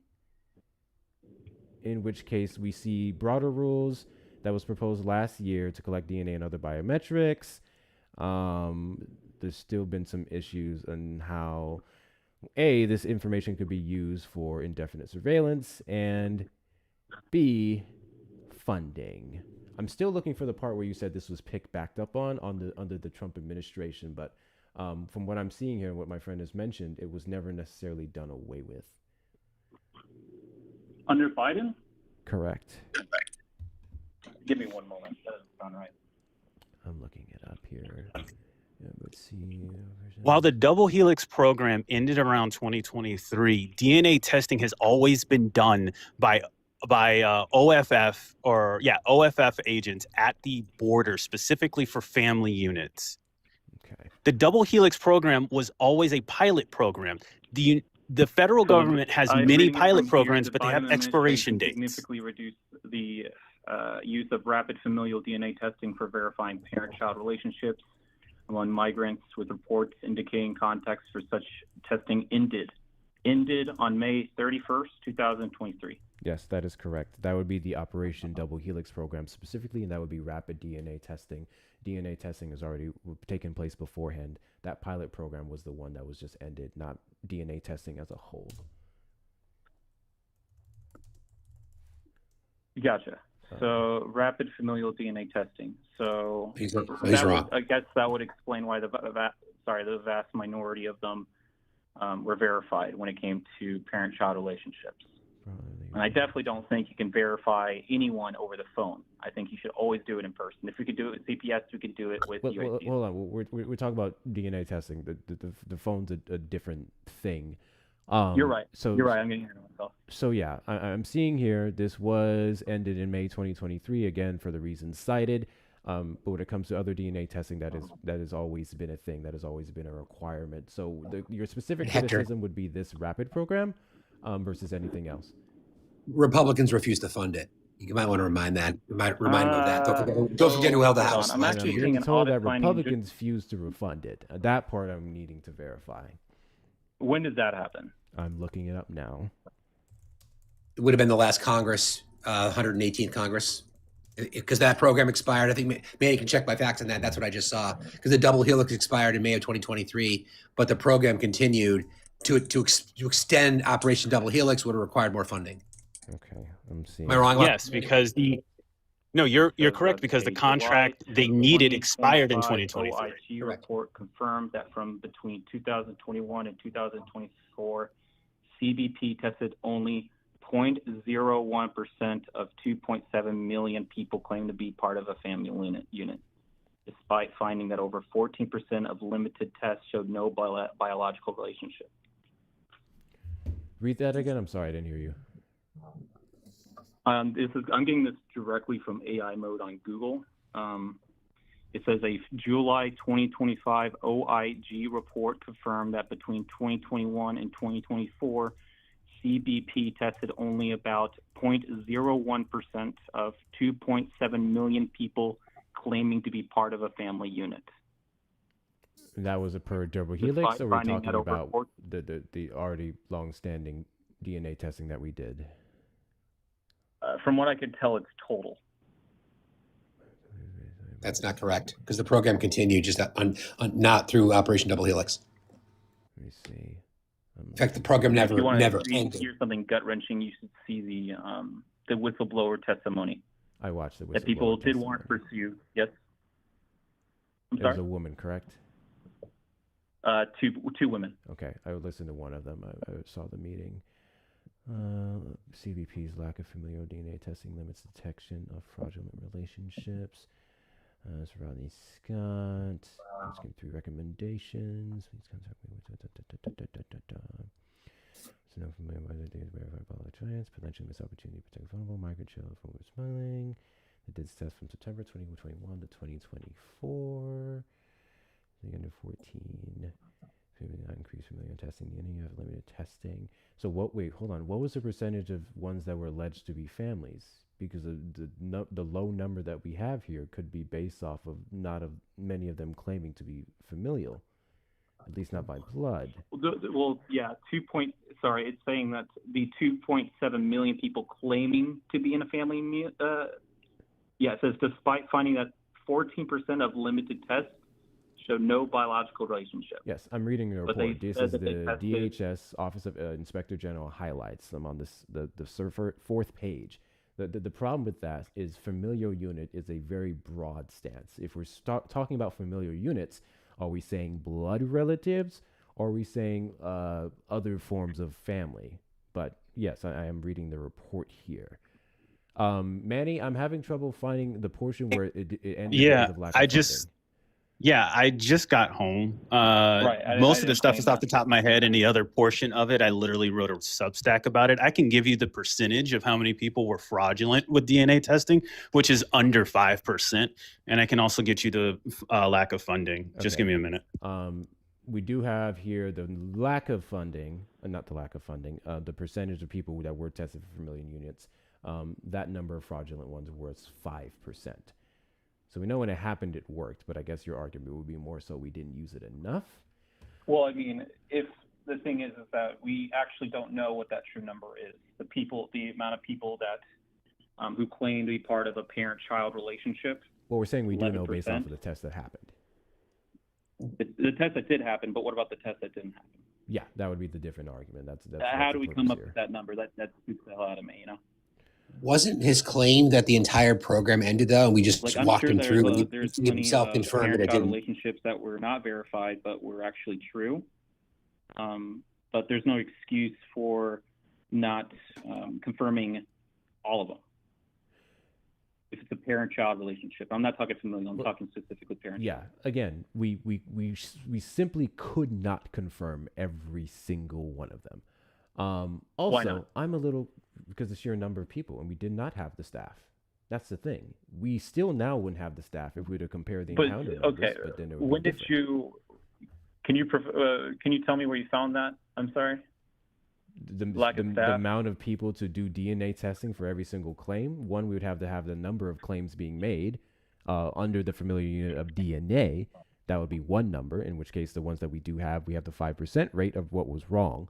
in which case we see broader rules that was proposed last year to collect DNA and other biometrics. There's still been some issues on how A, this information could be used for indefinite surveillance, and B, funding. I'm still looking for the part where you said this was picked back up under the Trump administration, but from what I'm seeing here and what my friend has mentioned, it was never necessarily done away with. Under Biden? Correct. Give me one moment. That doesn't sound right. I'm looking it up here. Yeah, let's see. While the Double Helix program ended around 2023, DNA testing has always been done by OFF agents at the border, specifically for family units. Okay. The Double Helix program was always a pilot program. The federal government has many pilot programs, but they have expiration dates. Significantly reduced the use of rapid familial DNA testing for verifying parent-child relationships among migrants, with reports indicating context for such testing ended on May 31st, 2023. Yes, that is correct. That would be the Operation Double Helix program specifically, and that would be rapid DNA testing. DNA testing has already taken place beforehand. That pilot program was the one that was just ended, not DNA testing as a whole. Gotcha. So rapid familial DNA testing. So He's wrong. I guess that would explain why the vast minority of them were verified when it came to parent-child relationships. And I definitely don't think you can verify anyone over the phone. I think you should always do it in person. If we could do it with CPS, we could do it with UAC. Hold on, we're talking about DNA testing. The phone's a different thing. You're right. You're right. I'm getting ahead of myself. So yeah, I'm seeing here this was ended in May 2023 again for the reasons cited. But when it comes to other DNA testing, that has always been a thing. That has always been a requirement. So your specific criticism would be this rapid program versus anything else. Republicans refuse to fund it. You might want to remind them of that. Don't forget who held the House. I'm actually being told that Republicans refuse to refund it. That part I'm needing to verify. When did that happen? I'm looking it up now. It would have been the last Congress, 118th Congress, because that program expired. I think Manny can check my facts on that. That's what I just saw. Because the Double Helix expired in May of 2023, but the program continued to extend Operation Double Helix would have required more funding. Okay, I'm seeing. Am I wrong? Yes, because you're correct, because the contract they needed expired in 2023. OIG report confirmed that from between 2021 and 2024, CBP tested only 0.01% of 2.7 million people claimed to be part of a family unit, despite finding that over 14% of limited tests showed no biological relationship. Read that again. I'm sorry, I didn't hear you. I'm getting this directly from AI Mode on Google. It says a July 2025 OIG report confirmed that between 2021 and 2024, CBP tested only about 0.01% of 2.7 million people claiming to be part of a family unit. That was a per double helix, or we're finding talking that over about the already long-standing DNA testing that we did? From what I could tell, it's total. That's not correct, because the program continued, just not through Operation Double Helix. Let me see. In fact, the program never ended. Hear something gut-wrenching, you should see the whistleblower testimony. I watched the whistleblower that people did testimony. want to pursue. Yes. I'm It sorry. was a woman, correct? Two women. Okay, I would listen to one of them. I saw the meeting. CBP's lack of familial DNA testing limits detection of fraudulent relationships. It's Rodney Scott. Let's get through recommendations. Please contact me with so no familiar by the data verified by electronics. Potentially missed opportunity to protect vulnerable microchip from smiling. The DIDS test from September 2021 to 2024. Under 14. Not increase familiar testing. You have limited testing. So what? Wait, hold on. What was the percentage of ones that were alleged to be families? Because the low number that we have here could be based off of not of many of them claiming to be familial, at least not by blood. Well, yeah, it's saying that the 2.7 million people claiming to be in a family. It says despite finding that 14% of limited tests showed no biological relationship. Yes, I'm reading the report. This is the DHS Office of Inspector General highlights. I'm on the fourth page. The problem with that is familial unit is a very broad stance. If we're talking about familial units, are we saying blood relatives, or are we saying other forms of family? But yes, I am reading the report here. Manny, I'm having trouble finding the portion where it ended because of lack of funding. I just got home. Most of the stuff is off the top of my head, and the other portion of it, I literally wrote a Substack about it. I can give you the percentage of how many people were fraudulent with DNA testing, which is under 5%. And I can also get you the lack of funding. Just give me a minute. We do have here the lack of funding, not the lack of funding, the percentage of people that were tested for familial units. That number of fraudulent ones was 5%. So we know when it happened, it worked, but I guess your argument would be more so we didn't use it enough. Well, I mean, if the thing is that we actually don't know what that true number is. The amount of people that who claim to be part of a parent-child relationship. Well, we're saying we 11%. Do know based off of the test that happened. The test that did happen, but what about the test that didn't happen? Yeah, that would be the different argument. That's how do we come up with that number? That spooks the hell out of me, Wasn't his claim that the entire program ended though, and we just walked him through and there's he himself confirmed that it didn't? Relationships that were not verified but were actually true. But there's no excuse for not confirming all of them. If it's a parent-child relationship, I'm not talking familial. I'm talking specifically parent. Yeah. Again, we simply could not confirm every single one of them. Also, I'm a little, because the sheer number of people, and we did not have the staff. That's the thing. We still now wouldn't have the staff if we were to compare the encounter numbers. Okay. But then it would when be did you? Can you tell me where you found that? I'm sorry. The amount of people to do DNA testing for every single claim. One, we would have to have the number of claims being made under the familiar unit of DNA. That would be one number, in which case the ones that we do have, we have the 5% rate of what was wrong.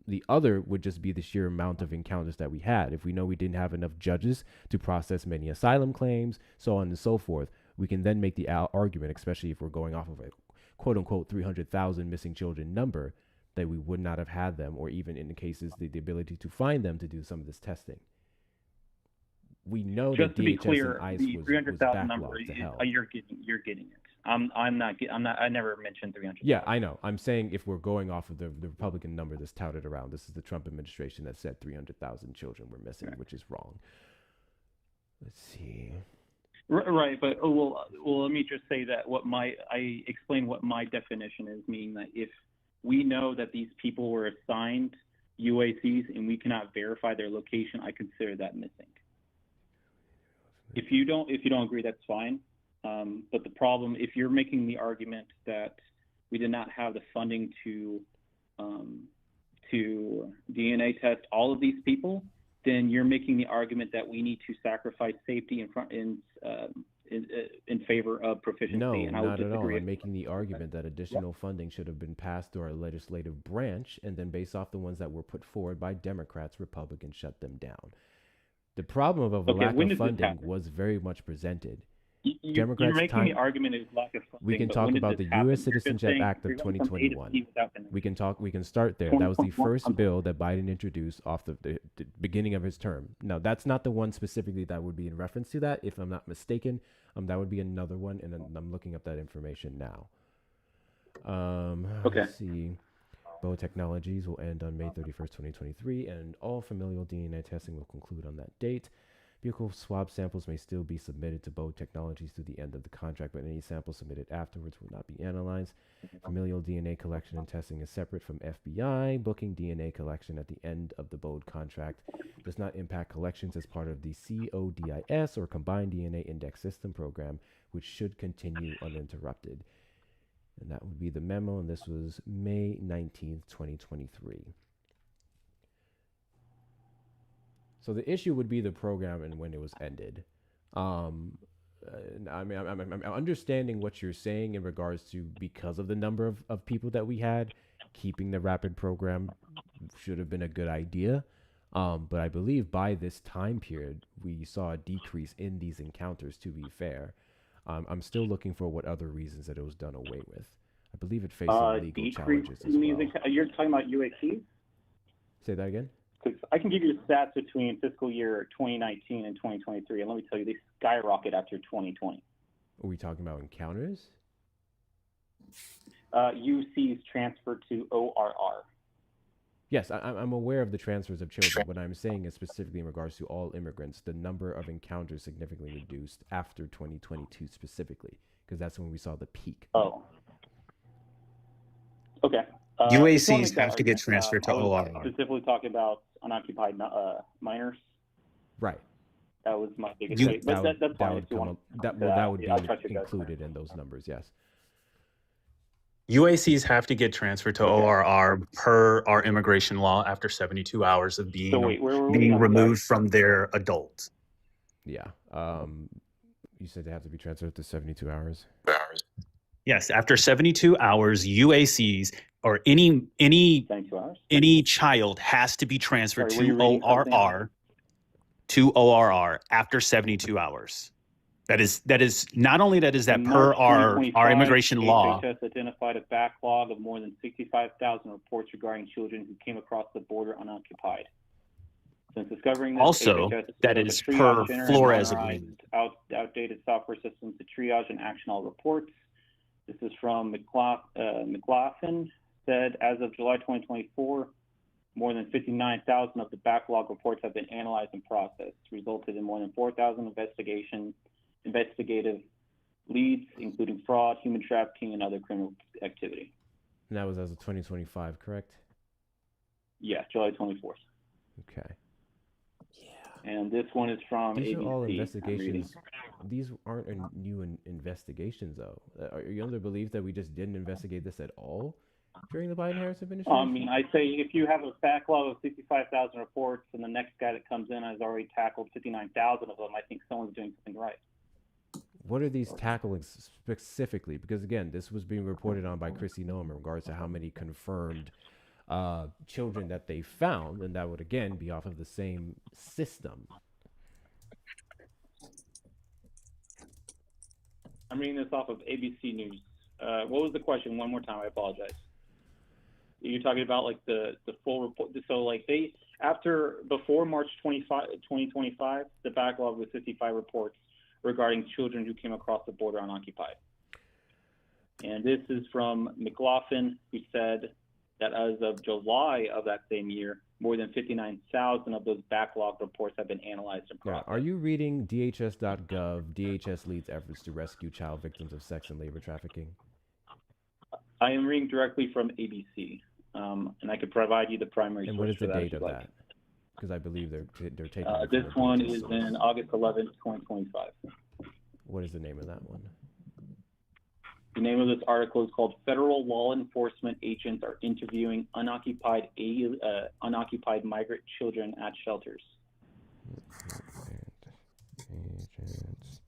The other would just be the sheer amount of encounters that we had. If we know we didn't have enough judges to process many asylum claims, so on and so forth, we can then make the argument, especially if we're going off of a quote-unquote 300,000 missing children number, that we would not have had them, or even in the cases, the ability to find them to do some of this testing. We know just that to be DHS clear, and ICE the was 300,000 number, to hell. You're getting it. I'm not. I never mentioned 300. Yeah, I know. I'm saying if we're going off of the Republican number that's touted around, this is the Trump administration that said 300,000 children were missing, right, which is wrong. Let's see. Right, but let me just say that I explain what my definition is, meaning that if we know that these people were assigned UACs and we cannot verify their location, I consider that missing. If you don't agree, that's fine. But the problem, if you're making the argument that we did not have the funding to to DNA test all of these people, then you're making the argument that we need to sacrifice safety in favor of proficiency. No, and I would not at all. disagree. I'm making the argument that additional funding should have been passed through our legislative branch, and then based off the ones that were put forward by Democrats, Republicans shut them down. The problem of a lack of funding was very much presented. You're making the argument is lack of funding. We can but talk when did about this the happen? U.S. You're just Citizenship saying Act of you're going from A to 2021. B without the- We can start there. That was the 2021. first bill that Biden introduced off the beginning of his term. Now, that's not the one specifically that would be in reference to that, if I'm not mistaken. That would be another one, and I'm looking up that information now. Okay. Let's see. Bow Technologies will end on May 31st, 2023, and all familial DNA testing will conclude on that date. Vehicle swab samples may still be submitted to Bow Technologies through the end of the contract, but any samples submitted afterwards will not be analyzed. Familial DNA collection and testing is separate from FBI. Booking DNA collection at the end of the Bow contract does not impact collections as part of the CODIS or Combined DNA Index System program, which should continue uninterrupted. And that would be the memo, and this was May 19th, 2023. So the issue would be the program and when it was ended. I mean, I'm understanding what you're saying in regards to because of the number of people that we had, keeping the rapid program should have been a good idea. But I believe by this time period, we saw a decrease in these encounters, to be fair. I'm still looking for what other reasons that it was done away with. I believe it faced some legal challenges as well. You're talking about UACs? Say that again? Because I can give you the stats between fiscal year 2019 and 2023, and let me tell you, they skyrocket after 2020. Are we talking about encounters? UCs transferred to ORR. Yes, I'm aware of the transfers of children. What I'm saying is specifically in regards to all immigrants, the number of encounters significantly reduced after 2022 specifically, because that's when we saw the peak. Oh. Okay. UACs have to get transferred to I was ORR. specifically talking about unoccupied minors. Right. That was my biggest rate. But that's fine. That would be included in those numbers, yes. UACs have to get transferred to ORR per our immigration law after 72 hours of being removed from their adult. Yeah. You said they have to be transferred to 72 hours. Yes, after 72 hours, UACs or any child has to be transferred to ORR after 72 hours. That is not only that is that per our immigration law. HHS identified a backlog of more than 65,000 reports regarding children who came across the border unoccupied. Since discovering this, Also, HHS that set up is a triage per center and Flores modernized agreement. outdated software systems to triage and action all reports. This is from McLaughlin, said as of July 2024, more than 59,000 of the backlog reports have been analyzed and processed, resulted in more than 4,000 investigative leads, including fraud, human trafficking, and other criminal activity. And that was as of 2025, correct? Yeah, July 24th. Okay. And this one is from These ABC. are all investigations. These aren't new investigations, though. Are you under belief that we just didn't investigate this at all during the Biden-Harris administration? I mean, I say if you have a backlog of 65,000 reports and the next guy that comes in has already tackled 59,000 of them, I think someone's doing something right. What are these tackling specifically? Because, again, this was being reported on by Chrissy Noem in regards to how many confirmed children that they found, and that would, again, be off of the same system. I'm reading this off of ABC News. What was the question? One more time. I apologize. You're talking about like the full report. So like before March 2025, the backlog was 55 reports regarding children who came across the border unoccupied. And this is from McLaughlin, who said that as of July of that same year, more than 59,000 of those backlog reports have been analyzed and processed. Are you reading DHS.gov? DHS leads efforts to rescue child victims of sex and labor trafficking. I am reading directly from ABC, and I could provide you the primary source. And what is the for that date of that? Because I believe they're taking. This one is in August 11th, 2025. What is the name of that one? The name of this article is called "Federal Law Enforcement Agents Are Interviewing Unoccupied Migrant Children at Shelters." Agents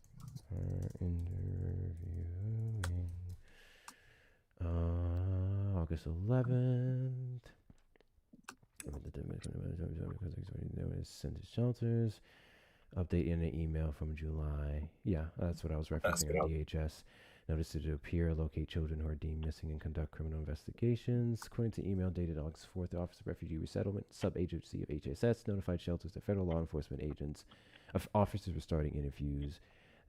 are interviewing August 11th. Sent to shelters. Update in an email from July. Yeah, that's what I was referencing on DHS. Notice to appear, locate children who are deemed missing, and conduct criminal investigations. According to email dated August 4th, the Office of Refugee Resettlement, sub-agency of HSS, notified shelters that federal law enforcement officers were starting interviews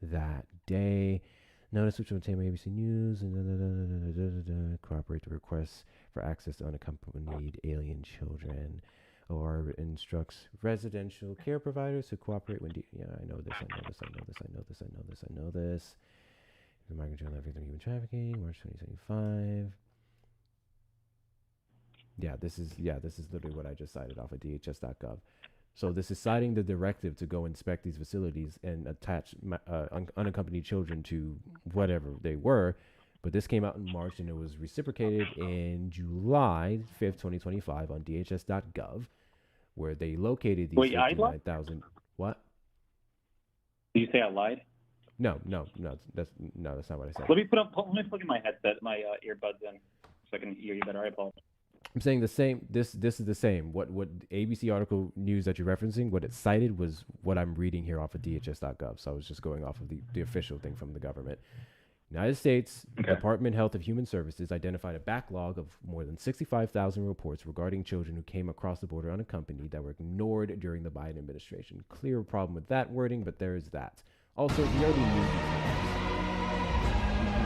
that day. Notice which will obtain by ABC News and corroborate the requests for access to unaccompanied alien children. Or instructs residential care providers to cooperate when I know this. The Migrant Children Everything Human Trafficking, March 2025. This is literally what I just cited off of DHS.gov. So this is citing the directive to go inspect these facilities and attach unaccompanied children to whatever they were. But this came out in March and it was reciprocated in July 5th, 2025 on DHS.gov, where they located these 59,000. What? Did you say I lied? No, that's not what I said. Let me plug in my headset, my earbuds in, so I can hear you better. I apologize. I'm saying the same. This is the same. What ABC article news that you're referencing, what it cited was what I'm reading here off of DHS.gov. So I was just going off of the official thing from the government. United States Department of Health and Human Services identified a backlog of more than 65,000 reports regarding children who came across the border unaccompanied that were ignored during the Biden administration. Clear problem with that wording, but there is that. Also, we already knew these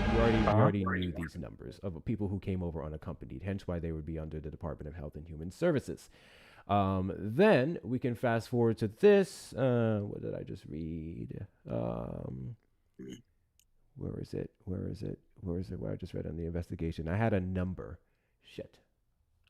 numbers. We already knew these numbers of people who came over unaccompanied, hence why they would be under the Department of Health and Human Services. Then we can fast forward to this. What did I just read? Where is it? Where I just read on the investigation. I had a number. Shit.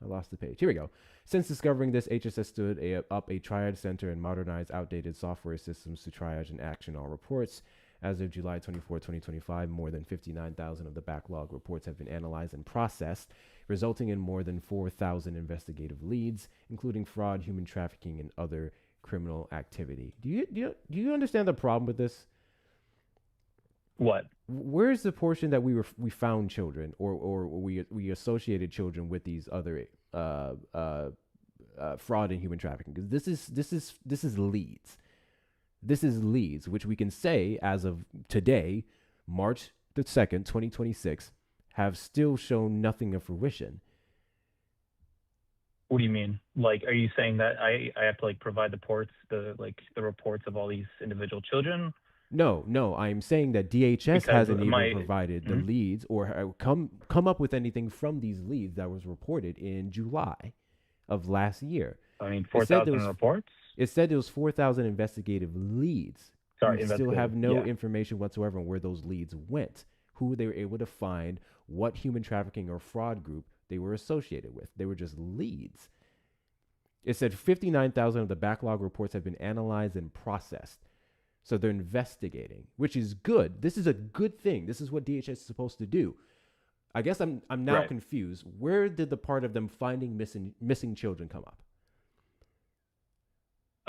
I lost the page. Here we go. Since discovering this, HSS stood up a triage center and modernized outdated software systems to triage and action all reports. As of July 24, 2025, more than 59,000 of the backlog reports have been analyzed and processed, resulting in more than 4,000 investigative leads, including fraud, human trafficking, and other criminal activity. Do you understand the problem with this? What? Where's the portion that we found children or we associated children with these other fraud and human trafficking? Because this is leads. This is leads, which we can say as of today, March the 2nd, 2026, have still shown nothing of fruition. What do you mean? Like, are you saying that I have to provide the reports of all these individual children? No, I'm saying that DHS hasn't even provided the leads or come up with anything from these leads that was reported in July of last year. I mean, 4,000 reports? It said there was 4,000 investigative leads. Sorry, we still have no information whatsoever on where those leads went, who they were able to find, what human trafficking or fraud group they were associated with. They were just leads. It said 59,000 of the backlog reports have been analyzed and processed. So they're investigating, which is good. This is a good thing. This is what DHS is supposed to do. I guess I'm now confused. Where did the part of them finding missing children come up?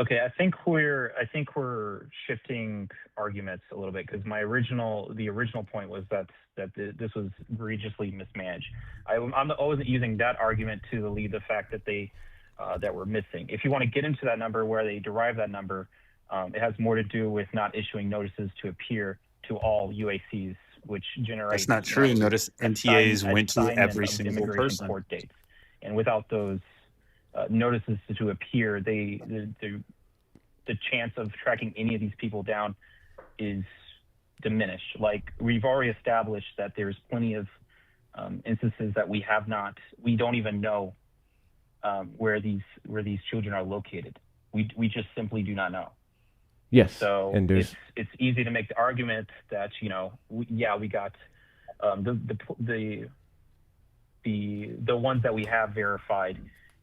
Okay, I think we're shifting arguments a little bit because the original point was that this was egregiously mismanaged. I wasn't using that argument to lead the fact that they that were missing. If you want to get into that number, where they derive that number, it has more to do with not issuing notices to appear to all UACs, which generates. That's not true. Notice NTAs went to every single person. Court dates, and without those notices to appear, the chance of tracking any of these people down is diminished. Like, we've already established that there's plenty of instances that we don't even know where these children are located. We just simply do not know. Yes. So and it's easy to make the argument that we got the ones that we have verified.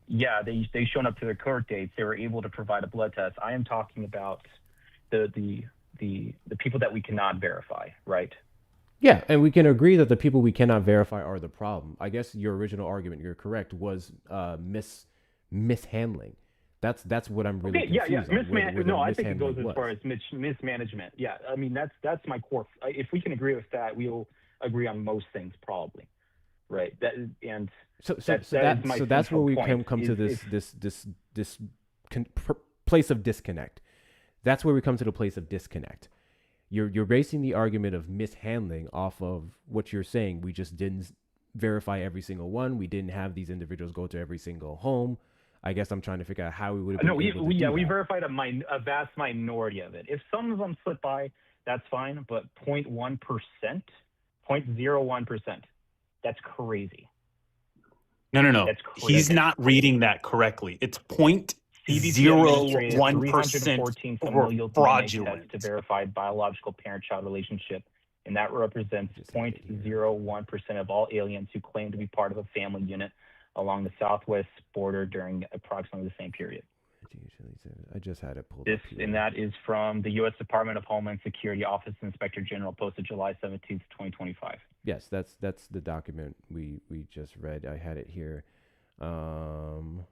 Yeah, they shown up to their court dates. They were able to provide a blood test. I am talking about the people that we cannot verify, right? Yeah, and we can agree that the people we cannot verify are the problem. I guess your original argument, you're correct, was mishandling. That's what I'm really Okay, yeah, confused on. Where the No, I think it goes mishandling as was. far as mismanagement. Yeah, I mean that's my core. If we can agree with that, we'll agree on most things probably, right? That is my That's where central we point. come to Is this place of disconnect. That's where we come to the place of disconnect. You're basing the argument of mishandling off of what you're saying. We just didn't verify every single one. We didn't have these individuals go to every single home. I guess I'm trying to figure out how we would have been no, able to do we that. verified a vast minority of it. If some of them slip by, that's fine, but 0.1%, 0.01%, that's crazy. No. That's crazy. He's not reading that correctly. It's CBP administrated 314 0.01% familial DNA fraudulent. tests to verify biological parent-child relationship, and that represents 0.01% of all aliens who claim to be part of a family unit along the southwest border during approximately the same period. I just had it pulled This up here. and that is from the U.S. Department of Homeland Security Office Inspector General, posted July 17th, 2025. Yes, that's the document we just read. I had it here. Hold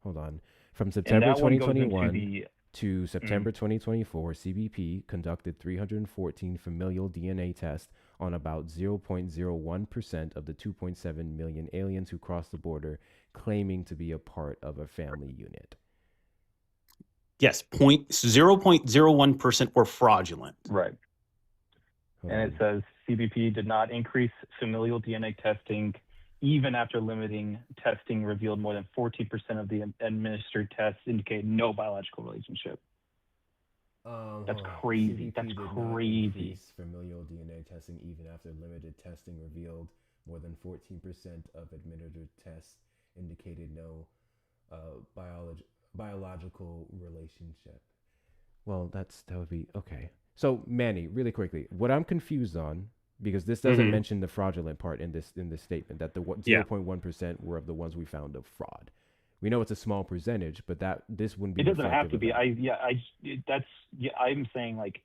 on. From September 2021 to September 2024, CBP conducted 314 familial DNA tests on about 0.01% of the 2.7 million aliens who crossed the border, claiming to be a part of a family unit. Yes, 0.01% were fraudulent. Right. And it says CBP did not increase familial DNA testing even after limiting testing revealed more than 14% of the administered tests indicate no biological relationship. That's crazy. CBP That's did crazy. not increase familial DNA testing even after limited testing revealed more than 14% of administered tests indicated no biological relationship. Well, that would be okay. So Manny, really quickly, what I'm confused on, because this doesn't mention the fraudulent part in this statement, that the 0.1% were of the ones we found of fraud. We know it's a small percentage, but this wouldn't be. It doesn't have to be. I'm saying like,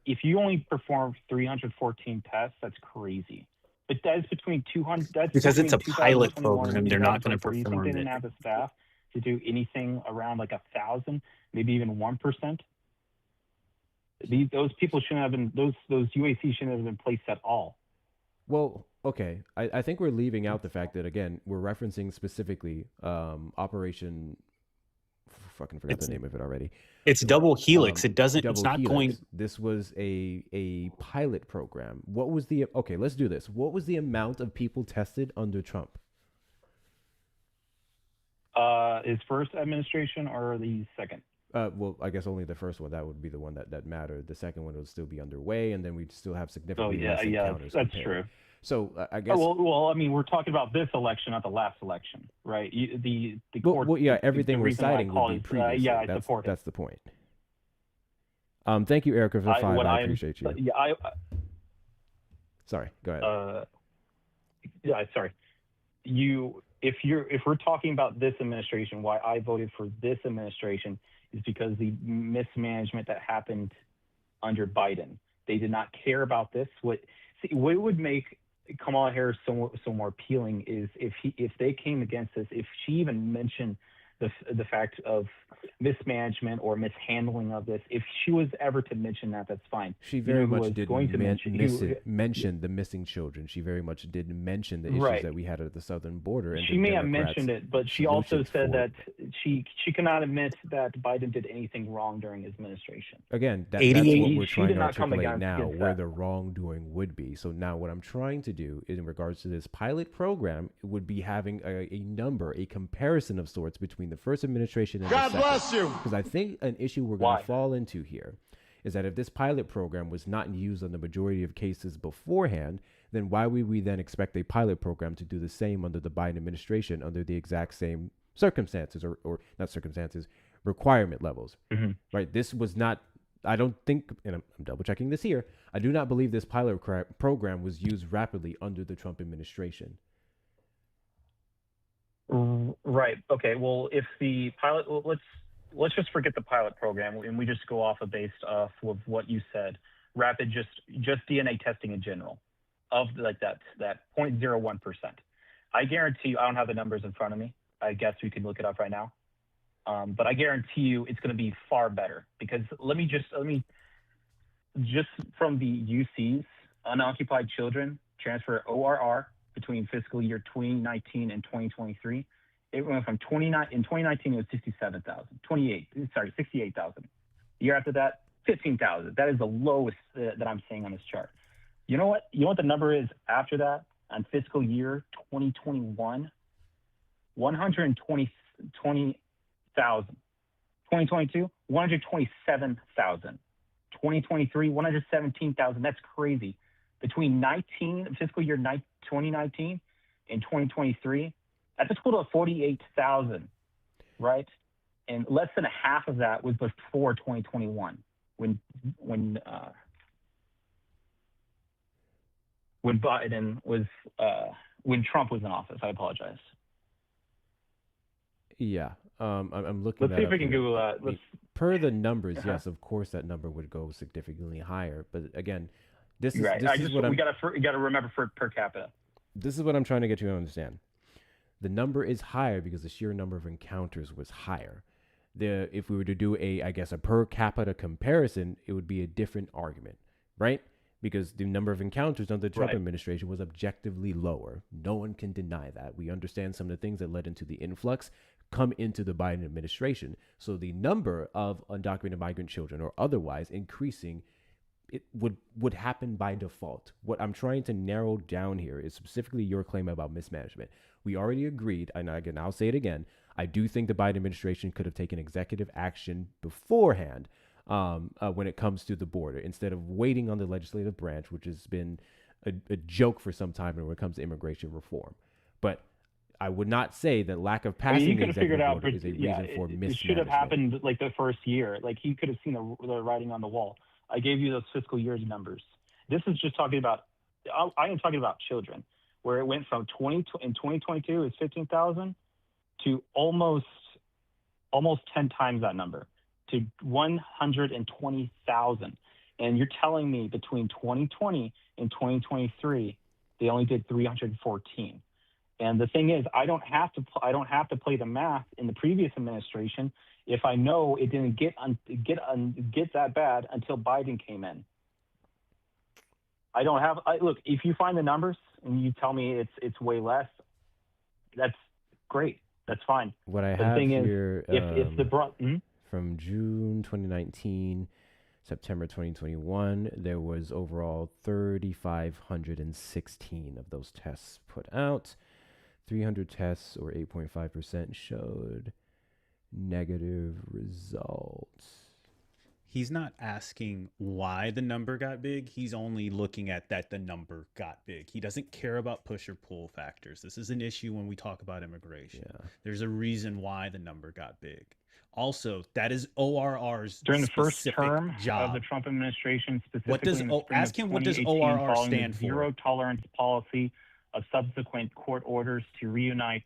if you only perform 314 tests, that's crazy. But that's between 200. That's because it's a pilot 2021 program. They're not going to You think perform they it. didn't have the staff to do anything around like 1,000, maybe even 1%? Those people shouldn't have been. Those UAC shouldn't have been placed at all. Well, okay. I think we're leaving out the fact that, again, we're referencing specifically Operation. Fucking forgot the name of it already. It's Double Helix. It doesn't. It's not going. This was a pilot program. What was the? Okay, let's do this. What was the amount of people tested under Trump? His first administration or the second? Well, I guess only the first one. That would be the one that mattered. The second one would still be underway, and then we'd still have significantly less encounters. That's compared. true. So I guess. Well, I mean, we're talking about this election, not the last election, right? The court. Well, yeah, everything we're citing would be previously. I support it. That's the point. Thank you, Erica, for 5. I appreciate you. Yeah, Sorry, go ahead. Sorry. If we're talking about this administration, why I voted for this administration is because the mismanagement that happened under Biden. They did not care about this. What would make Kamala Harris so more appealing is if they came against this, if she even mentioned the fact of mismanagement or mishandling of this, if she was ever to mention that, that's fine. She very much did mention the missing children. She very much did mention the issues that we had at the southern border. And she may have mentioned it, but she also said that she cannot admit that Biden did anything wrong during his administration. Again, that's what we're trying to articulate now, where the wrongdoing would be. So now what I'm trying to do is, in regards to this pilot program, it would be having a comparison of sorts between the first administration and the second. God bless you. Because I think an issue we're going to fall into here is that if this pilot program was not used on the majority of cases beforehand, then why would we then expect a pilot program to do the same under the Biden administration under the exact same circumstances or not circumstances, requirement levels, right? This was not, I don't think, and I'm double checking this here, I do not believe this pilot program was used rapidly under the Trump administration. Right. Okay. Well, if the pilot, let's just forget the pilot program and we just go based off of what you said. rapid just DNA testing in general of like that 0.01%. I guarantee you, I don't have the numbers in front of me. I guess we could look it up right now. But I guarantee you it's going to be far better, because let me just from the UCs, unoccupied children transfer ORR between fiscal year 2019 and 2023. It went from 2019 it was 68,000. The year after that, 15,000. That is the lowest that I'm seeing on this chart. You know what the number is after that on fiscal year 2021? 120,000. 2022, 127,000. 2023, 117,000. That's crazy. Between fiscal year 2019 and 2023, that's a total of 48,000, right? And less than a half of that was before 2021, when Biden was when Trump was in office. I apologize. Yeah, I'm looking. Let's see if we can Google that. Per the numbers, yes, of course that number would go significantly higher. But again, this is right. This is what we got to remember for per capita. This is what I'm trying to get you to understand. The number is higher because the sheer number of encounters was higher. If we were to do a per capita comparison, it would be a different argument, right? Because the number of encounters under the Trump administration was objectively lower. No one can deny that. We understand some of the things that led into the influx come into the Biden administration. So the number of undocumented migrant children or otherwise increasing, it would happen by default. What I'm trying to narrow down here is specifically your claim about mismanagement. We already agreed, and again, I'll say it again, I do think the Biden administration could have taken executive action beforehand when it comes to the border, instead of waiting on the legislative branch, which has been a joke for some time when it comes to immigration reform. But I would not say that lack of passing the executive order is a reason for mismanagement. It should have happened like the first year. Like he could have seen the writing on the wall. I gave you those fiscal years numbers. This is just talking about, I am talking about children, where it went from in 2022 is 15,000 to almost 10 times that number, to 120,000. And you're telling me between 2020 and 2023, they only did 314. And the thing is, I don't have to play the math in the previous administration if I know it didn't get that bad until Biden came in. Look, if you find the numbers and you tell me it's way less, that's great. That's fine. What I have here is, from June 2019, September 2021, there was overall 3,516 of those tests put out. 300 tests, or 8.5%, showed negative results. He's not asking why the number got big. He's only looking at that the number got big. He doesn't care about push or pull factors. This is an issue when we talk about immigration. Yeah. There's a reason why the number got big. Also, that is ORR's during the first term job of the Trump administration, specifically what does, in the spring ask him of what does 2018, ORR stand the for? Zero tolerance policy of subsequent court orders to reunite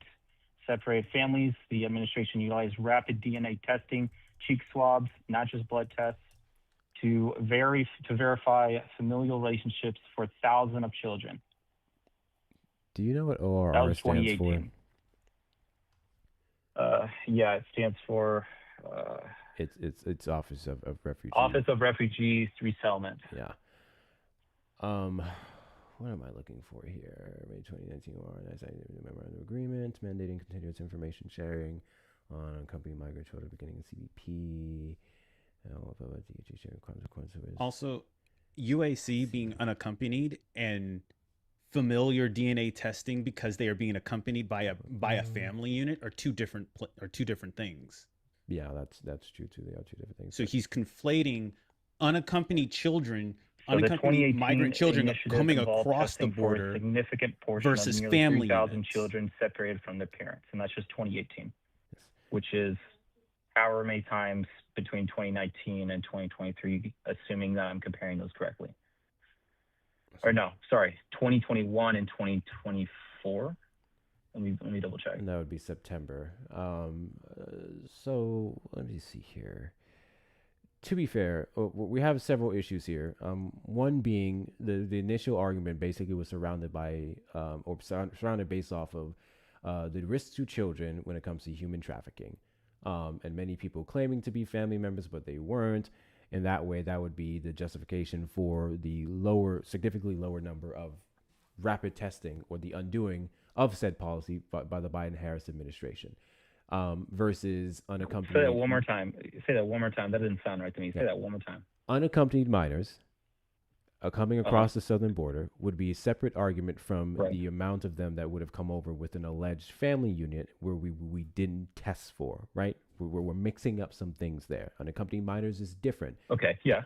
separated families. The administration utilized rapid DNA testing, cheek swabs, not just blood tests, to verify familial relationships for thousands of children. Do you know what ORR stands for? Yeah, it stands for it's Office of Refugees. Office of Refugees Resettlement. Yeah. What am I looking for here? May 2019 ORR memorandum agreement mandating continuous information sharing on accompanying migrant children beginning in CBP. Also, UAC being unaccompanied and familiar DNA testing because they are being accompanied by a family unit are two different things. Yeah, that's true too. They are two different things. So he's conflating unaccompanied children, So unaccompanied migrant children coming across the border a significant portion versus of nearly family 3,000 units. children separated from their parents, and that's just 2018, which is however many times between 2019 and 2023, assuming that I'm comparing those correctly. Or no, sorry, 2021 and 2024. Let me double check. And that would be September. So let me see here. to be fair, we have several issues here. One being the initial argument basically was surrounded by surrounded based off of the risks to children when it comes to human trafficking, and many people claiming to be family members but they weren't. In that way, that would be the justification for the significantly lower number of rapid testing or the undoing of said policy by the Biden-Harris administration. Versus unaccompanied. Say that one more time. Say that one more time. That didn't sound right to me. Say that one more time. Unaccompanied minors coming across the southern border would be a separate argument from the amount of them that would have come over with an alleged family unit where we didn't test for, right? We're mixing up some things there. Unaccompanied minors is different. Okay, yeah.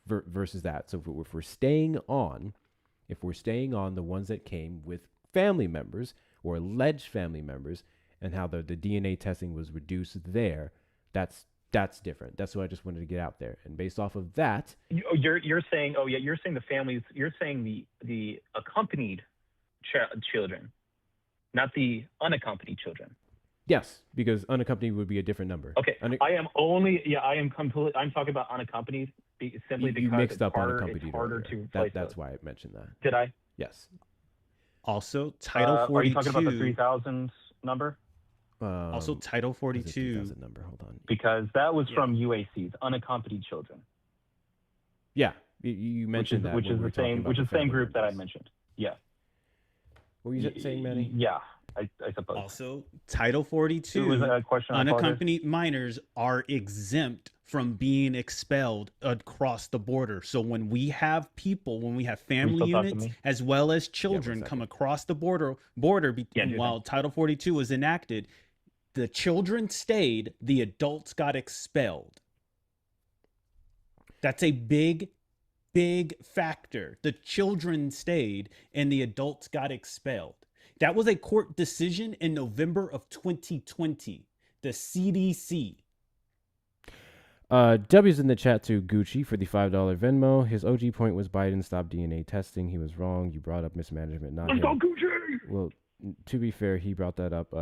Versus that. So if we're staying on the ones that came with family members or alleged family members, and how the DNA testing was reduced there, that's different. That's what I just wanted to get out there. And based off of that, you're saying the families. You're saying the accompanied children, not the unaccompanied children. Yes, because unaccompanied would be a different number. Okay, I'm talking about unaccompanied simply because you mixed up harder, unaccompanied. It's harder earlier. to place That's why I mentioned that. Did I? Yes. Also, Title 42. Are you talking about the 3,000 number? Also, Title 42 number. Hold on, because that was from UACs, unaccompanied children. Yeah, you mentioned which is the same group that I mentioned. Yeah. What were you saying, Manny? Yeah, I suppose. Also, Title 42. It was a question. Unaccompanied minors are exempt from being expelled across the border. So when we have family units as well as children come across the border while Title 42 was enacted, the children stayed, the adults got expelled. That's a big factor. The children stayed and the adults got expelled. That was a court decision in November of 2020. The CDC. W's in the chat to Gucci for the $5 Venmo. His OG point was Biden stopped DNA testing. He was wrong. You brought up mismanagement, not him. Let's go, Gucci! Well, to be fair, he brought that up.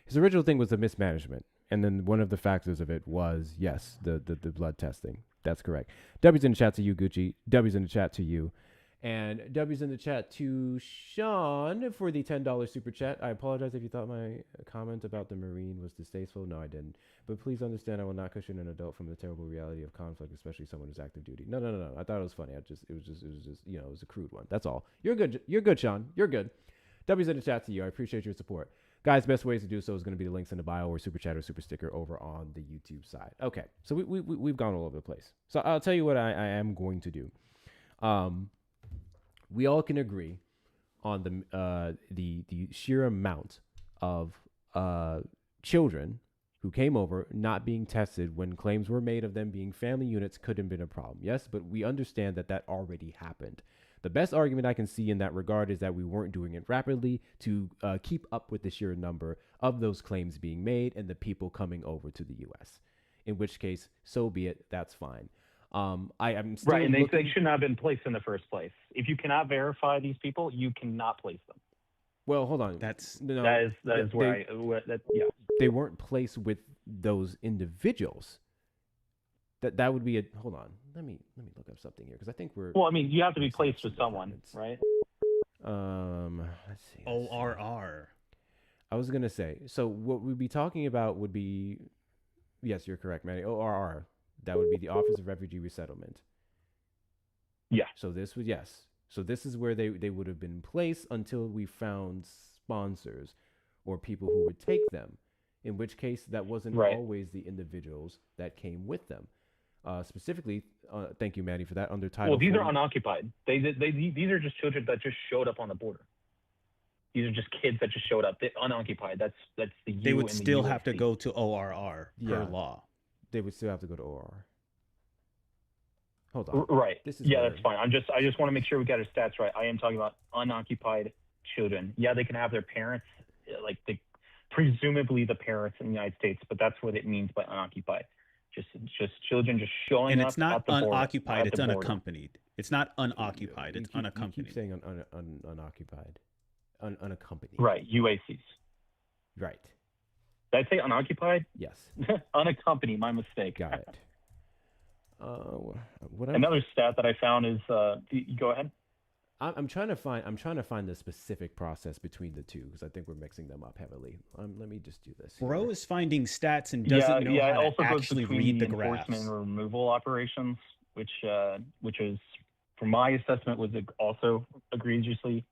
His original thing was the mismanagement. And then one of the factors of it was, yes, the blood testing. That's correct. W's in the chat to you, Gucci. W's in the chat to you. And W's in the chat to Sean for the $10 super chat. I apologize if you thought my comment about the Marine was distasteful. No, I didn't. But please understand, I will not cushion an adult from the terrible reality of conflict, especially someone who's active duty. No. I thought it was funny. It was just, it was a crude one. That's all. You're good. You're good, Sean. You're good. W's in the chat to you. I appreciate your support. Guys, best ways to do so is going to be the links in the bio or super chat or super sticker over on the YouTube side. Okay, so we've gone all over the place. So I'll tell you what I am going to do. We all can agree on the sheer amount of children who came over not being tested when claims were made of them being family units could have been a problem. Yes, but we understand that already happened. The best argument I can see in that regard is that we weren't doing it rapidly to keep up with the sheer number of those claims being made and the people coming over to the U.S. In which case, so be it. That's fine. I am still right, and they should not have been placed in the first place. If you cannot verify these people, you cannot place them. Well, hold on. That is where they weren't placed with those individuals. That would be a hold on. Let me look up something here because I think we're. Well, I mean, you have to be placed with someone, right? Let's see. ORR. I was gonna say. So what we'd be talking about would be, yes, you're correct, Manny. ORR. That would be the Office of Refugee Resettlement. Yeah. So this was yes. So this is where they would have been placed until we found sponsors or people who would take them. In which case, that wasn't always the individuals that came with them. Specifically, thank you, Manny, for that. Under Title. Well, these are unoccupied. These are just children that just showed up on the border. These are just kids that just showed up. They're unoccupied. That's the. They would still have to go to ORR per law. They would still have to go to ORR. Hold on. Right. That's fine. I just want to make sure we got our stats right. I am talking about unoccupied children. Yeah, they can have their parents, presumably the parents in the United States, but that's what it means by unoccupied. Just children just showing up. And it's not unoccupied, it's border. unaccompanied. It's not unoccupied, it's unaccompanied. You keep saying unoccupied. Unaccompanied. Right, UACs. Right. Did I say unoccupied? Yes. Unaccompanied, my mistake. Got it. Another stat that I found is, go ahead. I'm trying to find the specific process between the two because I think we're mixing them up heavily. Let me just do this. Bro is finding stats and doesn't know how to actually read the graphs. Enforcement and removal operations, which is, from my assessment, was also egregiously.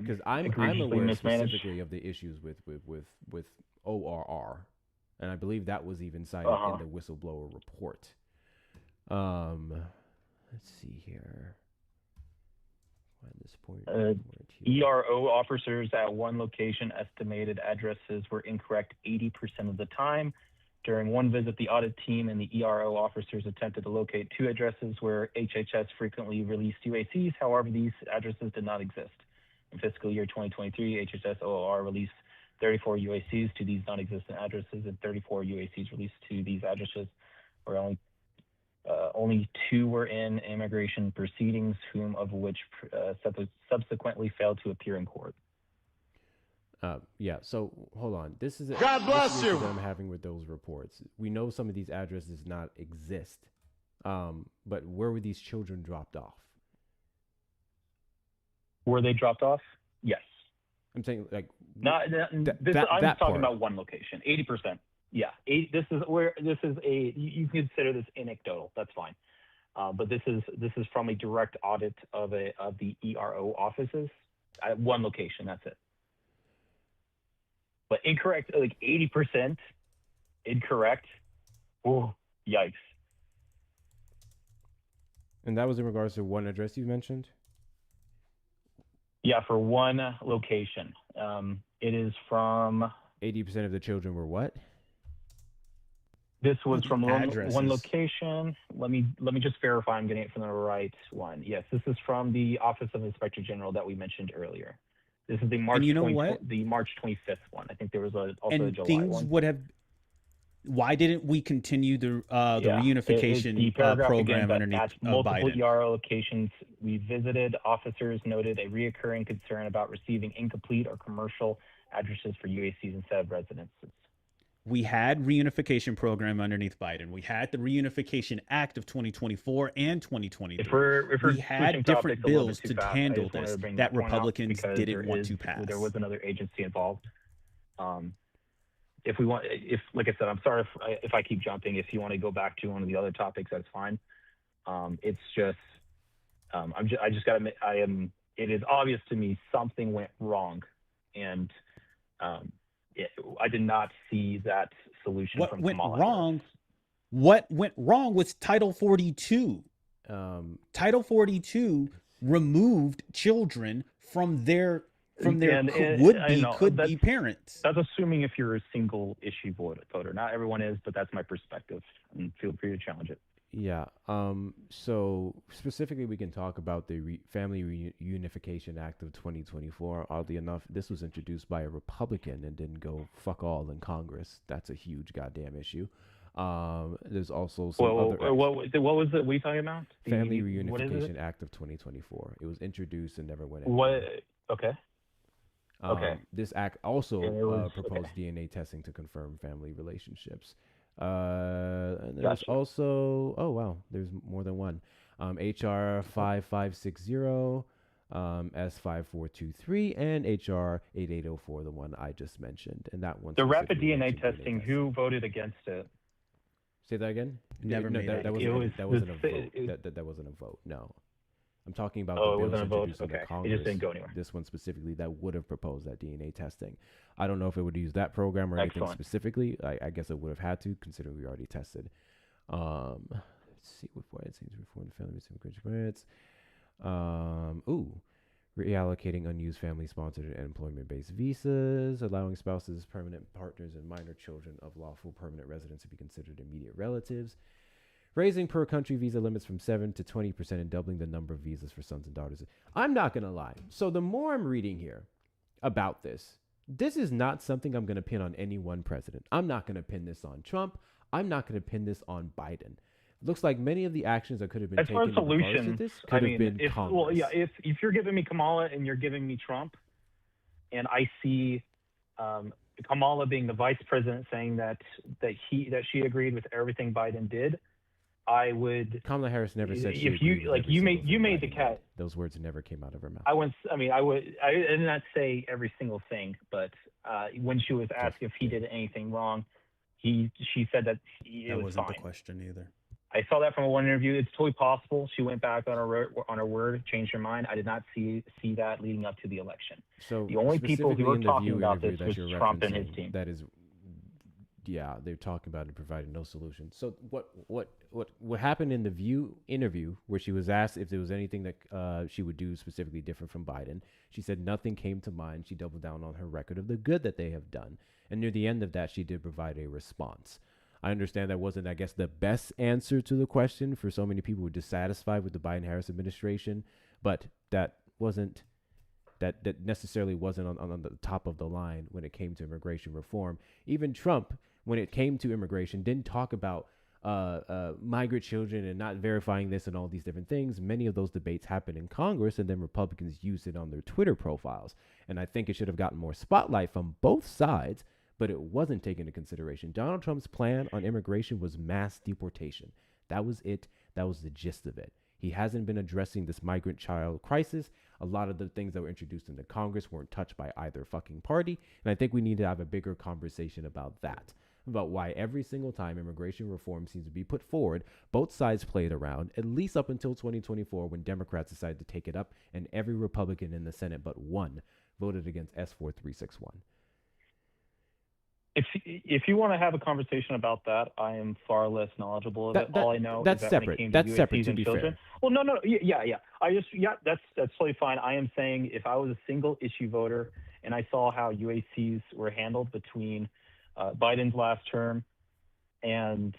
Because I'm aware specifically of the issues with ORR, and I believe that was even cited in the whistleblower report. Let's see here. At this point, ERO officers at one location estimated addresses were incorrect 80% of the time. During one visit, the audit team and the ERO officers attempted to locate 2 addresses where HHS frequently released UACs. However, these addresses did not exist. In fiscal year 2023, HHS OOR released 34 UACs to these non-existent addresses, and 34 UACs released to these addresses were only 2 were in immigration proceedings, whom of which subsequently failed to appear in court. Yeah. So hold on. This is God bless you. That I'm having with those reports. We know some of these addresses not exist, but where were these children dropped off? Were they dropped off? Yes. I'm saying like I'm talking about one location. 80%. Yeah. This is you can consider this anecdotal. That's fine. But this is from a direct audit of the ERO offices at one location. That's it. But incorrect, like 80% incorrect. Oh, yikes. And that was in regards to one address you mentioned? Yeah, for one location. It is from 80% of the children were what? This was from one location. Let me just verify I'm getting it from the right one. Yes, this is from the Office of Inspector General that we mentioned earlier. This is the March 25th one. I think there was also a July one. Would have. Why didn't we continue the reunification program underneath at multiple Biden? ERO locations we visited, officers noted a reoccurring concern about receiving incomplete or commercial addresses for UACs instead of residences. We had reunification program underneath Biden. We had the Reunification Act of 2024 and 2023. We had different bills to handle this that Republicans didn't want to pass. There was another agency involved. If like I said, I'm sorry if I keep jumping. If you want to go back to one of the other topics, that's fine. It's just, it is obvious to me something went wrong, and I did not see that solution from Kamala. What went wrong was Title 42. Title 42 removed children from their would-be parents. That's assuming if you're a single issue voter. Not everyone is, but that's my perspective, and feel free to challenge it. Yeah. So specifically, we can talk about the Family Reunification Act of 2024. Oddly enough, this was introduced by a Republican and didn't go fuck all in Congress. That's a huge goddamn issue. There's also some other. What was it we talking about? Family Reunification Act of 2024. It was introduced and never went. Okay. This act also proposed DNA testing to confirm family relationships. And there's also, there's more than one. HR 5560, S5423, and HR 8804, the one I just mentioned. And that one. The rapid DNA testing, who voted against it? Say that again? That wasn't a vote. That wasn't a vote, no. I'm talking about the bills introduced into Congress. It just didn't go anywhere. This one specifically that would have proposed that DNA testing. I don't know if it would use that program or anything specifically. I guess it would have had to, considering we already tested. Let's see what it seems reform the family grants. Reallocating unused family-sponsored and employment-based visas, allowing spouses, permanent partners, and minor children of lawful permanent residents to be considered immediate relatives. Raising per-country visa limits from 7 to 20% and doubling the number of visas for sons and daughters. I'm not going to lie. So the more I'm reading here about this is not something I'm going to pin on any one president. I'm not going to pin this on Trump. I'm not going to pin this on Biden. It looks like many of the actions that could have been taken in regards to this could have been Congress. If you're giving me Kamala and you're giving me Trump, and I see Kamala being the vice president saying that she agreed with everything Biden did, I would. Kamala Harris never said she if agreed you with like every you single made you thing made Biden the did. cat. Those words never came out of her mouth. I did not say every single thing, but when she was asked if he did anything wrong, she said that it That was wasn't fine. the question either. I saw that from one interview. It's totally possible she went back on her word, changed her mind. I did not see that leading up to the election. So the only people who specifically were in the talking View about interview this that was you're Trump and his referencing, team. that is, yeah, they're talking about it providing no solution. So what happened in the View interview where she was asked if there was anything that she would do specifically different from Biden? She said nothing came to mind. She doubled down on her record of the good that they have done, and near the end of that, she did provide a response. I understand that wasn't, I guess, the best answer to the question for so many people who were dissatisfied with the Biden-Harris administration, but that necessarily wasn't on the top of the line when it came to immigration reform. Even Trump, when it came to immigration, didn't talk about migrant children and not verifying this and all these different things. Many of those debates happened in Congress, and then Republicans used it on their Twitter profiles. And I think it should have gotten more spotlight from both sides, but it wasn't taken into consideration. Donald Trump's plan on immigration was mass deportation. That was it. That was the gist of it. He hasn't been addressing this migrant child crisis. A lot of the things that were introduced into Congress weren't touched by either fucking party. And I think we need to have a bigger conversation about that, about why every single time immigration reform seems to be put forward, both sides played around, at least up until 2024 when Democrats decided to take it up and every Republican in the Senate but one voted against S4361. If you want to have a conversation about that, I am far less knowledgeable of it. All I know that's is that when separate. it came to That's UAPs separate, to and be children. fair. Well, no, yeah. That's totally fine. I am saying if I was a single issue voter and I saw how UACs were handled between Biden's last term and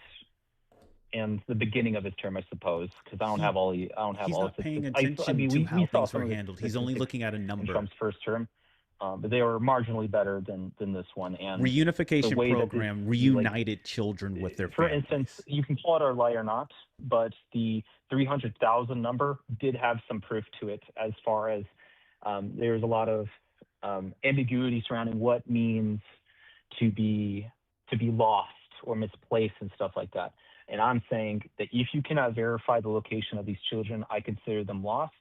the beginning of his term, I suppose, because I don't have all the He's not paying attention to how things were handled. He's only looking at a in number. Trump's first term. But they were marginally better than this one. And Reunification the way that program reunited children with their for families. instance, you can call it a lie or not, but the 300,000 number did have some proof to it as far as there's a lot of ambiguity surrounding what means to be lost or misplaced and stuff like that. And I'm saying that if you cannot verify the location of these children, I consider them lost,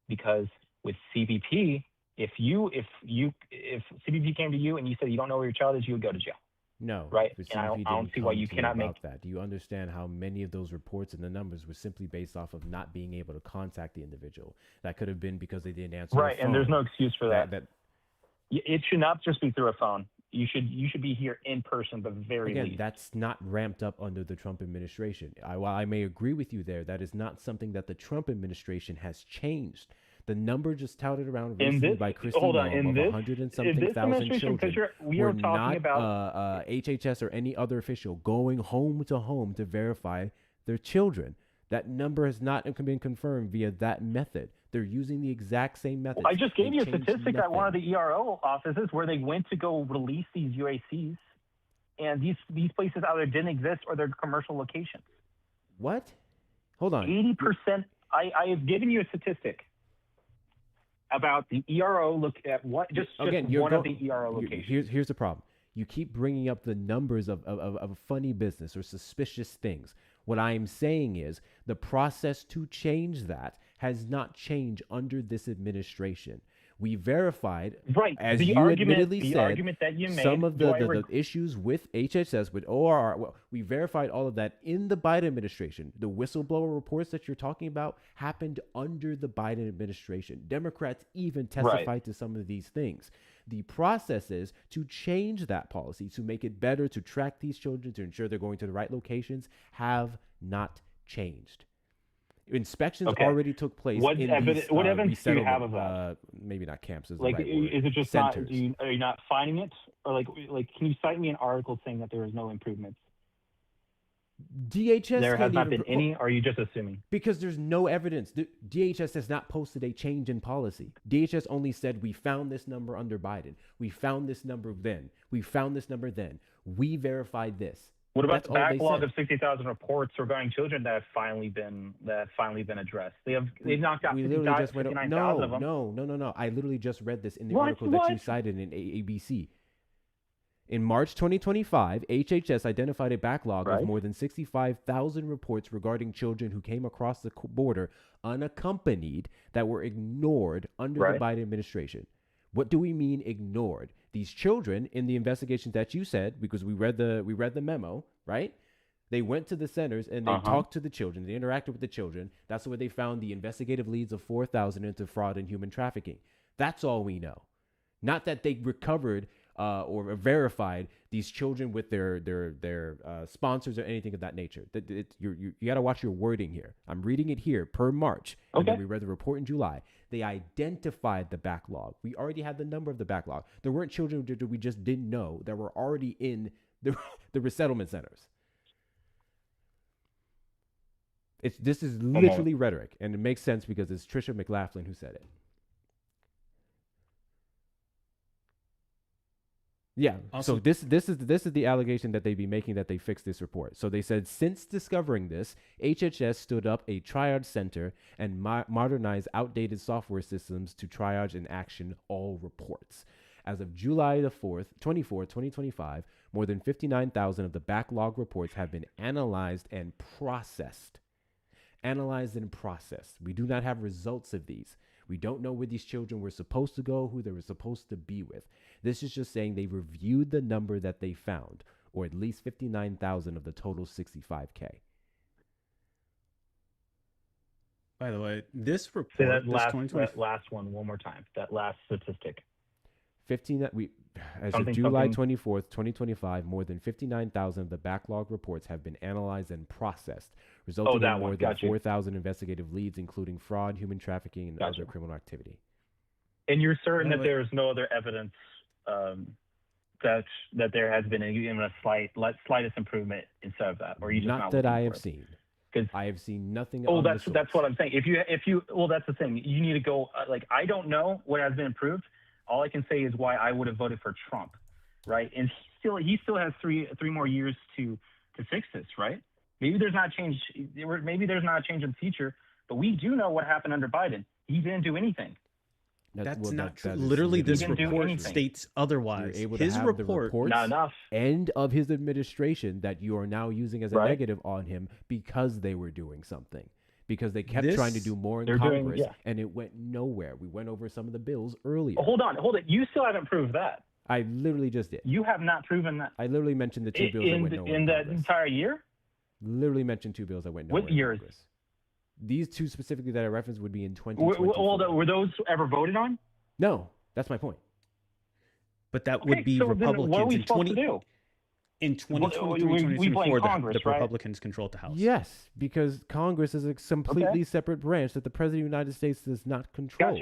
because with CBP, if CBP came to you and you said you don't know where your child is, you would go to jail. No, right? but And I CBP don't didn't see why come you to cannot about make that. Do you understand how many of those reports and the numbers were simply based off of not being able to contact the individual? That could have been because they didn't answer. Right, the and there's phone. no excuse for that. It should not just be through a phone. You should be here in person, the very Again, least. that's not ramped up under the Trump administration. While I may agree with you there, that is not something that the Trump administration has changed. The number just touted around recently by Christy Noem of 100 and something thousand children were not HHS or any other official going home to verify their children. That number has not been confirmed via that method. They're using the exact same method. I just gave you a statistic at one of the ERO offices where they went to go release these UACs, and these places either didn't exist or they're commercial locations. What? Hold on. 80%. I have given you a statistic about the ERO. Look at what just one of the ERO locations. Here's the problem. You keep bringing up the numbers of funny business or suspicious things. What I'm saying is the process to change that has not changed under this administration. We verified, as you admittedly said, some of the issues with HHS, with ORR. Well, we verified all of that in the Biden administration. The whistleblower reports that you're talking about happened under the Biden administration. Democrats even testified to some of these things. The process is to change that policy, to make it better, to track these children, to ensure they're going to the right locations, have not changed. Inspections already took place. What in evidence do you have of that? Maybe not camps is the Like, right word. is it just Centers. not? Are you not finding it, or like? Can you cite me an article saying that there is no improvements? DHS There has can't not even been any, or are you just assuming? Because there's no evidence. DHS has not posted a change in policy. DHS only said, we found this number under Biden. We found this number then. We found this number then. We verified this. What about That's the all they backlog said. of 60,000 reports regarding children that have finally been addressed? They've knocked out 59,000 of them. No. I literally just read this in the article that you cited in ABC. In March 2025, HHS identified a backlog of more than 65,000 reports regarding children who came across the border unaccompanied that were ignored under the Biden administration. What do we mean ignored? These children in the investigations that you said, because we read the memo, right? They went to the centers and they talked to the children. They interacted with the children. That's where they found the investigative leads of 4,000 into fraud and human trafficking. That's all we know. Not that they recovered or verified these children with their sponsors or anything of that nature. You got to watch your wording here. I'm reading it here per March. Okay. And then we read the report in July. They identified the backlog. We already had the number of the backlog. There weren't children that we just didn't know that were already in the resettlement centers. This is literally rhetoric, and it makes sense because it's Trisha McLaughlin who said it. Yeah. Also, so this is the allegation that they'd be making, that they fixed this report. So they said, since discovering this, HHS stood up a triage center and modernized outdated software systems to triage and action all reports. As of July the 24th, 2025, more than 59,000 of the backlog reports have been analyzed and processed. We do not have results of these. We don't know where these children were supposed to go, who they were supposed to be with. This is just saying they reviewed the number that they found, or at least 59,000 of the total 65K. By the way, this report, say that last one more time. That last statistic. As of July 24th, 2025, more than 59,000 of the backlog reports have been analyzed and processed, resulting in more than 4,000 investigative leads, including fraud, human trafficking, and other criminal activity. And you're certain that there is no other evidence that there has been even a slightest improvement instead of that, or you just not that I have seen. Because I have seen nothing. Oh, that's what I'm saying. If you well, that's the thing. You need to go. I don't know what has been improved. All I can say is why I would have voted for Trump, right? And he still has three more years to fix this, right? Maybe there's not change. Maybe there's not a change in the future, but we do know what happened under Biden. He didn't do anything. That's not true. Literally, this report states otherwise. You're able to have the reports not enough. End of his administration that you are now using as a negative on him because they were doing something. Because they kept trying to do more in Congress, and it went nowhere. We went over some of the bills earlier. Hold it. You still haven't proved that. I literally just did. You have not proven that. I literally mentioned the two bills that went nowhere in that entire year. Literally mentioned two bills that went nowhere. What years? Congress. These two specifically that I referenced would be in 2024. Were those ever voted on? No, that's my point. But that would be Republicans. What are we supposed to do? In 2023, 2024, the Republicans controlled the House. Yes, because Congress is a completely separate branch that the President of the United States does not control.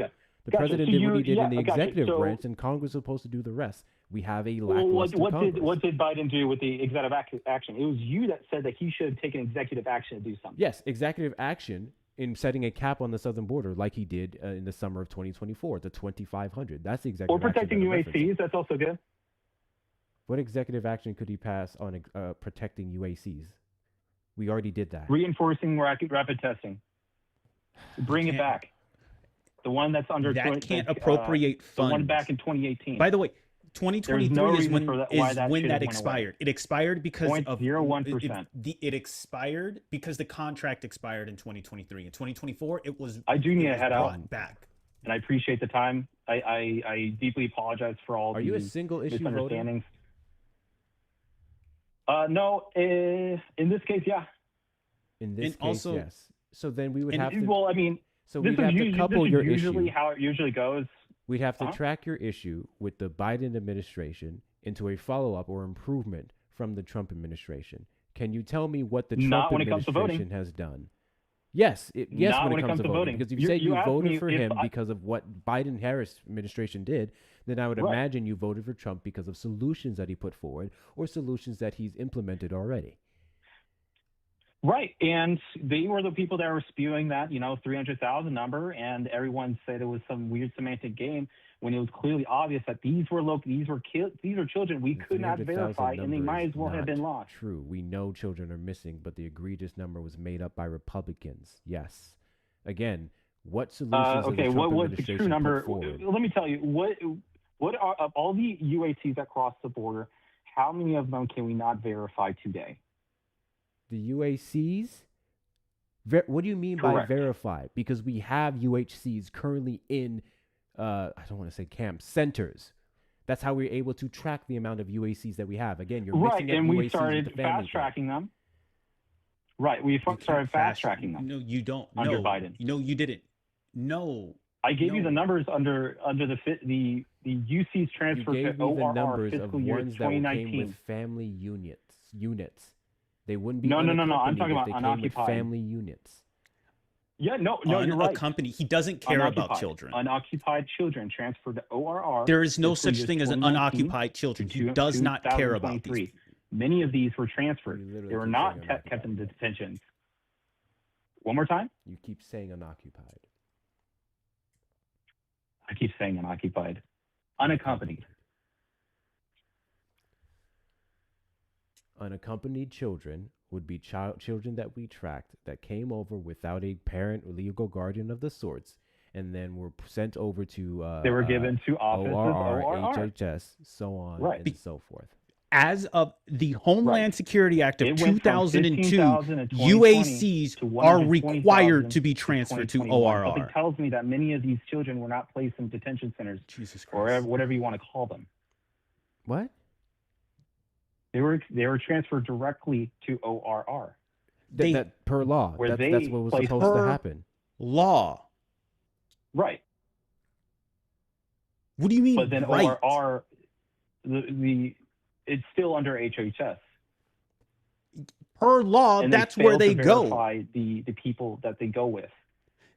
The President did what he did in the executive branch, and Congress is supposed to do the rest. We have a lackluster Congress. What did Biden do with the executive action? It was you that said that he should have taken executive action to do something. Yes, executive action in setting a cap on the southern border like he did in the summer of 2024, the 2,500. That's the executive action. Or protecting UACs, that's also good. What executive action could he pass on protecting UACs? We already did that. Reinforcing rapid testing. Bring it back. The one that's under... That can't appropriate funds. The one back in 2018. By the way, 2023 is when that expired. It expired because 0.01%. It expired because the contract expired in 2023. In 2024, it was... I do need to head out. Back. And I appreciate the time. I deeply apologize for all you a single issue misunderstandings. No, in this case, yeah. In this case, also, yes. So then we would have to... Well, I mean, so we'd have to couple your usually issue. How it usually goes. We'd have to track your issue with the Biden administration into a follow-up or improvement from the Trump administration. Can you tell me what the Trump administration has done? Yes, when it comes to voting. Because if you say you voted for him because of what Biden-Harris administration did, then I would imagine you voted for Trump because of solutions that he put forward or solutions that he's implemented already. Right, and they were the people that were spewing that 300,000 number, and everyone said it was some weird semantic game when it was clearly obvious that these were children we could not verify, and they might as well have been lost. True, we know children are missing, but the egregious number was made up by Republicans. Yes, again, what solutions? Okay, what was the true number? Let me tell you what are of all the UACs that crossed the border. How many of them can we not verify today? The UACs? What do you mean Correct. by verify? Because we have UHCs currently in, I don't want to say camps, centers. That's how we're able to track the amount of UACs that we have. Again, you're Right, mixing up and UACs we with started the family fast tracking them. Right, we started fast tracking them. No, you don't. Under No, Biden. No, you didn't. No. I gave no. you the numbers under the UC's transfer You gave to me the ORR numbers of fiscal year ones that came 2019. with family units. They wouldn't be No. I'm unaccompanied talking if about they came with unoccupied. family units. Yeah, no, you're right. Unaccompanied. He doesn't care about Unoccupied. children. Unoccupied children transferred to ORR. There is no fiscal such years thing as 2019 unoccupied children. He does not care about these 2023. people. Many of these were transferred. They were keep not saying kept in detention. One more time? You keep saying unoccupied. I keep saying unoccupied. Unaccompanied. Unaccompanied children would be children that we tracked that came over without a parent or legal guardian of the sorts, and then were sent over to They were given to offices ORR, ORR. HHS, so on Right. and so forth. As of the Homeland Security Act of It went from 2002, 15,000 in 2020 UACs to are 120,000 required to be transferred to 2021. ORR. Something tells me that many of these children were not placed in detention centers, Jesus or Christ. whatever you want to call them. What? They were transferred directly to ORR. That per law. Where That's what was placed supposed to per happen. Law. Right. What do you mean? But then right? ORR, it's still under HHS. Per law, And that's where failed they to go. verify the people that they go with.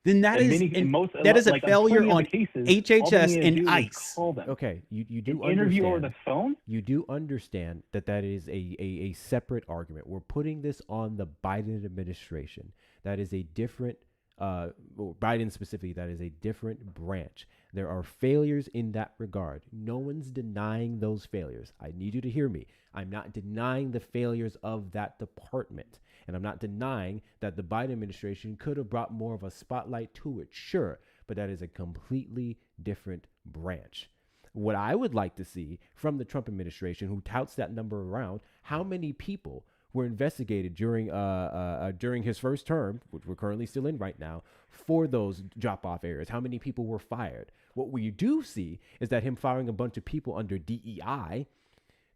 Then that And is many- an- most- that is a like, failure plenty of on the cases, all they HHS need to and do is ICE. call them. Okay, you do An interview over understand. the phone? You do understand that is a separate argument. We're putting this on the Biden administration. That is a different, Biden specifically, that is a different branch. There are failures in that regard. No one's denying those failures. I need you to hear me. I'm not denying the failures of that department. And I'm not denying that the Biden administration could have brought more of a spotlight to it. Sure, but that is a completely different branch. What I would like to see from the Trump administration, who touts that number around, how many people were investigated during his first term, which we're currently still in right now, for those drop-off areas? How many people were fired? What we do see is that him firing a bunch of people under DEI,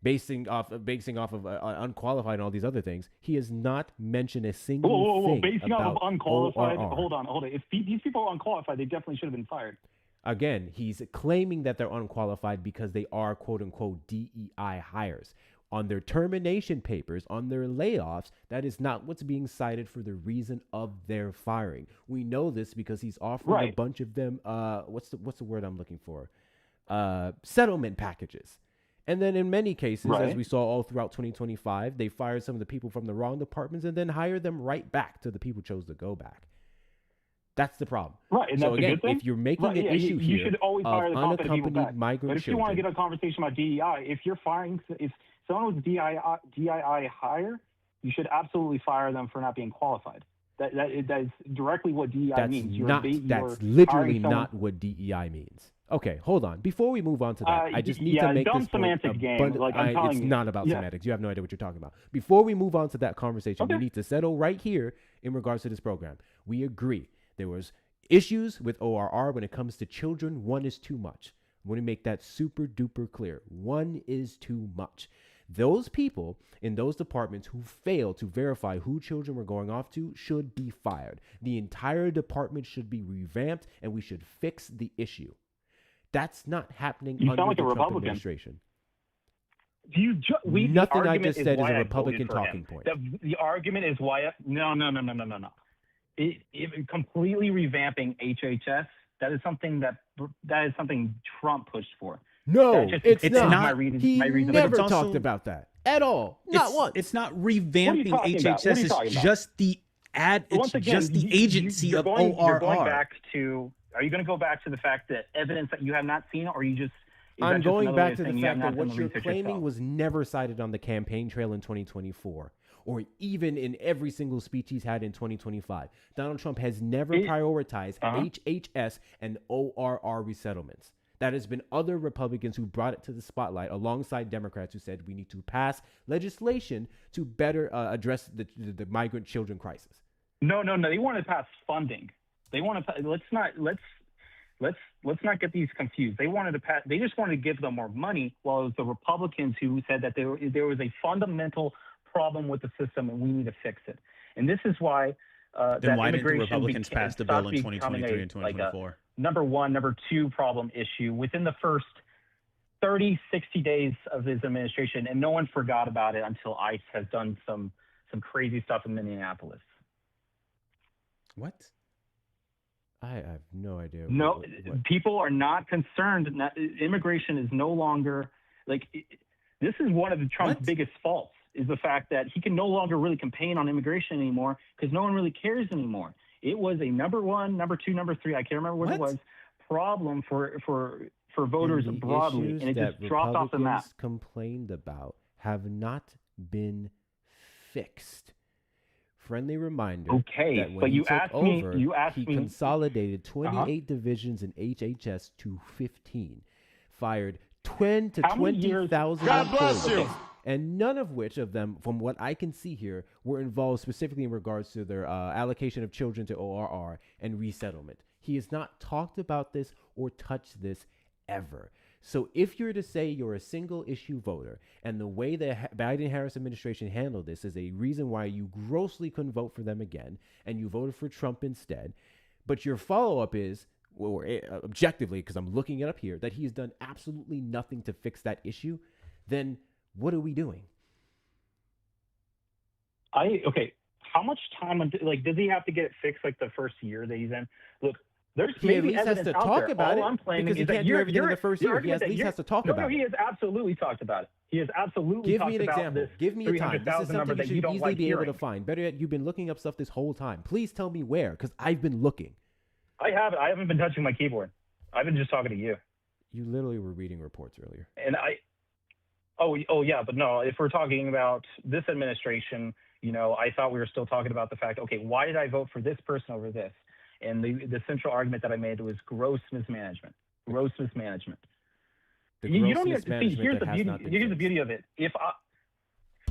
basing off of unqualified and all these other things. He has not mentioned a single thing Basing about off of unqualified. ORR. Hold on. If these people are unqualified, they definitely should have been fired. Again, he's claiming that they're unqualified because they are quote unquote DEI hires. On their termination papers, on their layoffs, that is not what's being cited for the reason of their firing. We know this because he's offering a bunch of them, what's the word I'm looking for? Settlement packages. And then in many cases, as we saw all throughout 2025, they fired some of the people from the wrong departments and then hired them right back to the people who chose to go back. That's the problem. Right, and so that's again, a good thing. if you're making an issue you here should always of fire the competent people unaccompanied back. migrant But if you children, want to get a conversation about DEI, if someone was DEI hire, you should absolutely fire them for not being qualified. That is directly what DEI means. That's literally not what DEI means. Okay, hold on. Before we move on to that, I just need to make dumb this point semantic game. Like, I'm telling it's you. not about semantics. You have no idea what you're talking about. Before we move on to that conversation, we need to settle right here in regards to this program. We agree there was issues with ORR when it comes to children. One is too much. I want to make that super duper clear. One is too much. Those people in those departments who failed to verify who children were going off to should be fired. The entire department should be revamped, and we should fix the issue. That's not happening You under sound like the a Trump Republican. administration. Nothing I just said is a Republican talking point. The argument is why. No. Completely revamping HHS. That is something Trump pushed for. No, it's not. My reason, He my reason never for it. talked about that at all. Not once. It's not revamping What are you talking about? What are HHS. you It's talking about? just the Once again, just the agency you're of going, ORR. You're going back to. Are you going to go back to the fact that evidence that you have not seen, or you just? I'm going back to the fact that what you're claiming was never cited on the campaign trail in 2024, or even in every single speech he's had in 2025. Donald Trump has never prioritized HHS and ORR resettlements. That has been other Republicans who brought it to the spotlight alongside Democrats who said we need to pass legislation to better address the migrant children crisis. No. They want to pass funding. They want to. Let's not get these confused. They wanted to pass. They just wanted to give them more money, while it was the Republicans who said that there was a fundamental problem with the system and we need to fix it. And this is why. Then why didn't the Republicans pass the bill in 2023 and 2024? Like number one, number two problem issue within the first 30, 60 days of his administration, and no one forgot about it until ICE has done some crazy stuff in Minneapolis. What? I have no idea. No, people are not concerned. Immigration is no longer this is one of Trump's biggest faults, is the fact that he can no longer really campaign on immigration anymore because no one really cares anymore. It was a number one, number two, number three, I can't remember what it was, problem for voters broadly, and it just dropped off the map. Complained about have not been fixed. Friendly reminder. Okay, that when but he consolidated 28 Uh-huh. divisions in HHS to 15, fired 10 to How many years- 20,000 God bless employees, you. and none of which of them, from what I can see here, were involved specifically in regards to their allocation of children to ORR and resettlement. He has not talked about this or touched this ever. So if you're to say you're a single issue voter and the way the Biden-Harris administration handled this is a reason why you grossly couldn't vote for them again and you voted for Trump instead, but your follow-up is, or objectively, because I'm looking it up here, that he's done absolutely nothing to fix that issue, then what are we doing? Okay. How much time, does he have to get it fixed the first year that he's in? Look, there's He at least has to talk about it, because he can't do everything in the first year. He at least has to talk about it. He has absolutely talked about it. He has absolutely Give talked me an about example. this Give me a time. This is 300,000 number something that you you should don't easily like be able to hearing. find. Better yet, you've been looking up stuff this whole time. Please tell me where, because I've been looking. I haven't been touching my keyboard. I've been just talking to you. You literally were reading reports earlier. And oh yeah, but no, if we're talking about this administration, I thought we were still talking about the fact, okay, why did I vote for this person over this? And the central argument that I made was gross mismanagement. Gross mismanagement. You don't even see. Here's the beauty of it.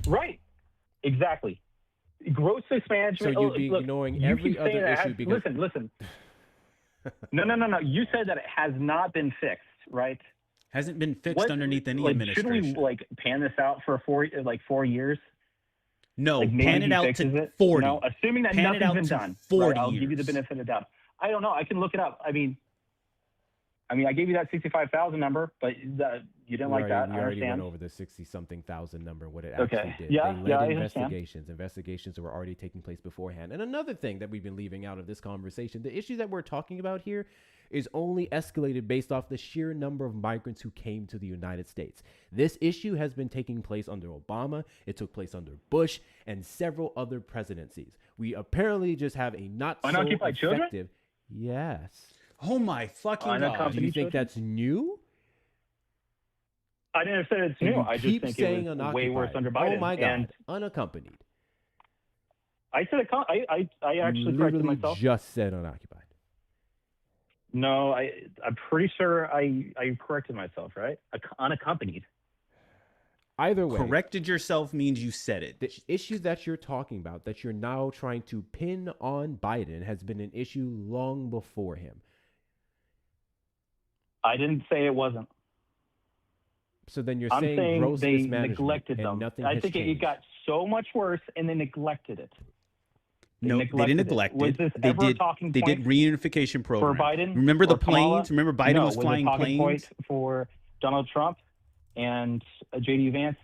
Right, exactly. Gross mismanagement. So you'd be ignoring every other issue because listen. No. You said that it has not been fixed, right? Hasn't been fixed underneath any administration. Should we pan this out for 4 years? No, pan it out to 40. No, assuming that pan nothing's been done. 40 I'll years. give you the benefit of the doubt. I don't know. I can look it up. I mean, I gave you that 65,000 number, but you didn't like that. We I already went understand. over the 60-something thousand number, what it Okay. actually did. Yeah, they led I investigations that were already taking place beforehand. And another thing that we've been leaving out of this conversation, the issue that we're talking about here is only escalated based off the sheer number of migrants who came to the United States. This issue has been taking place under Obama, it took place under Bush, and several other presidencies. We apparently just have a not so Unoccupied children? effective... Yes. Oh my fucking God. Do you think that's new? I didn't say it's new. I just keep think saying it was unoccupied. way worse under Biden. Oh my God, And unaccompanied. I said I actually You corrected literally myself. just said unoccupied. No, I'm pretty sure I corrected myself, right? Unaccompanied. Either way, Corrected yourself means you said it. the issue that you're talking about, that you're now trying to pin on Biden, has been an issue long before him. I didn't say it wasn't. So then you're I'm saying gross they mismanagement neglected and them. nothing I has think it changed. got so much worse, and they neglected it. No, they didn't neglect Was it. this They ever a did. talking They did point reunification program. for Biden? Remember the or Kamala? planes? Remember Biden No, was flying a talking planes. point for Donald Trump and J.D. Vance?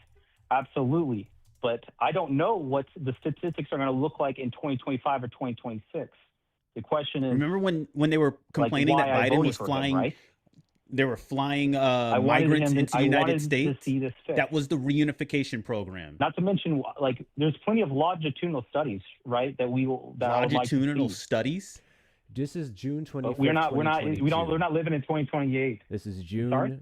Absolutely. But I don't know what the statistics are going to look like in 2025 or 2026. The question is, Remember when they were complaining why that I Biden voted was for him, flying? right? They were flying wanted migrants him to- into the I United wanted to States. see this fixed. That was the reunification program. Not to mention, there's plenty of longitudinal studies, right? That I would like Longitudinal to see. studies. This is June 25th, But we're not 2022. living in 2028. This is June Sorry?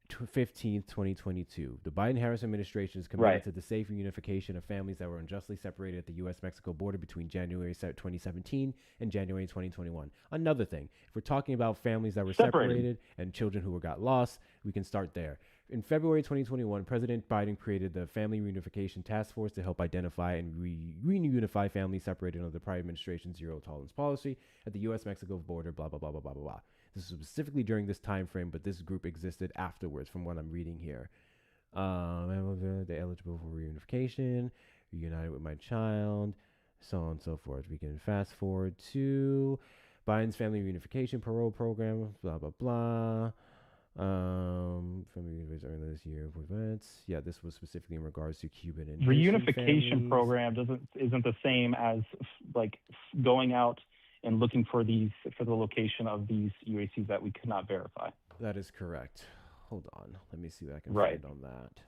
15th, 2022. The Biden-Harris administration is committed to the safe reunification of families that were unjustly separated at the U.S.-Mexico border between January 2017 and January 2021. Another thing, if we're talking about families that were separated and children who got lost, we can start there. In February 2021, President Biden created the Family Reunification Task Force to help identify and reunify families separated under the prior administration's zero tolerance policy at the U.S.-Mexico border, blah, blah, blah, blah, blah, blah, blah. This is specifically during this time frame, but this group existed afterwards from what I'm reading here. They're eligible for reunification, reunited with my child, so on and so forth. We can fast forward to Biden's Family Reunification Parole Program, blah, blah, blah. Family reunification earlier this year of events. Yeah, this was specifically in regards to Cuban and reunification program isn't the same as like going out and looking for the location of these UACs that we could not verify. That is correct. Hold on. Let me see what I can find on that.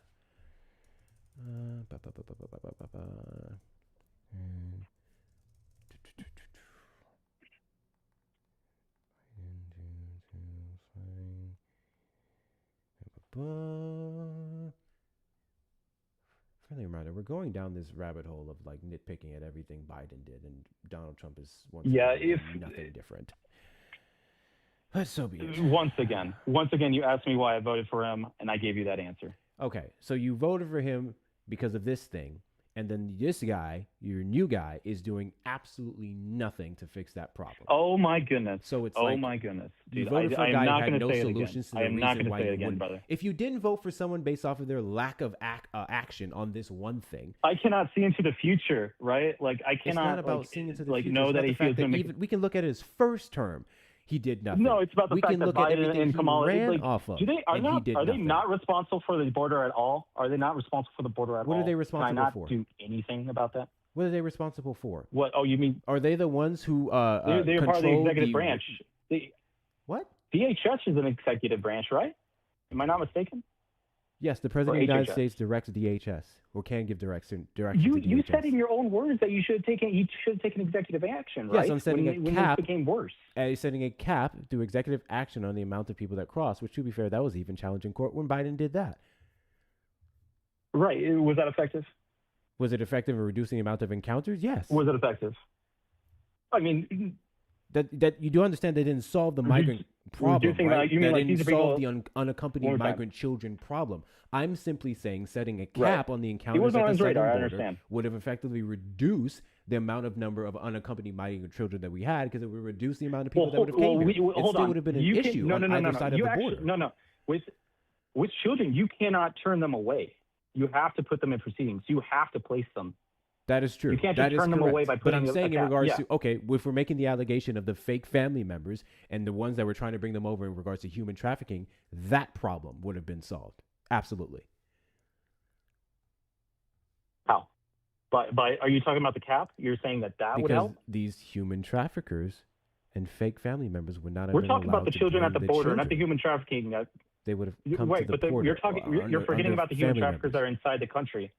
Friendly reminder, we're going down this rabbit hole of like nitpicking at everything Biden did, and Donald Trump is nothing different. But so be it. Once again, you asked me why I voted for him, and I gave you that answer. Okay, so you voted for him because of this thing, and then this guy, your new guy, is doing absolutely nothing to fix that problem. Oh my goodness! So it's my goodness! You Dude, voted for a guy who had no solutions to the reason why. I am not going to say it again, wouldn't. brother. If you didn't vote for someone based off of their lack of action on this one thing, I cannot see into the future, right? Like I cannot. It's not about seeing into the future. Know that he feels we can look at his first term. He did nothing. No, it's about the fact that Biden and Kamala ran off of. Are they not responsible for the border at all? Are they not responsible for the border at all? What are they responsible for? Do anything about that? What are they responsible for? What? Oh, you mean are they the ones who they're part of the executive branch? What? DHS is an executive branch, right? Am I not mistaken? Yes, the President of the United States directs DHS or can give direction to DHS. You said in your own words that you should have taken executive action, right? Yes, I'm setting a cap. When this became worse. Setting a cap through executive action on the amount of people that cross, which, to be fair, that was even challenged in court when Biden did that. Right. Was that effective? Was it effective in reducing the amount of encounters? Yes. Was it effective? I mean, that you do understand they didn't solve the migrant problem, right? You mean that like didn't these are solve people, the unaccompanied migrant children problem. I'm simply saying setting a cap on the encounters at the southern border would have effectively reduced the number of unaccompanied migrant children that we had, because it would reduce the amount of people that would have came here. It still would have been an issue on either side of the border. No. With children, you cannot turn them away. You have to put them in proceedings. You have to place them. That is true. You can't just turn them away by putting. But I'm saying in regards to, okay, if we're making the allegation of the fake family members and the ones that were trying to bring them over in regards to human trafficking, that problem would have been solved. Absolutely. How? By are you talking about the cap? You're saying that would help? Because these human traffickers and fake family members would not have We're been talking allowed about the to children bring at the the border, children. not the human trafficking. They would have come to the border. You're forgetting about the human traffickers that are inside the country.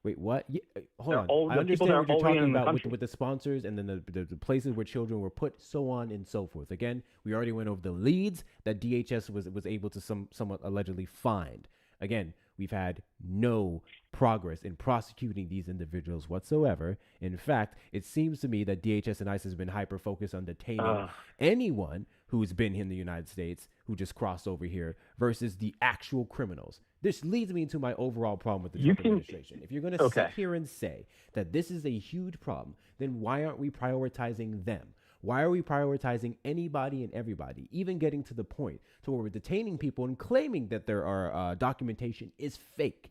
Wait, what? Yeah, hold on. I understand what you're talking about with the sponsors and then the places where children were put, so on and so forth. Again, we already went over the leads that DHS was able to somewhat allegedly find. Again, we've had no progress in prosecuting these individuals whatsoever. In fact, it seems to me that DHS and ICE has been hyper-focused on detaining anyone who's been in the United States who just crossed over here versus the actual criminals. This leads me to my overall problem with the Trump administration. If you're going to sit here and say that this is a huge problem, then why aren't we prioritizing them? Why are we prioritizing anybody and everybody, even getting to the point to where we're detaining people and claiming that there are documentation is fake?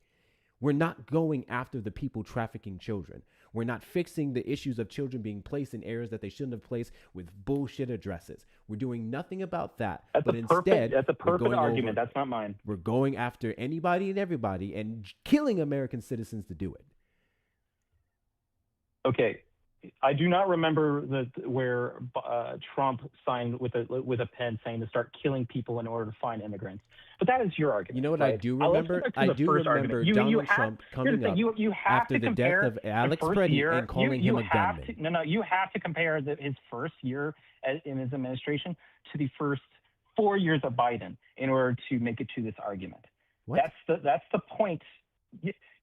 We're not going after the people trafficking children. We're not fixing the issues of children being placed in areas that they shouldn't have placed with bullshit addresses. We're doing nothing about that. That's a perfect argument. That's not mine. We're going after anybody and everybody and killing American citizens to do it. Okay. I do not remember where Trump signed with a pen saying to start killing people in order to find immigrants. But that is your argument. You know what right? I do remember? I do remember Donald Trump coming up after the death of Alex Preddy and calling him a gunman. You have to compare his first year in his administration to the first 4 years of Biden in order to make it to this argument. What? That's the point.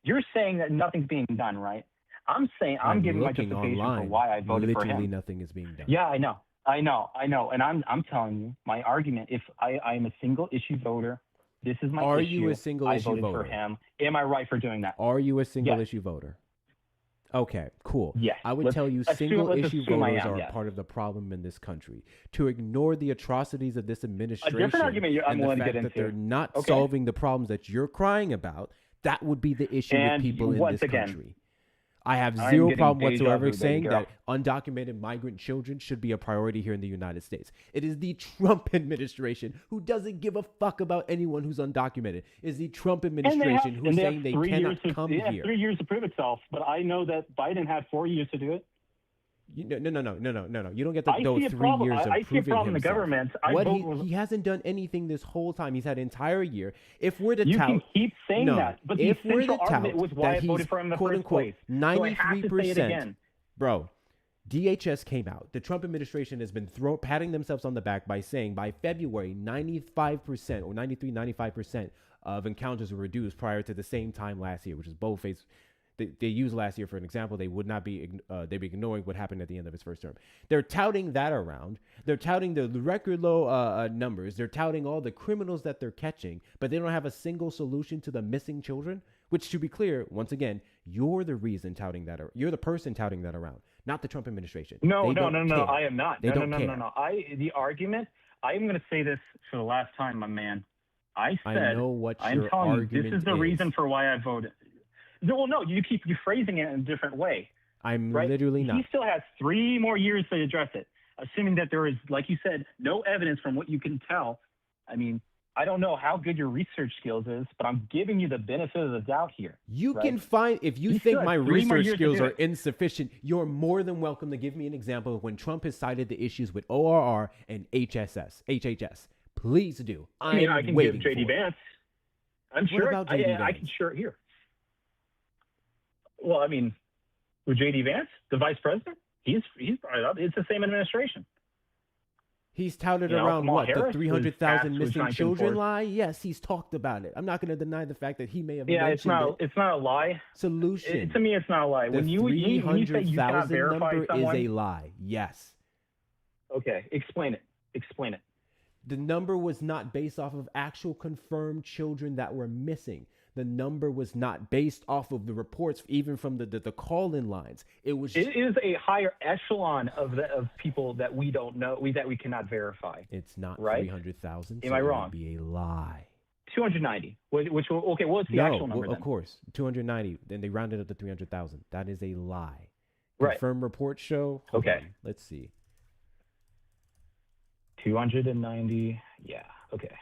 You're saying that nothing's being done, right? I'm saying I'm giving my justification for why I voted for him. Literally nothing is being done. Yeah, I know. And I'm telling you, my argument, if I'm a single issue voter, this is my issue. Are you a single issue voted voter? for him. Am I right for doing that? Are you a single Yes. issue voter? Okay, cool. Yes. I would tell you single issue assume I voters am, are yes. part of the problem in this country. To ignore the atrocities of this administration argument I'm and the willing to fact get that into. they're not Okay. solving the problems that you're crying about, that would be the issue And with people in once this again, country. I have I'm zero getting problem deja whatsoever vu, baby saying girl. that undocumented migrant children should be a priority here in the United States. It is the Trump administration who doesn't give a fuck about anyone who's undocumented. It's the Trump administration who's saying they cannot come They have here. 3 years to prove itself, but I know that Biden had 4 years to do it. No. You don't get I those see a 3 problem. years of I see a proving problem in the himself. government. He hasn't done anything this whole time. He's had an entire year. If we're to You tout, can keep saying that, but the if we're to essential argument tout was why that I voted he's for him in the quote first unquote place. So I have to say it 93%, again. bro. DHS came out. The Trump administration has been patting themselves on the back by saying by February, 95% or 93, 95% of encounters were reduced prior to the same time last year, which is boldface. They used last year for an example. They would not be they'd be ignoring what happened at the end of his first term. They're touting that around. They're touting the record low numbers. They're touting all the criminals that they're catching, but they don't have a single solution to the missing children. Which, to be clear, once again, you're the reason touting that. You're the person touting that around, not the Trump administration. No. They don't care. I am not. They don't care. No. The argument. I am going to say this for the last time, my man. I know what I'm your telling you, argument this is the is. reason for why I voted. Well, no, you keep phrasing it in a different way. I'm right? literally not. He still has 3 more years to address it, assuming that there is, like you said, no evidence from what you can tell. I mean, I don't know how good your research skills is, but I'm giving you the benefit of the doubt here. You right? can find, if you He think still my has 3 more research years to skills do are it. insufficient, you're more than welcome to give me an example of when Trump has cited the issues with ORR and HHS. Please do. I mean, I can give JD Vance. I'm What sure. about JD I Vance? can sure here. Well, I mean, with JD Vance, the vice president, he's brought it up. It's the same administration. He's touted You know, around Kamala what, the Harris was 300,000 tasked with missing trying to children enforce- lie? Yes, he's talked about it. I'm not going to deny the fact that he may have Yeah, it's mentioned it. not a lie. Solution. To me, it's not a lie. The When you say you cannot 300,000 verify number someone, is a lie. Yes. Okay, explain it. The number was not based off of actual confirmed children that were missing. The number was not based off of the reports, even from the call-in lines. It was. It is a higher echelon of people that we don't know, that we cannot verify. It's not right? 300,000. Am so I it would wrong? Be a lie. 290. Which okay, what's the actual number of then? course, 290. Then they rounded up to 300,000. That is a lie. Right. Confirmed reports show. Hold Okay. on, let's see. 290. Yeah. Okay.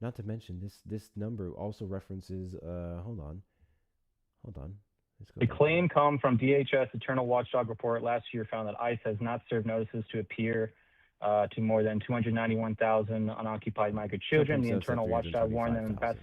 Not to mention this number also references. Hold on. Let's go The back. claim come from DHS Internal Watchdog report last year found that ICE has not served notices to appear to more than 291,000 unoccupied migrant children. The Trump says Internal Watchdog warned them in the past.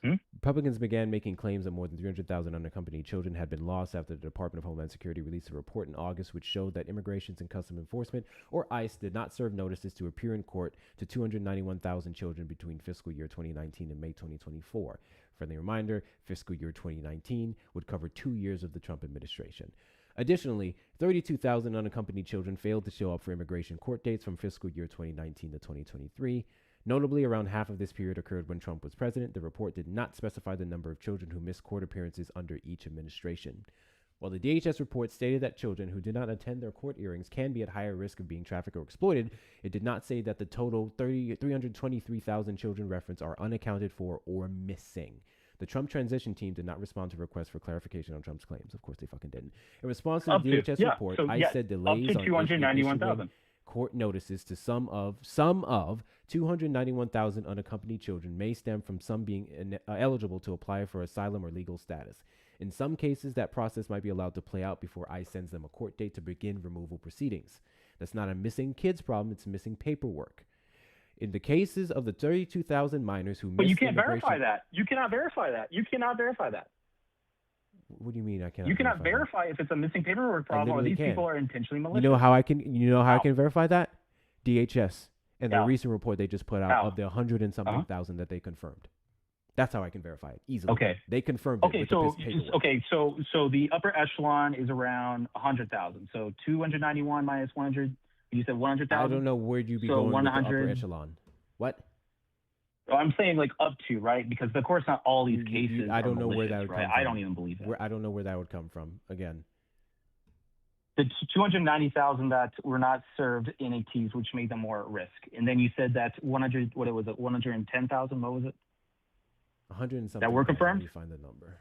325,000. Republicans began making claims that more than 300,000 unaccompanied children had been lost after the Department of Homeland Security released a report in August which showed that Immigration and Customs Enforcement, or ICE, did not serve notices to appear in court to 291,000 children between fiscal year 2019 and May 2024. Friendly reminder, fiscal year 2019 would cover 2 years of the Trump administration. Additionally, 32,000 unaccompanied children failed to show up for immigration court dates from fiscal year 2019 to 2023. Notably, around half of this period occurred when Trump was president. The report did not specify the number of children who missed court appearances under each administration. While the DHS report stated that children who did not attend their court hearings can be at higher risk of being trafficked or exploited, it did not say that the total 323,000 children referenced are unaccounted for or missing. The Trump transition team did not respond to requests for clarification on Trump's claims. Of course, they fucking didn't. In response to the DHS report, ICE said delays on 291,000. Court notices to some of 291,000 unaccompanied children may stem from some being eligible to apply for asylum or legal status. In some cases, that process might be allowed to play out before ICE sends them a court date to begin removal proceedings. That's not a missing kids problem, it's missing paperwork. In the cases of the 32,000 minors who missed But you can't immigration, verify that. You cannot verify that. You cannot verify that. What do you mean I cannot? You cannot verify if it's a missing paperwork problem or these people are intentionally malicious. You know how I can? You know how I can verify that? DHS and the How? recent report they just put out How? of the 100 and something thousand that they confirmed. That's how I can verify it easily. Okay. They confirmed it with the paperwork. Okay, so the upper echelon is around 100,000. So 291 minus 100. You said 100,000. I don't know where you'd be going with the upper echelon. What? I'm saying like up to, right? Because of course not all these cases. I don't are know where malicious, that would right? come from. I don't even believe that. I don't know where that would come from. Again, The 290,000 that were not served NATs, which made them more at risk. And then you said that 100. What was it? 110,000. What was it? 100 and something. That were confirmed? Let me find the number.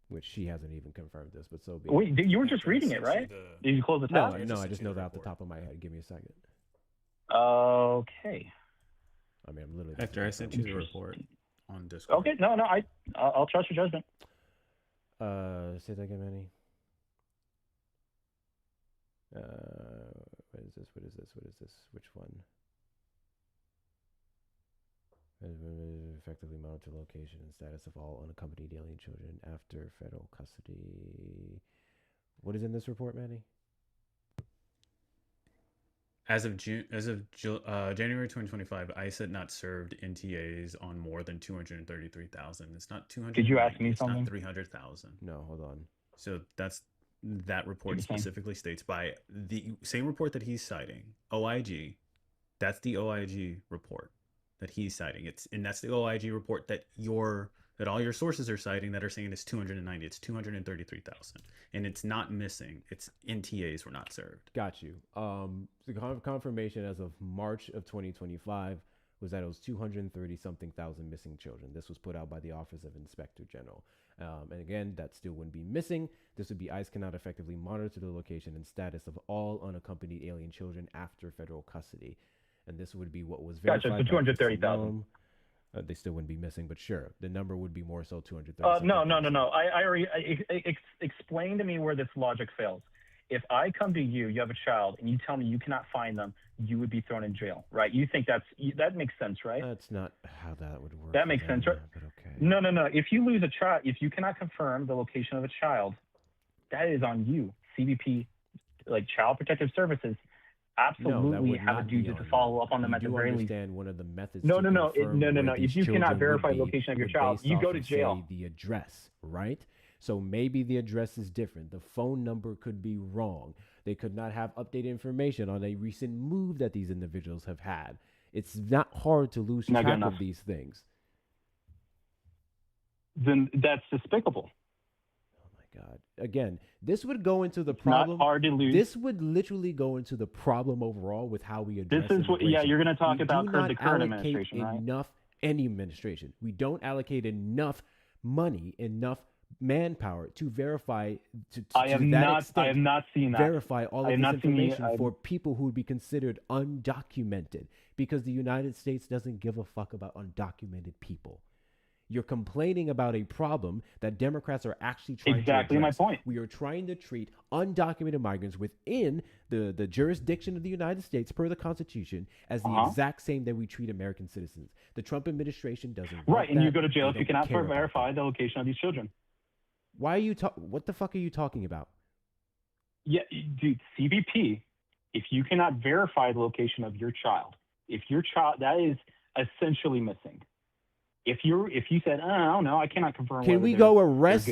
Which she hasn't even confirmed this, but so be it. Wait, you were just reading it, right? Did you close the tab? No, I just know that off the top of my head. Give me a second. Okay. I mean, I'm literally. Hector, I sent you the report on Discord. Okay, no, I'll trust your judgment. Say that again, Manny. What is this? What is this? What is this? Which one? Effectively monitor location and status of all unaccompanied alien children after federal custody. What is in this report, Manny? As of January 2025, ICE had not served NTAs on more than 233,000. It's not 200. Did you ask me it's something? Not 300,000. No, hold on. So that report specifically states by the same report that he's citing, OIG. That's the OIG report that he's citing. And that's the OIG report that all your sources are citing that are saying it's 290. It's 233,000, and it's not missing. It's NTAs were not served. Got you. The confirmation as of March of 2025 was that it was 230 something thousand missing children. This was put out by the Office of Inspector General. And again, that still wouldn't be missing. This would be ICE cannot effectively monitor the location and status of all unaccompanied alien children after federal custody. And this would be what was verified. Gotcha, so 230,000. They still wouldn't be missing, but sure, the number would be more so 230. No. I already explain to me where this logic fails. If I come to you, you have a child, and you tell me you cannot find them, you would be thrown in jail, right? You think that makes sense, right? That's not how that would work. That makes sense, right? But okay. No. If you lose a child, if you cannot confirm the location of a child, that is on you. CBP, like Child Protective Services, absolutely have a duty to follow up on them at the very least. One of the methods. No. If you cannot verify the location of your child, you go to jail. The address, right? So maybe the address is different. The phone number could be wrong. They could not have updated information on a recent move that these individuals have had. It's not hard to lose track of these things. Then that's despicable. God. Again, this would go into the problem. Not hard to lose. This would literally go into the problem overall with how we address this is what. Yeah, you're going to talk about the current administration, right? Any administration. We don't allocate enough money, enough manpower to verify. I have not seen that. Verify all of this information for people who would be considered undocumented, because the United States doesn't give a fuck about undocumented people. You're complaining about a problem that Democrats are actually trying to address. Exactly my point. We are trying to treat undocumented migrants within the jurisdiction of the United States per the Constitution as the exact same that we treat American citizens. The Trump administration doesn't. Right, and you go to jail if you cannot verify the location of these children. Why are you what the fuck are you talking about? Yeah, dude, CBP, if you cannot verify the location of your child, that is essentially missing. If you said, I don't know, I cannot confirm. Can we go arrest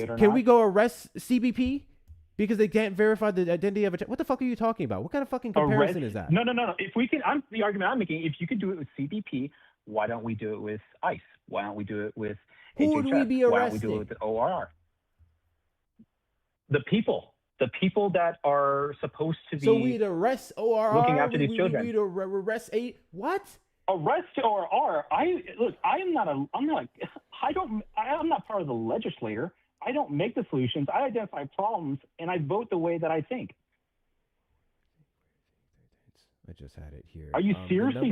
CBP because they can't verify the identity of a child? What the fuck are you talking about? What kind of fucking comparison is that? No. If we can, the argument I'm making, if you could do it with CBP, why don't we do it with ICE? Why don't we do it with HHS? Who would we be arresting? Why don't we do it with the ORR? The people that are supposed to be. So we'd arrest ORR. Looking after these children. We'd arrest what? Arrest ORR. I'm not part of the legislator. I don't make the solutions. I identify problems and I vote the way that I think. I just had it here. Are you seriously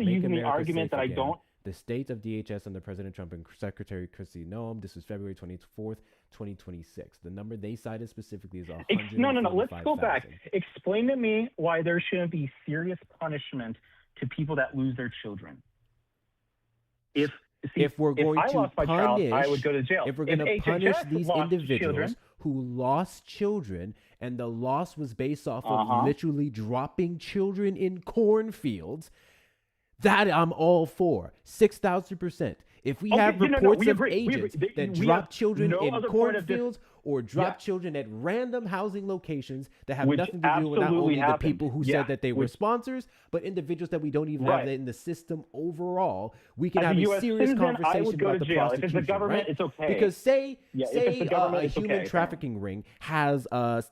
using the argument that I don't The state of DHS under President Trump and Secretary Kristi Noem. This was February 24th, 2026. The number they cited specifically is 145,000. No. Let's go back. Explain to me why there shouldn't be serious punishment to people that lose their children. If we're going I to lost my child, punish, I would go to jail. if we're going to punish HHS these lost individuals children, who lost children, and the loss was based off of Uh-huh. literally dropping children in cornfields, that I'm all for. 6,000%. If we have reports of agents that drop children in cornfields or drop children at random housing locations that have nothing to do with not only the people who said that they were sponsors, but individuals that we don't even have in the system overall, we can have a serious conversation about the prosecution. If it's the government, right? it's okay. Because say a human trafficking ring has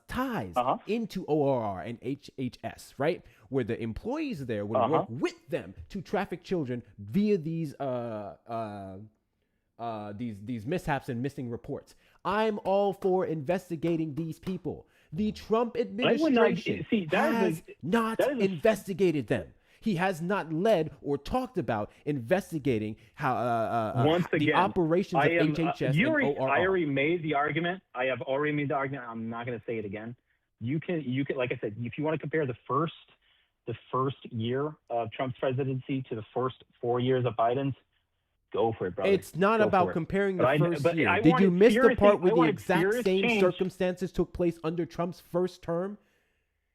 ties into ORR and HHS, right? Where the employees there would work with them to traffic children via these mishaps and missing reports. I'm all for investigating these people. The Trump administration has not investigated them. He has not led or talked about investigating how once again, the operations of HHS and ORR. I already made the argument. I have already made the argument. I'm not going to say it again. You can, like I said, if you want to compare the first year of Trump's presidency to the first 4 years of Biden's, go for it, brother. It's not about comparing the first year. Did you miss the part where the exact same circumstances took place under Trump's first term?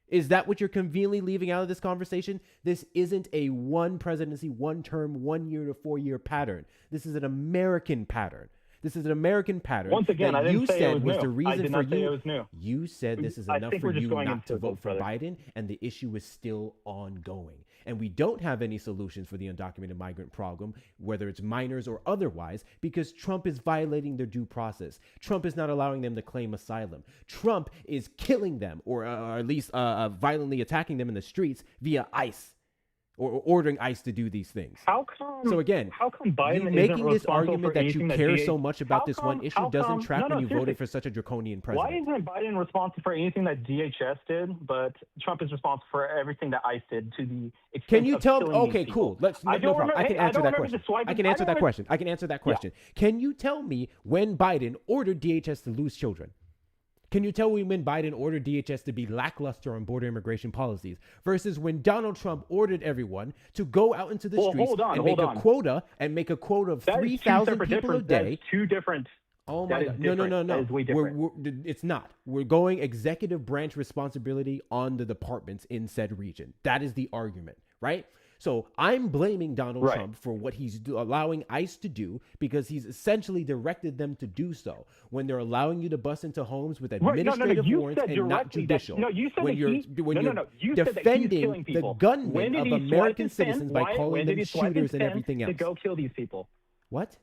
Is that what you're conveniently leaving out of this conversation? This isn't a one presidency, one term, 1 year to 4 year pattern. This is an American pattern. This is an American pattern. Once again, I didn't say it was new. The reason I did for not say it was new. You said this is enough for you not to vote for Biden, and the issue is still ongoing. And we don't have any solutions for the undocumented migrant problem, whether it's minors or otherwise, because Trump is violating their due process. Trump is not allowing them to claim asylum. Trump is killing them, or at least violently attacking them in the streets via ICE. Or ordering ICE to do these things. How come? So again, how come Biden making this responsible argument for that you anything care that so much about this one issue doesn't track when you seriously. voted for such a draconian president. Why isn't Biden responsible for anything that DHS did, but Trump is responsible for everything that ICE did to the extent Can you of tell? killing Okay, these cool. people? Let's. No problem. I can answer that question. I can answer that question. I can answer that question. Can you tell me when Biden ordered DHS to lose children? Can you tell me when Biden ordered DHS to be lackluster on border immigration policies versus when Donald Trump ordered everyone to go out into the streets and make a quota of 3,000 people a day? That is two different. Oh my God. No. That is way different. It's not. We're going executive branch responsibility on the departments in said region. That is the argument, right? So I'm blaming Donald Trump for what he's allowing ICE to do because he's essentially directed them to do so when they're allowing you to bust into homes with administrative warrants and not judicial. You said when you're defending the gunmen of American citizens by calling them shooters and everything else. To go kill these people. What?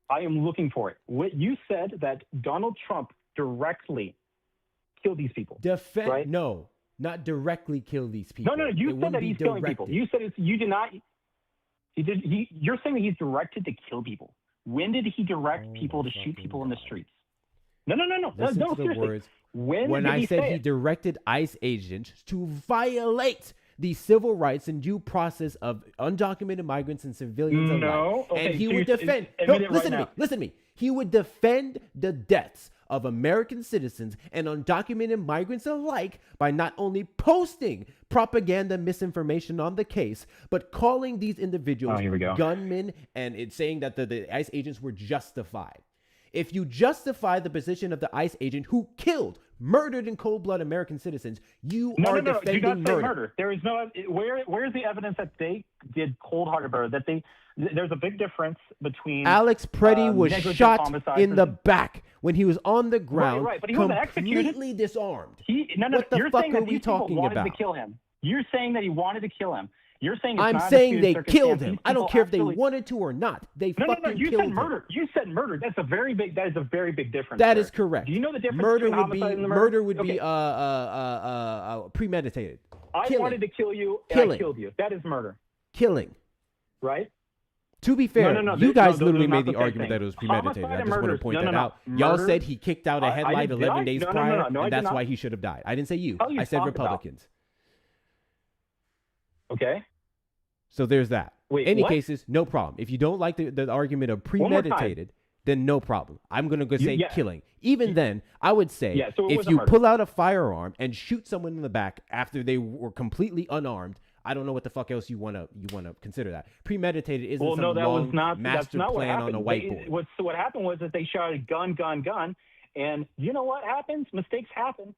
I am looking for it. What you said that Donald Trump directly killed these people. Right? No. Not directly kill these people. No. You said that he's killing people. You said you did not. You're saying that he's directed to kill people. When did he direct people to shoot people in the streets? No. Listen to the words. When I said he directed ICE agents to violate the civil rights and due process of undocumented migrants and civilians alike. Okay, and he would defend. Listen to me. He would defend the deaths of American citizens and undocumented migrants alike by not only posting propaganda misinformation on the case, but calling these individuals gunmen and it's saying that the ICE agents were justified. If you justify the position of the ICE agent who killed, murdered in cold blood American citizens, you are defending do not say murder. There is no. Where is the evidence that they did cold-hearted murder? That there's a big difference between Alex Preddy was shot homicides in the back when he was on the ground, right, but he wasn't executed. completely disarmed. What the fuck saying are that we these people talking wanted about? to kill him. You're saying that he wanted to kill him. You're saying it's I'm not saying a they circumstance. killed These him. I don't people care if they actually- wanted to or not. They No. fucking You killed said him. murder. You said murder. That is a very big difference. That there. is correct. Do you know the difference Murder between would be homicide and murder would Okay. be premeditated. I wanted to kill you and Killing. I killed you. That is murder, Killing. right? To be fair, No, you guys those are literally not made the the same argument thing. that it was premeditated. Homicide I and just want murder- to point no, that no. out. Y'all Murder- said he kicked out a headlight did 11 I? days No, prior, I and did that's not. why he should have died. I didn't say you. What are you I said talking about? Republicans. Okay. So there's that. Wait, Any what? cases, no problem. If you don't like the argument of premeditated, then no problem. I'm going to go say killing. Even then, I would say so it if was a you murder. pull out a firearm and shoot someone in the back after they were completely unarmed, I don't know what the fuck else you want to consider that. Premeditated isn't Well, some no, that long was not master that's not plan what on a happened. whiteboard. So what happened was that they shot a gun, and you know what happens? Mistakes happen.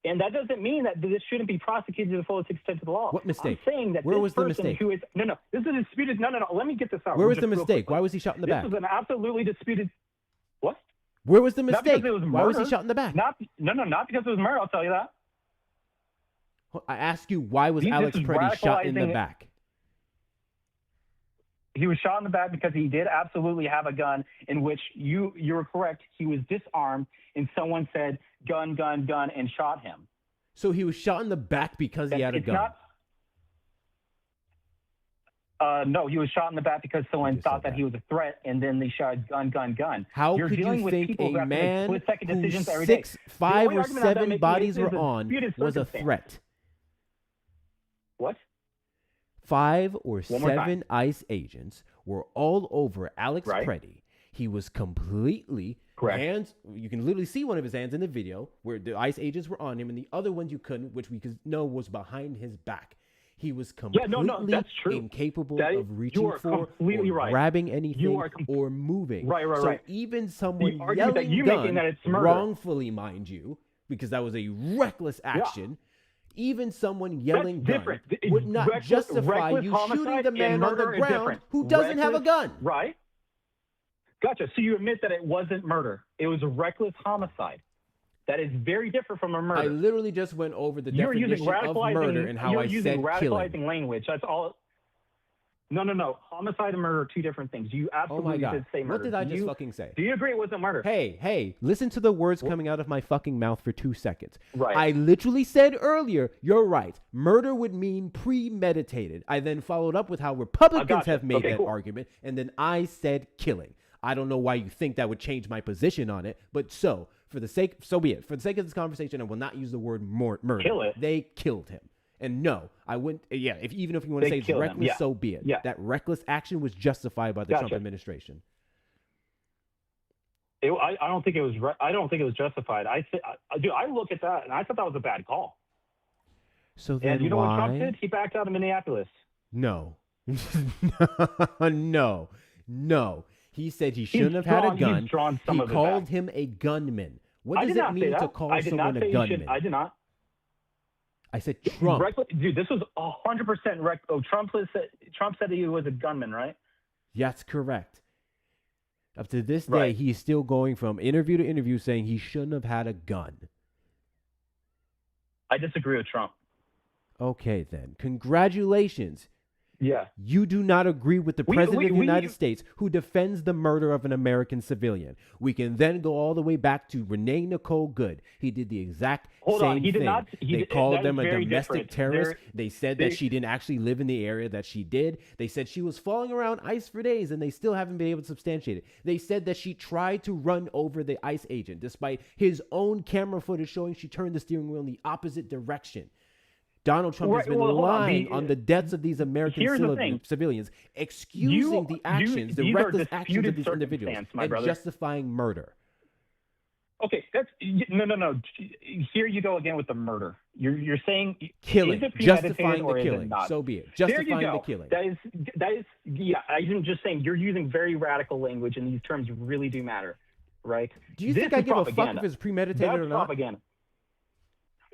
And that doesn't mean that this shouldn't be prosecuted to the fullest extent of the law. What mistake? I'm saying that Where this was the person mistake? who is no, this is a disputed. No. Let me get this out. Where was the just real mistake? quickly. Why was he shot in the back? This was an absolutely disputed. What? Where was the Not mistake? because it was Why was he murder. shot in the back? Not because it was murder. I'll tell you that. I ask you, why was This Alex is Preddy shot in the radicalizing- back? He was shot in the back because he did absolutely have a gun, in which you were correct. He was disarmed, and someone said gun, and shot him. So he was shot in the back because he had a gun. No, he was shot in the back because someone thought that he was a threat, and then they shot gun. How You're could dealing you with think people who a have to make man split-second whose decisions every day. 6, 5, The only or argument I'm 7 making bodies is were a on disputed was a circumstance. threat? What? 5 or One more 7 time. ICE agents were all over Alex Right. Preddy. He was completely Correct. hands. You can literally see one of his hands in the video where the ICE agents were on him, and the other ones you couldn't, which we could know was behind his back. He was completely that's true. incapable That is- of reaching you are for completely or right. grabbing anything You are or moving. Right, so right. even someone The argument that yelling you're gun, making that it's murder. wrongfully, mind you, because that was a reckless action. Even someone yelling gun different. would not Reckless- justify reckless you homicide shooting the and man on the murder is ground different. who doesn't have a Reckless- gun. Right. Gotcha. So you admit that it wasn't murder. It was a reckless homicide. That is very different from a murder. I literally just went over the You're using definition of radicalizing, murder and how you're I using said radicalizing killing. language. That's all. No. Homicide and murder are two different things. You Oh my absolutely God. did say murder. What did I Do just you- fucking say? Do you agree it wasn't murder? Hey, listen to the words coming out of my fucking mouth for 2 seconds. Right. I literally said earlier, you're right. Murder would mean premeditated. I then followed up with how Republicans gotcha. have made Okay, that cool. argument, and then I said killing. I don't know why you think that would change my position on it, but so be it. For the sake of this conversation, I will not use the word murder. Kill it. They killed him. And no, I wouldn't. Yeah, even if you want to They say it's killed him, reckless, yeah. so be it. Yeah. That reckless action was justified by the Trump Gotcha. administration. I don't think it was. I don't think it was justified. Dude, I look at that and I thought that was a bad call. So then And you know why? what Trump did? He backed out of Minneapolis. No. No. He said he shouldn't have had a gun. He's drawn some He of it called back. him a gunman. What I does did it not say mean to that. call I did someone not a say you gunman? should. I did not. I said Trump. Dude, this was 100% Trump said he was a gunman, right? That's correct. Up to this day, Right. he's still going from interview to interview saying he shouldn't have had a gun. I disagree with Trump. Okay, then. Congratulations. Yeah. You do not agree with the President of the we- United States who defends the murder of an American civilian. We can then go all the way back to Renee Nicole Good. He did the exact Hold same on, he did thing. not- he They did- called that them is a very domestic different. terrorist. They said that they- she didn't actually live in the area that she did. They said she was falling around ICE for days, and they still haven't been able to substantiate it. They said that she tried to run over the ICE agent, despite his own camera footage showing she turned the steering wheel in the opposite direction. Donald Trump has Right, been well, hold on. lying on the deaths of these American Here's the thing. civilians, excusing the actions, the these are reckless actions of disputed these individuals, circumstance, my and brother. justifying murder. Okay, that's no. Here you go again with the murder. You're saying Killing, is it premeditated justifying the or is it killing. not? So be it. There you Justifying the go. killing. That is yeah. I'm just saying you're using very radical language, and these terms really do matter, right? Do you This think I is give a fuck propaganda. if it's premeditated That's or not? propaganda.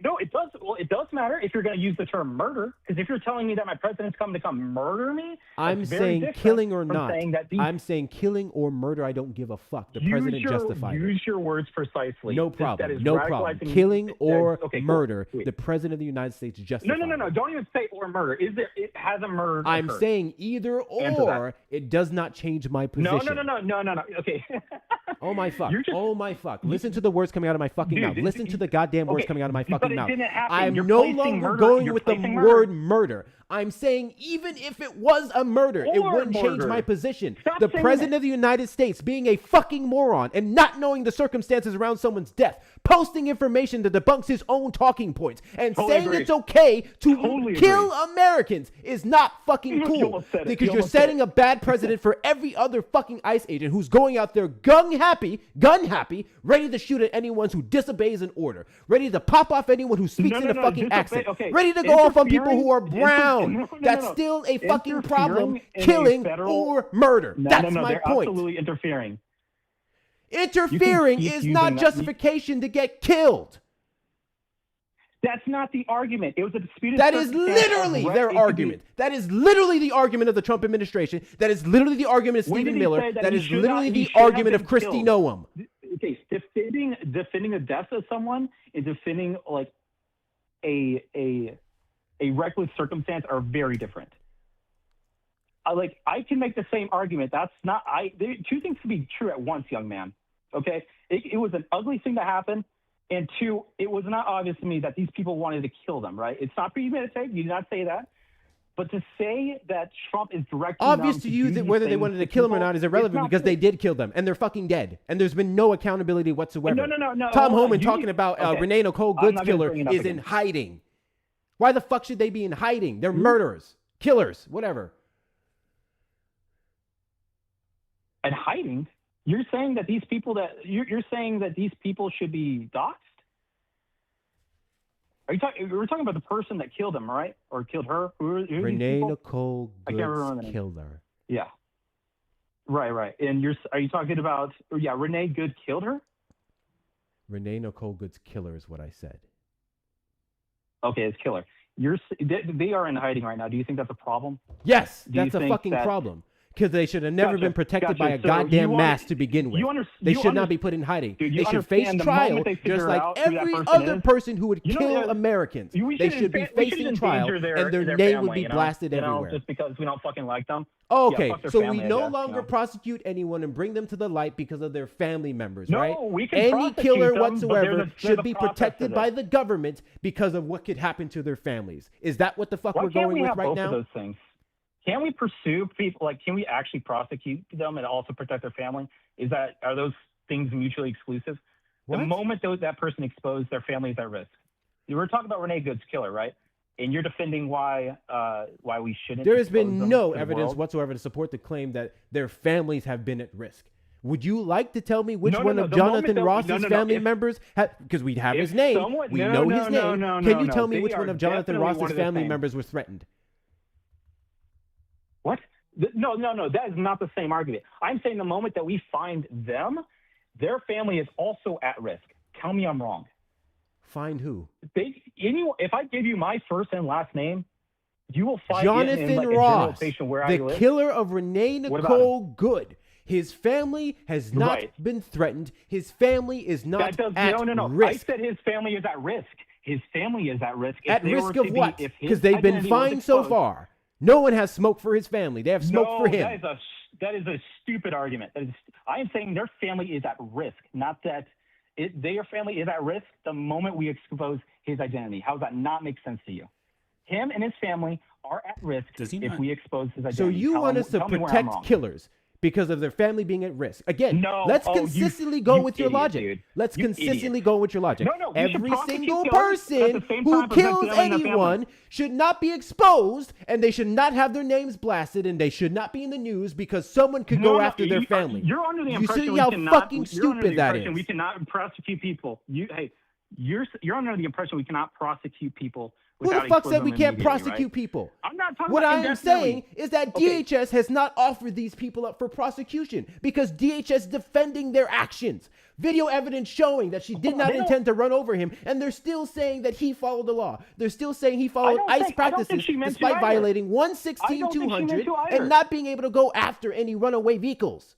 No, it does. Well, it does matter if you're going to use the term murder, because if you're telling me that my president's coming to come murder me, I'm that's very saying different killing or from not. saying that these- I'm saying killing or murder. I don't give a fuck. The president justified it. Use your words precisely. No That problem. is No problem. radicalizing- Killing that is- or okay, cool. murder. Wait. The president of the United States justified. No. Don't even say or murder. Is there? It has a murder. I'm occurred. saying either Answer that. or. It does not change my position. No. Okay. Oh my fuck. You're just- Oh my fuck. Listen to the words coming out of my fucking Dude, mouth. Listen to the goddamn words okay, coming out of my but fucking my mouth. didn't happen. I'm You're no placing longer murder- going you're with the placing word murder. I'm saying even if it was a murder, it Or wouldn't change murder. my position. Stop The saying president it. of the United States being a fucking moron and not knowing the circumstances around someone's death, posting information that debunks his own talking points, and Totally saying agree. it's okay to Totally kill Americans is not fucking You cool. almost said it. Because You you're almost said setting a bad precedent for every other fucking ICE agent who's going out there gun happy, ready to shoot at anyone who disobeys an order, ready to pop off anyone who speaks in a fucking accent, okay. ready to go off on people who are Interfering- brown. no. That's still a fucking problem. Interfering in a Killing federal- or murder. That's my they're point. absolutely interfering. Interfering keep is using not that- justification to get killed. That's not the argument. It was a disputed That is circumstance literally of their what it could argument. That is literally the argument of the Trump administration. That is literally the argument of When Stephen did he Miller. say that That he is should literally not- he the should have argument of been Kristi killed? Noem. Okay, defending the death of someone and defending like a reckless circumstance are very different. I can make the same argument. That's not two things can be true at once, young man. Okay, it was an ugly thing to happen, and two, it was not obvious to me that these people wanted to kill them. Right? It's not premeditated. You did not say that. But to say that Trump is directing Obvious them to you do that these whether they things wanted to to kill him or people, not is it's irrelevant not because true. they did kill them and they're fucking dead. And there's been no accountability whatsoever. No. Tom hold on. Homan You talking need- about okay. Renee Nicole I'm Good's not gonna killer bring it up is again. in hiding. Why the fuck should they be in hiding? They're murderers, killers, whatever. And hiding? You're saying that these people should be doxxed? We're talking about the person that killed him, right? Or killed her? Who are these Renee people? Nicole I can't remember the Good's name. killer. Yeah. Right. And are you talking about? Yeah, Renee Good killed her. Renee Nicole Good's killer is what I said. Okay, it's killer. They are in hiding right now. Do you think that's a problem? Yes, Do you that's a think fucking that- problem. Because they should have never Gotcha, been protected by a gotcha. So goddamn you mask to begin with. They should not be put in hiding. Dude, you they should face understand the trial moment they just figure like out who that every person other is? person who would You know, kill Americans. We They should be we shouldn't facing trial endanger and their their name family, would be you know? blasted You know, everywhere. just because we don't fucking like them. Okay, Yeah, fuck their so family, we I no guess, longer you know? prosecute anyone and bring them to the light because of their family members, No, right? we can Any prosecute killer them, but whatsoever there's should a be process to protected by this. the government because of what could happen to their families. Is that what the fuck Why we're can't going we with have right both now? of those things? Can we pursue people? Like, can we actually prosecute them and also protect their family? Are those things mutually exclusive? What? The moment that person exposed, their family is at risk. You were talking about Renee Good's killer, right? And you're defending why we shouldn't. There has expose been them no to the evidence world? whatsoever to support the claim that their families have been at risk. Would you like to tell me which No, one no, of the moment Jonathan that- Ross's no, no, no, family if- members because we have if his name, someone- we no, know no, his no, name. no, Can no, you no. tell me They which are one of Jonathan definitely one Ross's of the family same. members was threatened? What? No. That is not the same argument. I'm saying the moment that we find them, their family is also at risk. Tell me I'm wrong. Find who? If I give you my first and last name, you will find it Jonathan in like a general Ross, location where I the live. killer of Renee What about Nicole Good. His family has not Right. been threatened. His family is not That does, at no. risk. I said his family is at risk. His family is at risk. If At they risk were of to what? be- if his Because they've been identity was fine so exposed- far. No one has smoke for his family. They have smoke No, for him. that is a stupid argument. I am saying their family is at risk, not that their family is at risk the moment we expose his identity. How does that not make sense to you? Him and his family are at risk if we expose his identity. So you want us to tell me where I'm protect wrong. killers because of their family being at risk. Again, No. let's Oh, you- consistently go you with your idiot, logic. dude. Let's You consistently idiot. go with your logic. No, we should Every prosecute single killers, but at the person same who time protect kills them and their anyone family. should not be exposed, and they should not have their names blasted, and they should not be in the news because someone could go after their family. You're under the You impression see we how cannot. fucking You're under stupid the that impression is. We cannot prosecute people. You're under the impression we cannot prosecute people. Who the without fuck said exposing we them can't immediately, prosecute right? people? I'm not talking What about I am indefinitely. saying is that Okay. DHS has not offered these people up for prosecution because DHS defending their actions. Video evidence showing that she did not they don't- intend to run over him, and they're still saying that he followed the law. They're still saying he followed don't ICE think- I don't think practices she meant to despite either. violating I don't think she 116-200 meant to either. and not being able to go after any runaway vehicles.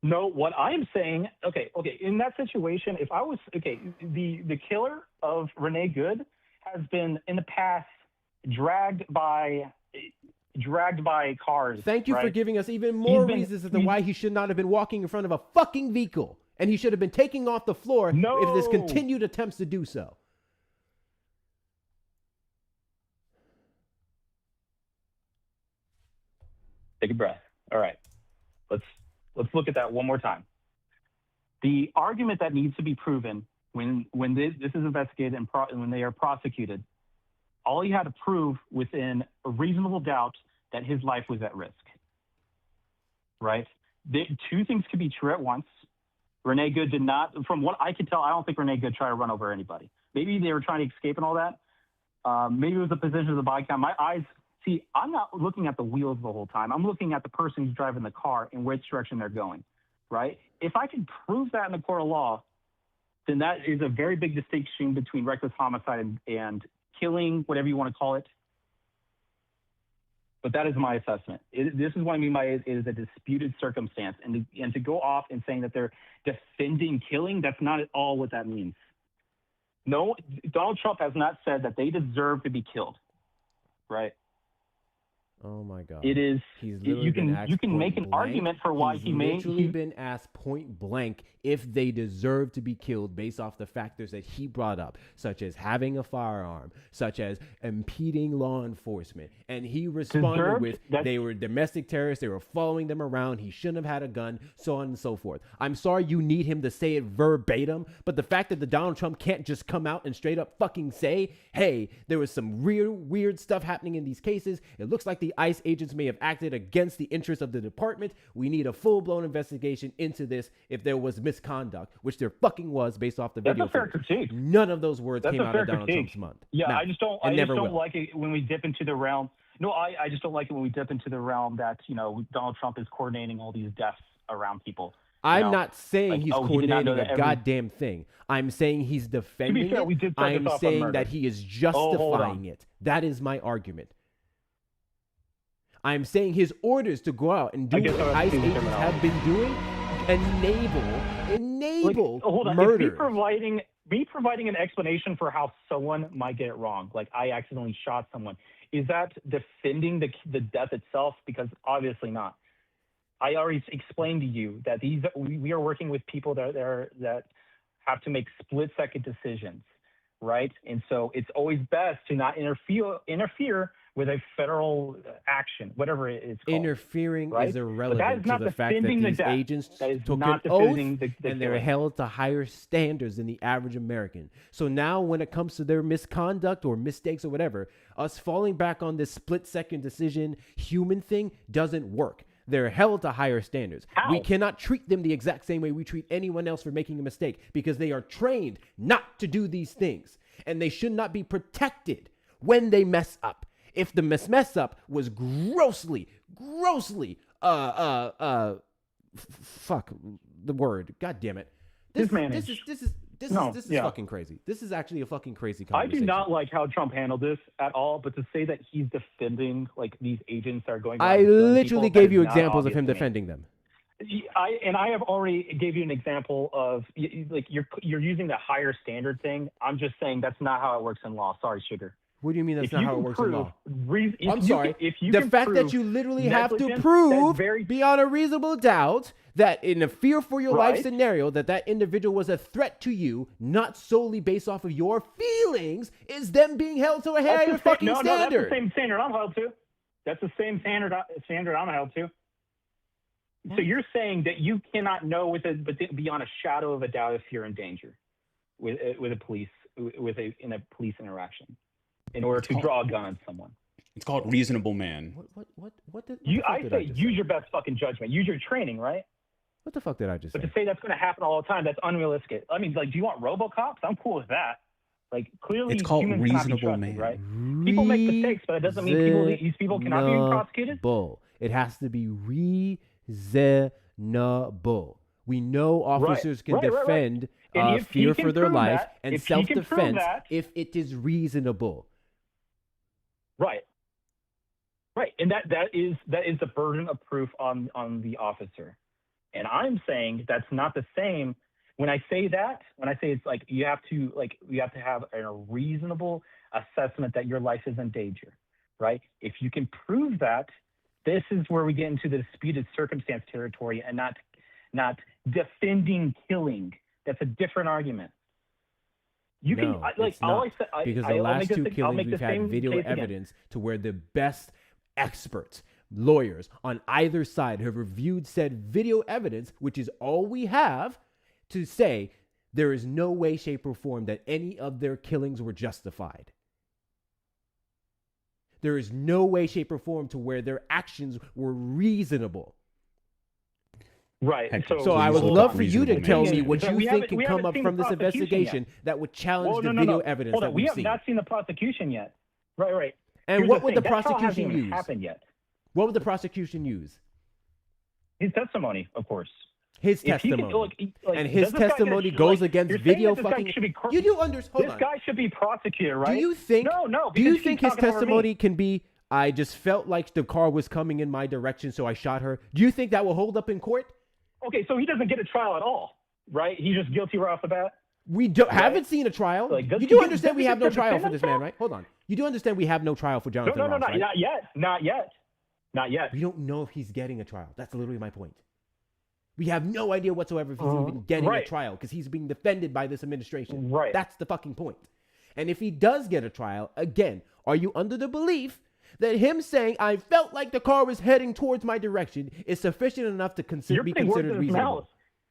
No, what I am saying, okay, in that situation, if I was, the killer of Renee Good has been in the past dragged by cars. Thank you for right? giving us even more been- reasons as to why he should not have been walking in front of a fucking vehicle, and he should have been taking off the floor if there's No. continued attempts to do so. Take a breath. All right. Let's look at that one more time. The argument that needs to be proven when this is investigated and when they are prosecuted, all you had to prove within a reasonable doubt that his life was at risk. Right? Two things could be true at once. Renee Good did not, from what I could tell, I don't think Renee Good tried to run over anybody. Maybe they were trying to escape and all that. Maybe it was the position of the body cam. My eyes, see, I'm not looking at the wheels the whole time. I'm looking at the person who's driving the car and which direction they're going, right? If I can prove that in the court of law, then that is a very big distinction between reckless homicide and killing, whatever you want to call it. But that is my assessment. This is what I mean by it is a disputed circumstance. And to go off and saying that they're defending killing, that's not at all what that means. No, Donald Trump has not said that they deserve to be killed, right? Oh my God! It is. He's You can make an argument for why he may. He's literally been asked point blank if they deserve to be killed based off the factors that he brought up, such as having a firearm, such as impeding law enforcement, and he responded with they were domestic terrorists, they were following them around, he shouldn't have had a gun, so on and so forth. I'm sorry you need him to say it verbatim, but the fact that the Donald Trump can't just come out and straight up fucking say, hey, there was some real weird stuff happening in these cases. It looks like the ICE agents may have acted against the interests of the department. We need a full-blown investigation into this if there was misconduct, which there fucking was based off the video. That's a fair critique. None of those words came out of Donald Trump's mouth. Yeah, Now, I just don't like it when we dip into the realm. No, I just don't like it when we dip into the realm that, Donald Trump is coordinating all these deaths around people. I'm not saying like, he's he did not coordinating know a that every- goddamn thing. I'm saying he's defending fair, we did it. start this I'm off on saying murder. that he is hold justifying on. it. That is my argument. I'm saying his orders to go out and do what ICE agents have been doing enable hold on. murder. Me providing an explanation for how someone might get it wrong, like I accidentally shot someone, is that defending the death itself? Because obviously not. I already explained to you that we are working with people that have to make split-second decisions, right? And so it's always best to not interfere with a federal action, whatever it is called. Interfering right? is But that irrelevant is to not the fact that defending the these death. agents That is took not an oath defending the and they're killing. held to higher standards than the average American. So now when it comes to their misconduct or mistakes or whatever, us falling back on this split-second decision human thing doesn't work. They're held to higher standards. How? We cannot treat them the exact same way we treat anyone else for making a mistake because they are trained not to do these things. And they should not be protected when they mess up. If the mess up was grossly, fuck the word, god damn it. This is fucking crazy. This is actually a fucking crazy I conversation. do not like how Trump handled this at all, but to say that he's defending like these agents that are going around I killing literally people, gave that you is not examples of obvious him to me. defending them. I have already gave you an example of like you're using the higher standard thing. I'm just saying that's not how it works in law. Sorry, sugar. What do you mean that's If not you how it can works in prove law? if I'm you sorry. Can, if you the can fact that prove you literally have to negligence, prove that's beyond a reasonable doubt that in a fear for your life Right. scenario that individual was a threat to you, not solely based off of your feelings, is them being held to a That's higher the fucking no, that's standard. the same standard I'm held to. That's the same standard I'm held to. So you're saying that you cannot know beyond a shadow of a doubt if you're in danger with a police in a police interaction in order to draw a gun on someone. It's called reasonable man. What the I fuck did say just use your best fucking judgment. Use your training, right? What the fuck did I just But say? to say that's going to happen all the time, that's unrealistic. I mean, like, do you want RoboCops? I'm cool with that. Like, clearly, It's called humans cannot be reasonable trusted, man. right? People make mistakes, but it doesn't mean these people cannot be prosecuted. Reasonable. It has to be reasonable. We know officers can defend And if he fear can for their prove life that- and if he can prove self-defense that- if it is reasonable. Right. Right. And that is the burden of proof on the officer. And I'm saying that's not the same. When I say it's like you have to have a reasonable assessment that your life is in danger, right? If you can prove that, this is where we get into the disputed circumstance territory and not defending killing. That's a different argument. You No, can it's not. Because the I'll last make the two same- I'll killings make the we've had same video case again. evidence to where the best experts, lawyers on either side have reviewed said video evidence, which is all we have, to say there is no way, shape, or form that any of their killings were justified. There is no way, shape, or form to where their actions were reasonable. Right. So I would love for you to tell me what you think can come up from this investigation that would challenge the video evidence Hold that on. We we've have seen. not seen the prosecution yet. Right. And Here's what the would thing. the That trial hasn't prosecution even use? happened yet. What would the prosecution use? His testimony, of course. His If he could, testimony. like, And his does this guy testimony get, goes like, against you're saying video that this guy fucking. should be You do understand? Hold This on. guy should be prosecuted, right? Do you think? No. Do you because think she's his talking over me. testimony can be? I just felt like the car was coming in my direction, so I shot her. Do you think that will hold up in court? Okay, so he doesn't get a trial at all, right? He's just guilty right off the bat. We haven't seen a trial. Like, does you he do get- understand does we he have get no to trial defend for this man, himself? right? Hold on. You do understand we have no trial for Jonathan No, Ross, right? not yet. Not yet. We don't know if he's getting a trial. That's literally my point. We have no idea whatsoever if he's even getting right. a trial because he's being defended by this administration. Right. That's the fucking point. And if he does get a trial, again, are you under the belief that him saying, I felt like the car was heading towards my direction is sufficient enough to be You're putting words considered in his reasonable? mouth.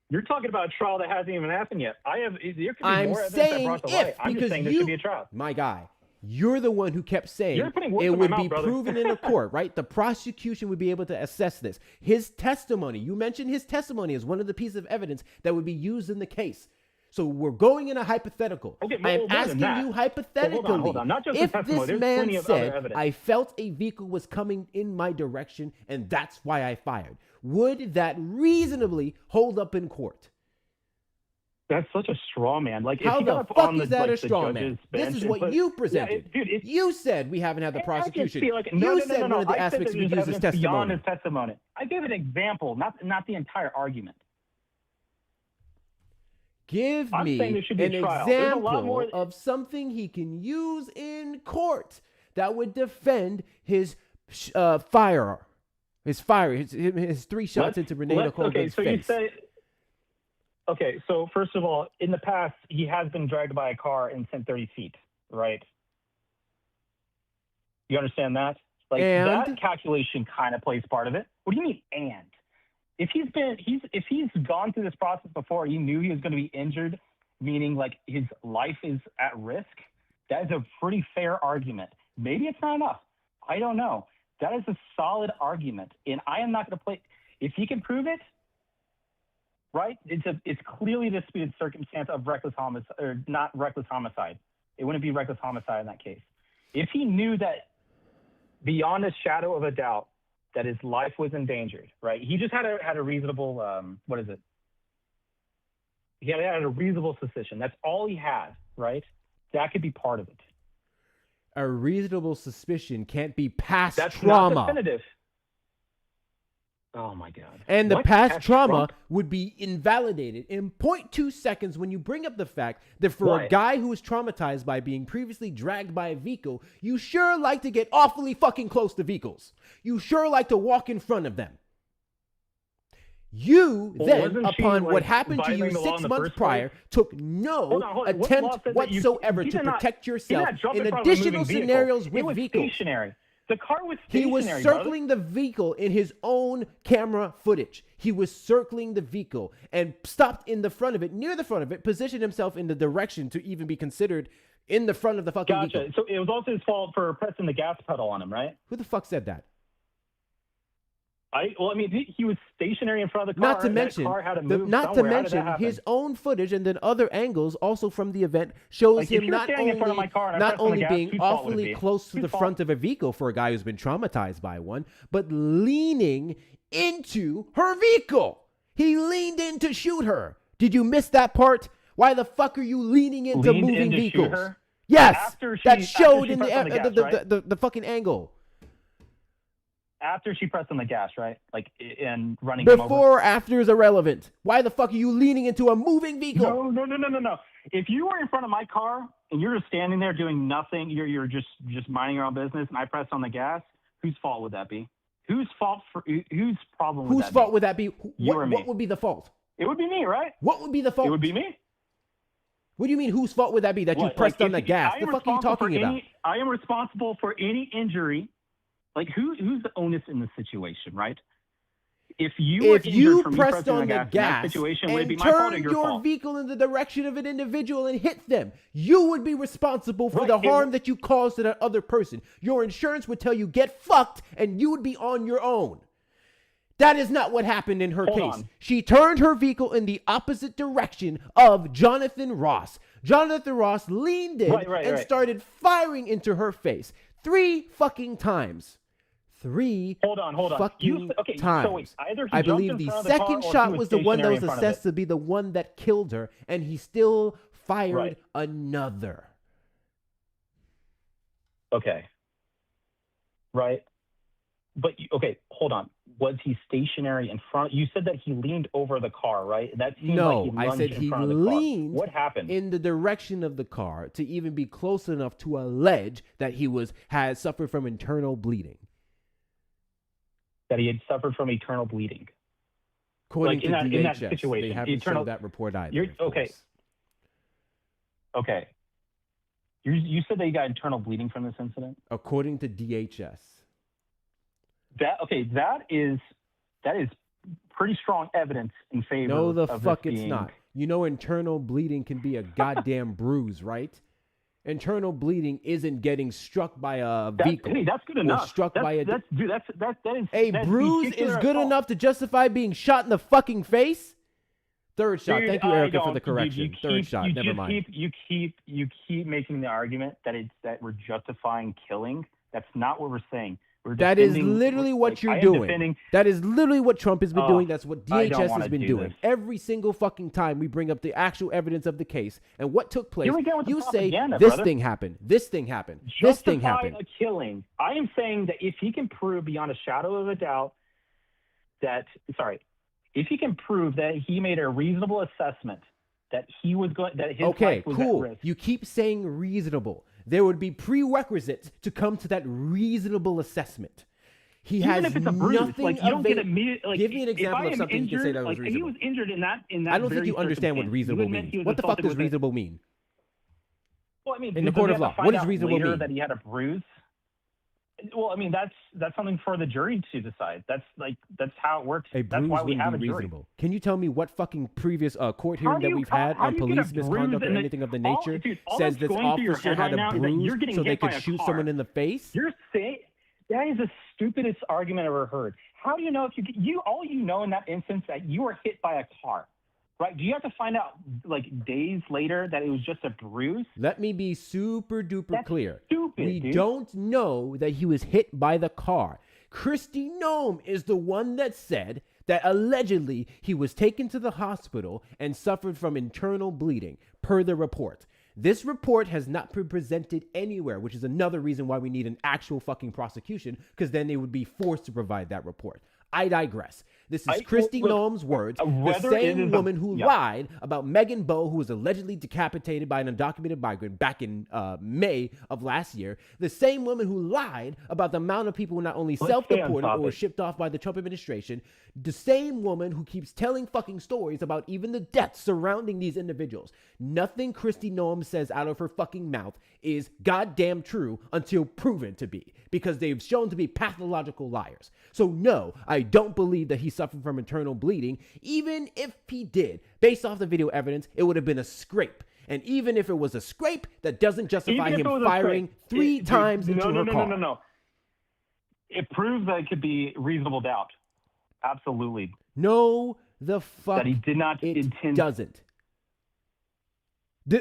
You're talking about a trial that hasn't even happened yet. There could be I'm more evidence that saying brought to light. if, I'm just because saying there should be a trial. my guy, you're the one who kept saying You're putting words it in my would mouth, be brother. proven in a court, right? The prosecution would be able to assess this. His testimony, you mentioned his testimony as one of the pieces of evidence that would be used in the case. So we're going in a hypothetical. Okay, I am more than asking that. you Well, hypothetically, hold on. Not just the if testimony. this There's man plenty of other said, evidence. I felt a vehicle was coming in my direction and that's why I fired, would that reasonably hold up in court? That's such a straw man. Like, How if he the got up fuck on is the, that like, a the straw judge's man? bench This is and what put- you Yeah, presented. dude, You said we haven't had the prosecution. You You said one of the I said aspects that we there's use is evidence beyond testimony. his testimony. I gave an example, not the entire argument. Give I'm saying me there should be an a trial. There's a lot example more- of something he can use in court that would defend his firearm. His 3 shots into Renee Nicole okay, Good's so face. you say. Okay, so first of all, in the past, he has been dragged by a car and sent 30 feet, right? You understand that? Like, And? that calculation kind of plays part of it. What do you mean, and? If he's gone through this process before, he knew he was going to be injured, meaning like his life is at risk, that is a pretty fair argument. Maybe it's not enough. I don't know. That is a solid argument, and I am not going to play. If he can prove it, right? It's clearly a disputed circumstance of reckless homicide, or not reckless homicide. It wouldn't be reckless homicide in that case. If he knew that beyond a shadow of a doubt that his life was endangered, right? He just had a reasonable what is it? He had a reasonable suspicion. That's all he had, right? That could be part of it. A reasonable suspicion can't be past That's trauma. not definitive. Oh my God. And the What? past trauma Trump? would be invalidated in 0.2 seconds when you bring up the fact that for Why? a guy who was traumatized by being previously dragged by a vehicle, you sure like to get awfully fucking close to vehicles. You sure like to walk in front of them. You Well, then, wasn't she, upon what like, happened to you violating the law in 6 the months first prior, place? took no Hold on. What law attempt said that you whatsoever he to did not- protect he did yourself not jump in front of a additional moving vehicle. scenarios It with was vehicles. stationary. The car was He stationary, was brother. circling the vehicle in his own camera footage. He was circling the vehicle and stopped in the front of it, near the front of it, positioned himself in the direction to even be considered in the front of the fucking Gotcha. vehicle. So it was also his fault for pressing the gas pedal on him, right? Who the fuck said that? Well, I mean, he was stationary in front of the car. Not to and mention, that car had to move not to somewhere. How did that mention happen? his own footage and then other angles also from the event shows Like, if him you're not standing in front of my car and I not press on the only gas, being whose fault would it awfully be? close to Whose the fault? front of a vehicle for a guy who's been traumatized by one, but leaning into her vehicle. He leaned in to shoot her. Did you miss that part? Why the fuck are you leaning into Leaned moving in to shoot vehicles? her? Yes, After that she showed in pressed on the gas, right? the fucking angle. After she pressed on the gas, right? Like, and running him over. Before or after is irrelevant. Why the fuck are you leaning into a moving vehicle? No. If you were in front of my car and you're just standing there doing nothing, you're just minding your own business, and I pressed on the gas, whose fault would that be? Whose problem would Whose that fault be? would that be? You or What, me? what would be the fault? It would be me, right? What would be the fault? It would be me. What do you mean, whose fault would that be that you What, pressed like, on the if- gas? I The am fuck are you responsible for talking about? I am responsible for any injury Like, who's the onus in the situation, right? If you pressed on the gas situation, would it be and my fault or turned your your fault? vehicle in the direction of an individual and hit them, you would be responsible for Right, the harm that you caused to that other person. Your insurance would tell you, get fucked, and you would be on your own. That is not what happened in her case. She turned her vehicle in the opposite direction of Jonathan Ross. Jonathan Ross leaned in and started firing into her face 3 fucking times. 3 Hold on. fucking Okay, times. so wait, either he I jumped believe in the front of the car second or shot he was the one that stationary was in front of assessed to be the one that killed her, and he still fired another. Okay. Right. But, okay, hold on. Was he stationary in front? You said that he leaned over the car, right? That seems like he I lunged said in he front of the car. leaned What happened? in the direction of the car to even be close enough to allege that he had suffered from internal bleeding. That he had suffered from internal bleeding. According like to in that DHS, situation. they haven't shown that report either. Okay. Okay. You said that you got internal bleeding from this incident? According to DHS. That is pretty strong evidence in favor No, the of fuck this it's being... not. You know, internal bleeding can be a goddamn bruise, right? Internal bleeding isn't getting struck by a vehicle. Hey, that's good or enough. Struck by a. That is. A that's bruise is vehicular good assault. enough to justify being shot in the fucking face. Third shot. Dude, Thank you, Erica, for the dude, correction. Third shot. You Never just mind. You keep making the argument that we're justifying killing. That's not what we're saying. That is literally what you're doing. That is literally what Trump has been doing. That's what DHS has been doing. This. Every single fucking time we bring up the actual evidence of the case and what took place, you say propaganda, this brother. thing happened, this thing happened, this thing Justify happened. a killing. I am saying that if he can prove beyond a shadow of a doubt if he can prove that he made a reasonable assessment that he was going that his life was at risk. You keep saying reasonable. There would be prerequisites to come to that reasonable assessment. He Even has if it's a bruise, nothing like you don't get immediate. Like, give me an if example I of am something you can say injured, that was like, if he reasonable. was injured in that I don't think very you understand what circumstance, reasonable you admit means. he was What the fuck assaulted does with a- reasonable mean? Well, I mean, In the does court he of have law, to find what does out reasonable later mean? That he had a bruise. Well, I mean, that's something for the jury to decide. That's how it works. A That's bruise why we wouldn't have a be jury. Can you tell me what fucking previous court hearing that we've had how on do you get police a bruise misconduct or and anything of the all- nature dude, all says that's this going through your officer head had right now a is that you're bruise getting so they hit by could a shoot car. someone in the face? You're saying that is the stupidest argument I've ever heard. How do you know if you all you know in that instance that you were hit by a car? Right? Do you have to find out like days later that it was just a bruise? Let me be super duper clear. We dude. don't know that he was hit by the car. Kristi Noem is the one that said that allegedly he was taken to the hospital and suffered from internal bleeding, per the report. This report has not been presented anywhere, which is another reason why we need an actual fucking prosecution, because then they would be forced to provide that report. I digress. This is Kristi Noem's words. The same woman who lied about Megan Bowe, who was allegedly decapitated by an undocumented migrant back in May of last year. The same woman who lied about the amount of people who not only self-deported or were shipped off by the Trump administration. The same woman who keeps telling fucking stories about even the deaths surrounding these individuals. Nothing Kristi Noem says out of her fucking mouth is goddamn true until proven to be, because they've shown to be pathological liars. So no, I don't believe that he suffered from internal bleeding. Even if he did, based off the video evidence, it would have been a scrape. And even if it was a scrape, that doesn't justify him firing three times into her car. No. It proves that it could be reasonable doubt. Absolutely. No, the fuck that he did not intend. Doesn't.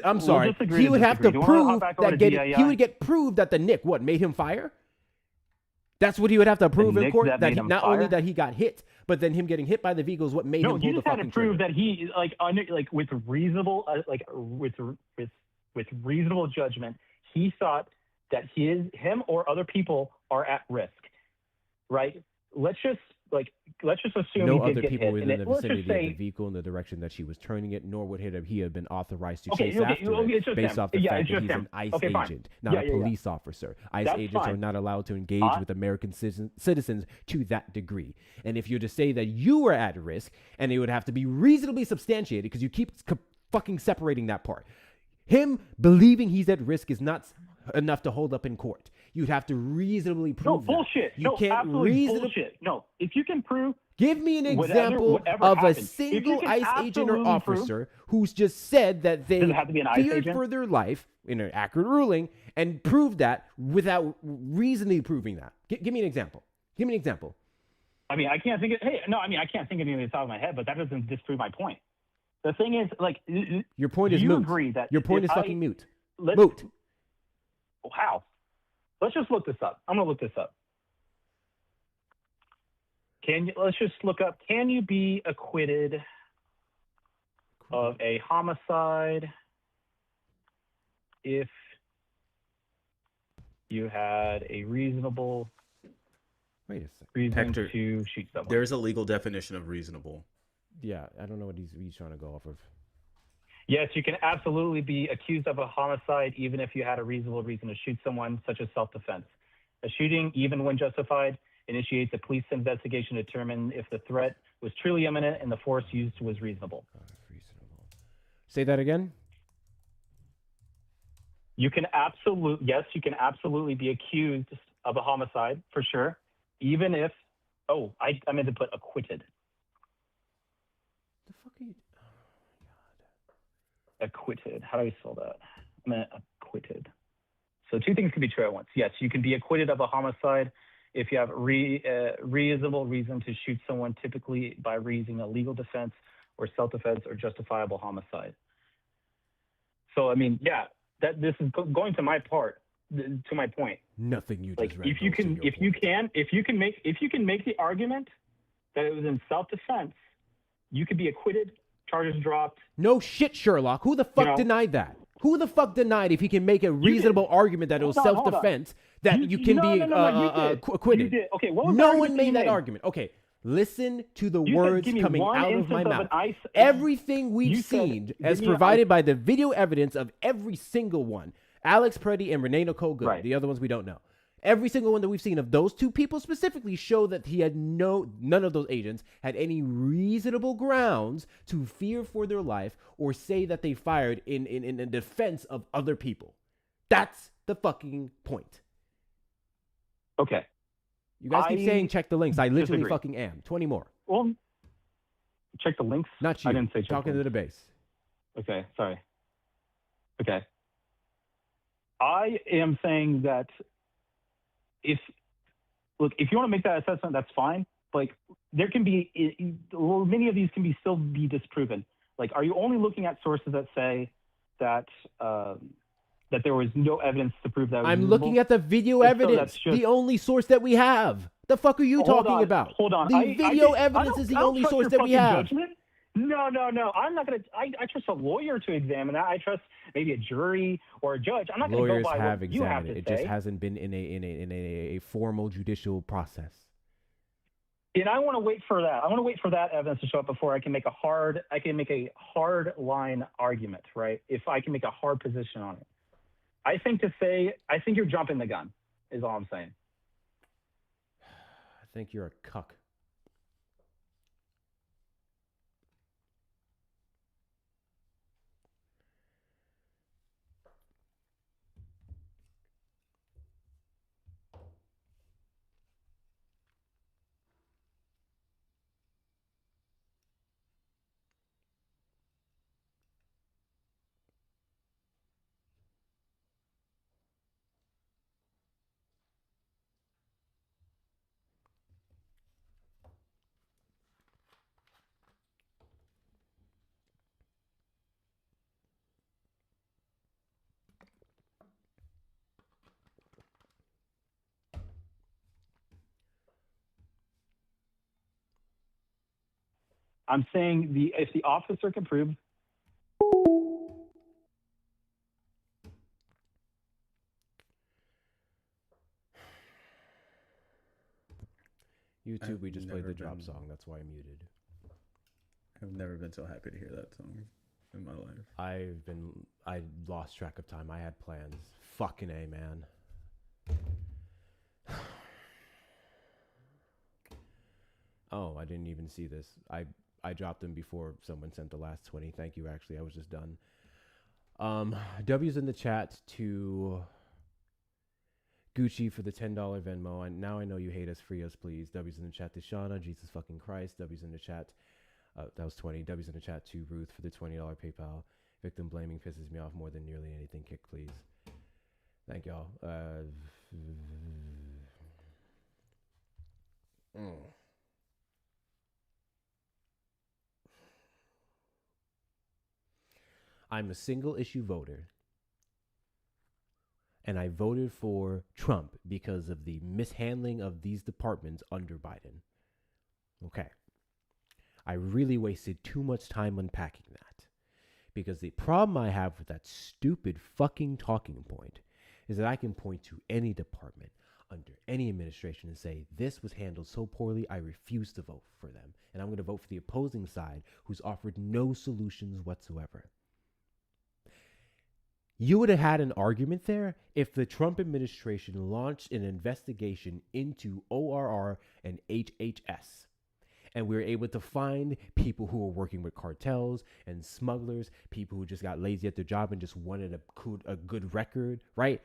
I'm sorry. We'll He would have to prove that he would get proved that the Nick made him fire. That's what he would have to prove in court. That he, not only that he got hit, but then him getting hit by the vehicle is what made him pull the fucking trigger. No, you just had to prove that he with reasonable with reasonable judgment, he thought that him or other people are at risk. Right? Let's just assume no he did other get people hit. were in the vicinity of the vehicle in the direction that she was turning it, nor would he have been authorized to chase after it based off the fact that he's an ICE agent, not a police officer. ICE agents are not allowed to engage with American citizens to that degree. And if you're to say that you were at risk, and it would have to be reasonably substantiated, because you keep fucking separating that part. Him believing he's at risk is not enough to hold up in court. You'd have to reasonably prove bullshit. that. You No, can't absolutely reasonably. bullshit. No, if you can prove. Give me an example whatever of a happened. If you single can ICE agent or absolutely officer who's just said that they Does it have to be an ICE feared agent? for their life in an accurate ruling and proved that without reasonably proving that. Give me an example. Give me an example. I mean, I can't think of. Hey, no, I mean, I can't think of anything off the top of my head, but that doesn't disprove my point. The thing is, like, Your point do is you moot. agree that Your point if is fucking moot. let's- Moot. How? Let's just look this up. I'm gonna look this up. Let's just look up. Can you be acquitted of a homicide if you had a reasonable Wait a second. reason Hector, to shoot someone? There's a legal definition of reasonable. Yeah, I don't know what he's trying to go off of. Yes, you can absolutely be accused of a homicide even if you had a reasonable reason to shoot someone, such as self-defense. A shooting, even when justified, initiates a police investigation to determine if the threat was truly imminent and the force used was reasonable. Say that again. You can absolutely be accused of a homicide for sure, even if, I meant to put acquitted. The fuck are you? Acquitted. How do I spell that? I meant acquitted. So two things can be true at once. Yes, you can be acquitted of a homicide if you have reasonable reason to shoot someone, typically by raising a legal defense or self-defense or justifiable homicide. So, I mean, yeah, this is going to my point. Nothing you Like, just read. if you can make the argument that it was in self-defense, you could be acquitted, charges dropped. No shit, Sherlock. Who the fuck denied that? Who the fuck denied if he can make a reasonable argument that it was self-defense that you can be acquitted? You did. Okay, what was the no argument one that made you that made? argument. Okay, listen to the You said, words give me coming one out of my instance of mouth. an Everything we've You said, seen, give as me an provided by the video evidence of every single one, Alex Preddy and Renee Nicole Good, Right. the other ones we don't know. Every single one that we've seen of those two people specifically show that he had none of those agents had any reasonable grounds to fear for their life or say that they fired in defense of other people. That's the fucking point. Okay. You guys keep saying check the links. I literally disagree. fucking am. 20 more. Well, check the links. Not you. I didn't say check Talking the to the base. Okay, sorry. Okay. I am saying that if you want to make that assessment, that's fine. Like, there can be, many of these can still be disproven. Like, are you only looking at sources that say that that there was no evidence to prove that? I'm looking at the video evidence, the only source that we have. The fuck are you talking about? Hold on. The video evidence is the only source that we have. Judgment. No. I'm not going to. I trust a lawyer to examine that. I trust maybe a jury or a judge. I'm not going to go Lawyers by have what you have examined to it. It say. just hasn't been in a formal judicial process. And I want to wait for that. I want to wait for that evidence to show up before I can make a hard line argument, right? If I can make a hard position on it. I think you're jumping the gun, is all I'm saying. I think you're a cuck. I'm saying if the officer can prove. YouTube, we just played the drop song. That's why I muted. I've never been so happy to hear that song in my life. I lost track of time. I had plans. Fucking A, man. Oh, I didn't even see this. I dropped them before someone sent the last 20. Thank you, actually. I was just done. W's in the chat to Gucci for the $10 Venmo. And now I know you hate us. Free us, please. W's in the chat to Shauna. Jesus fucking Christ. W's in the chat. That was 20. W's in the chat to Ruth for the $20 PayPal. Victim blaming pisses me off more than nearly anything. Kick, please. Thank y'all. I'm a single issue voter. And I voted for Trump because of the mishandling of these departments under Biden. Okay. I really wasted too much time unpacking that. Because the problem I have with that stupid fucking talking point is that I can point to any department under any administration and say, this was handled so poorly, I refuse to vote for them. And I'm going to vote for the opposing side who's offered no solutions whatsoever. You would have had an argument there if the Trump administration launched an investigation into ORR and HHS. And we were able to find people who were working with cartels and smugglers, people who just got lazy at their job and just wanted a good record, right?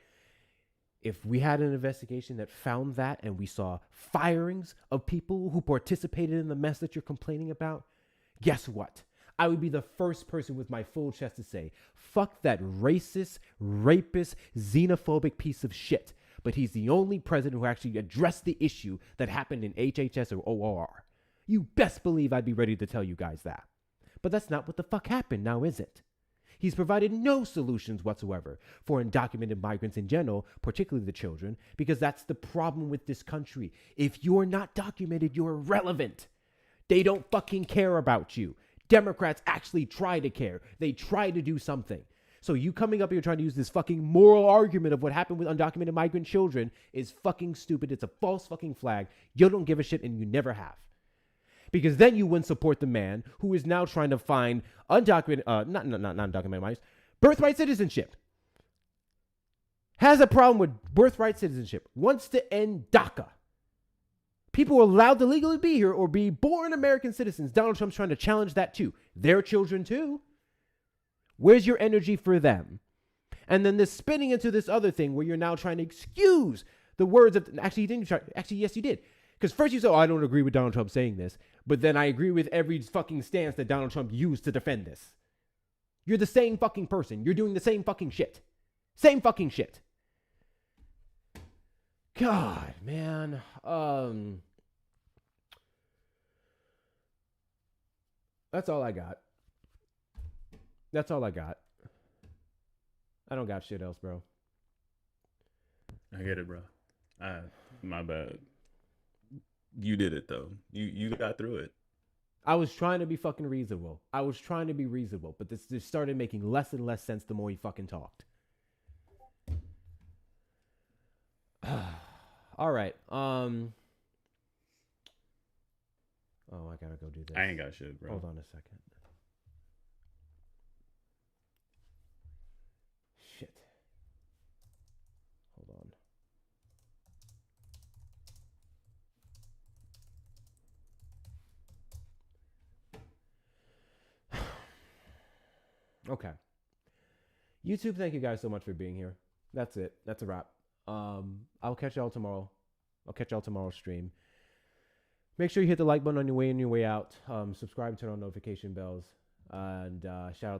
If we had an investigation that found that and we saw firings of people who participated in the mess that you're complaining about, guess what? I would be the first person with my full chest to say, fuck that racist, rapist, xenophobic piece of shit. But he's the only president who actually addressed the issue that happened in HHS or ORR. You best believe I'd be ready to tell you guys that. But that's not what the fuck happened now, is it? He's provided no solutions whatsoever for undocumented migrants in general, particularly the children, because that's the problem with this country. If you're not documented, you're irrelevant. They don't fucking care about you. Democrats actually try to care. They try to do something. So you coming up here trying to use this fucking moral argument of what happened with undocumented migrant children is fucking stupid. It's a false fucking flag. You don't give a shit and you never have. Because then you wouldn't support the man who is now trying to find undocumented, not undocumented migrants, birthright citizenship. Has a problem with birthright citizenship. Wants to end DACA. People are allowed to legally be here or be born American citizens. Donald Trump's trying to challenge that too. Their children too. Where's your energy for them? And then this spinning into this other thing where you're now trying to excuse the words of, actually, you didn't try, actually, yes, you did. Because first you said, oh, I don't agree with Donald Trump saying this. But then I agree with every fucking stance that Donald Trump used to defend this. You're the same fucking person. You're doing the same fucking shit. Same fucking shit. God, man. That's all I got. That's all I got. I don't got shit else, bro. I get it, bro. My bad. You did it though. You got through it. I was trying to be fucking reasonable. But this just started making less and less sense the more he fucking talked. All right. Oh, I gotta go do this. I ain't got shit, bro. Hold on a second. Shit. Hold on. Okay. YouTube, thank you guys so much for being here. That's it. That's a wrap. I'll catch y'all tomorrow. I'll catch y'all tomorrow's stream. Make sure you hit the like button on your way in, your way out. Subscribe, turn on notification bells. And shout out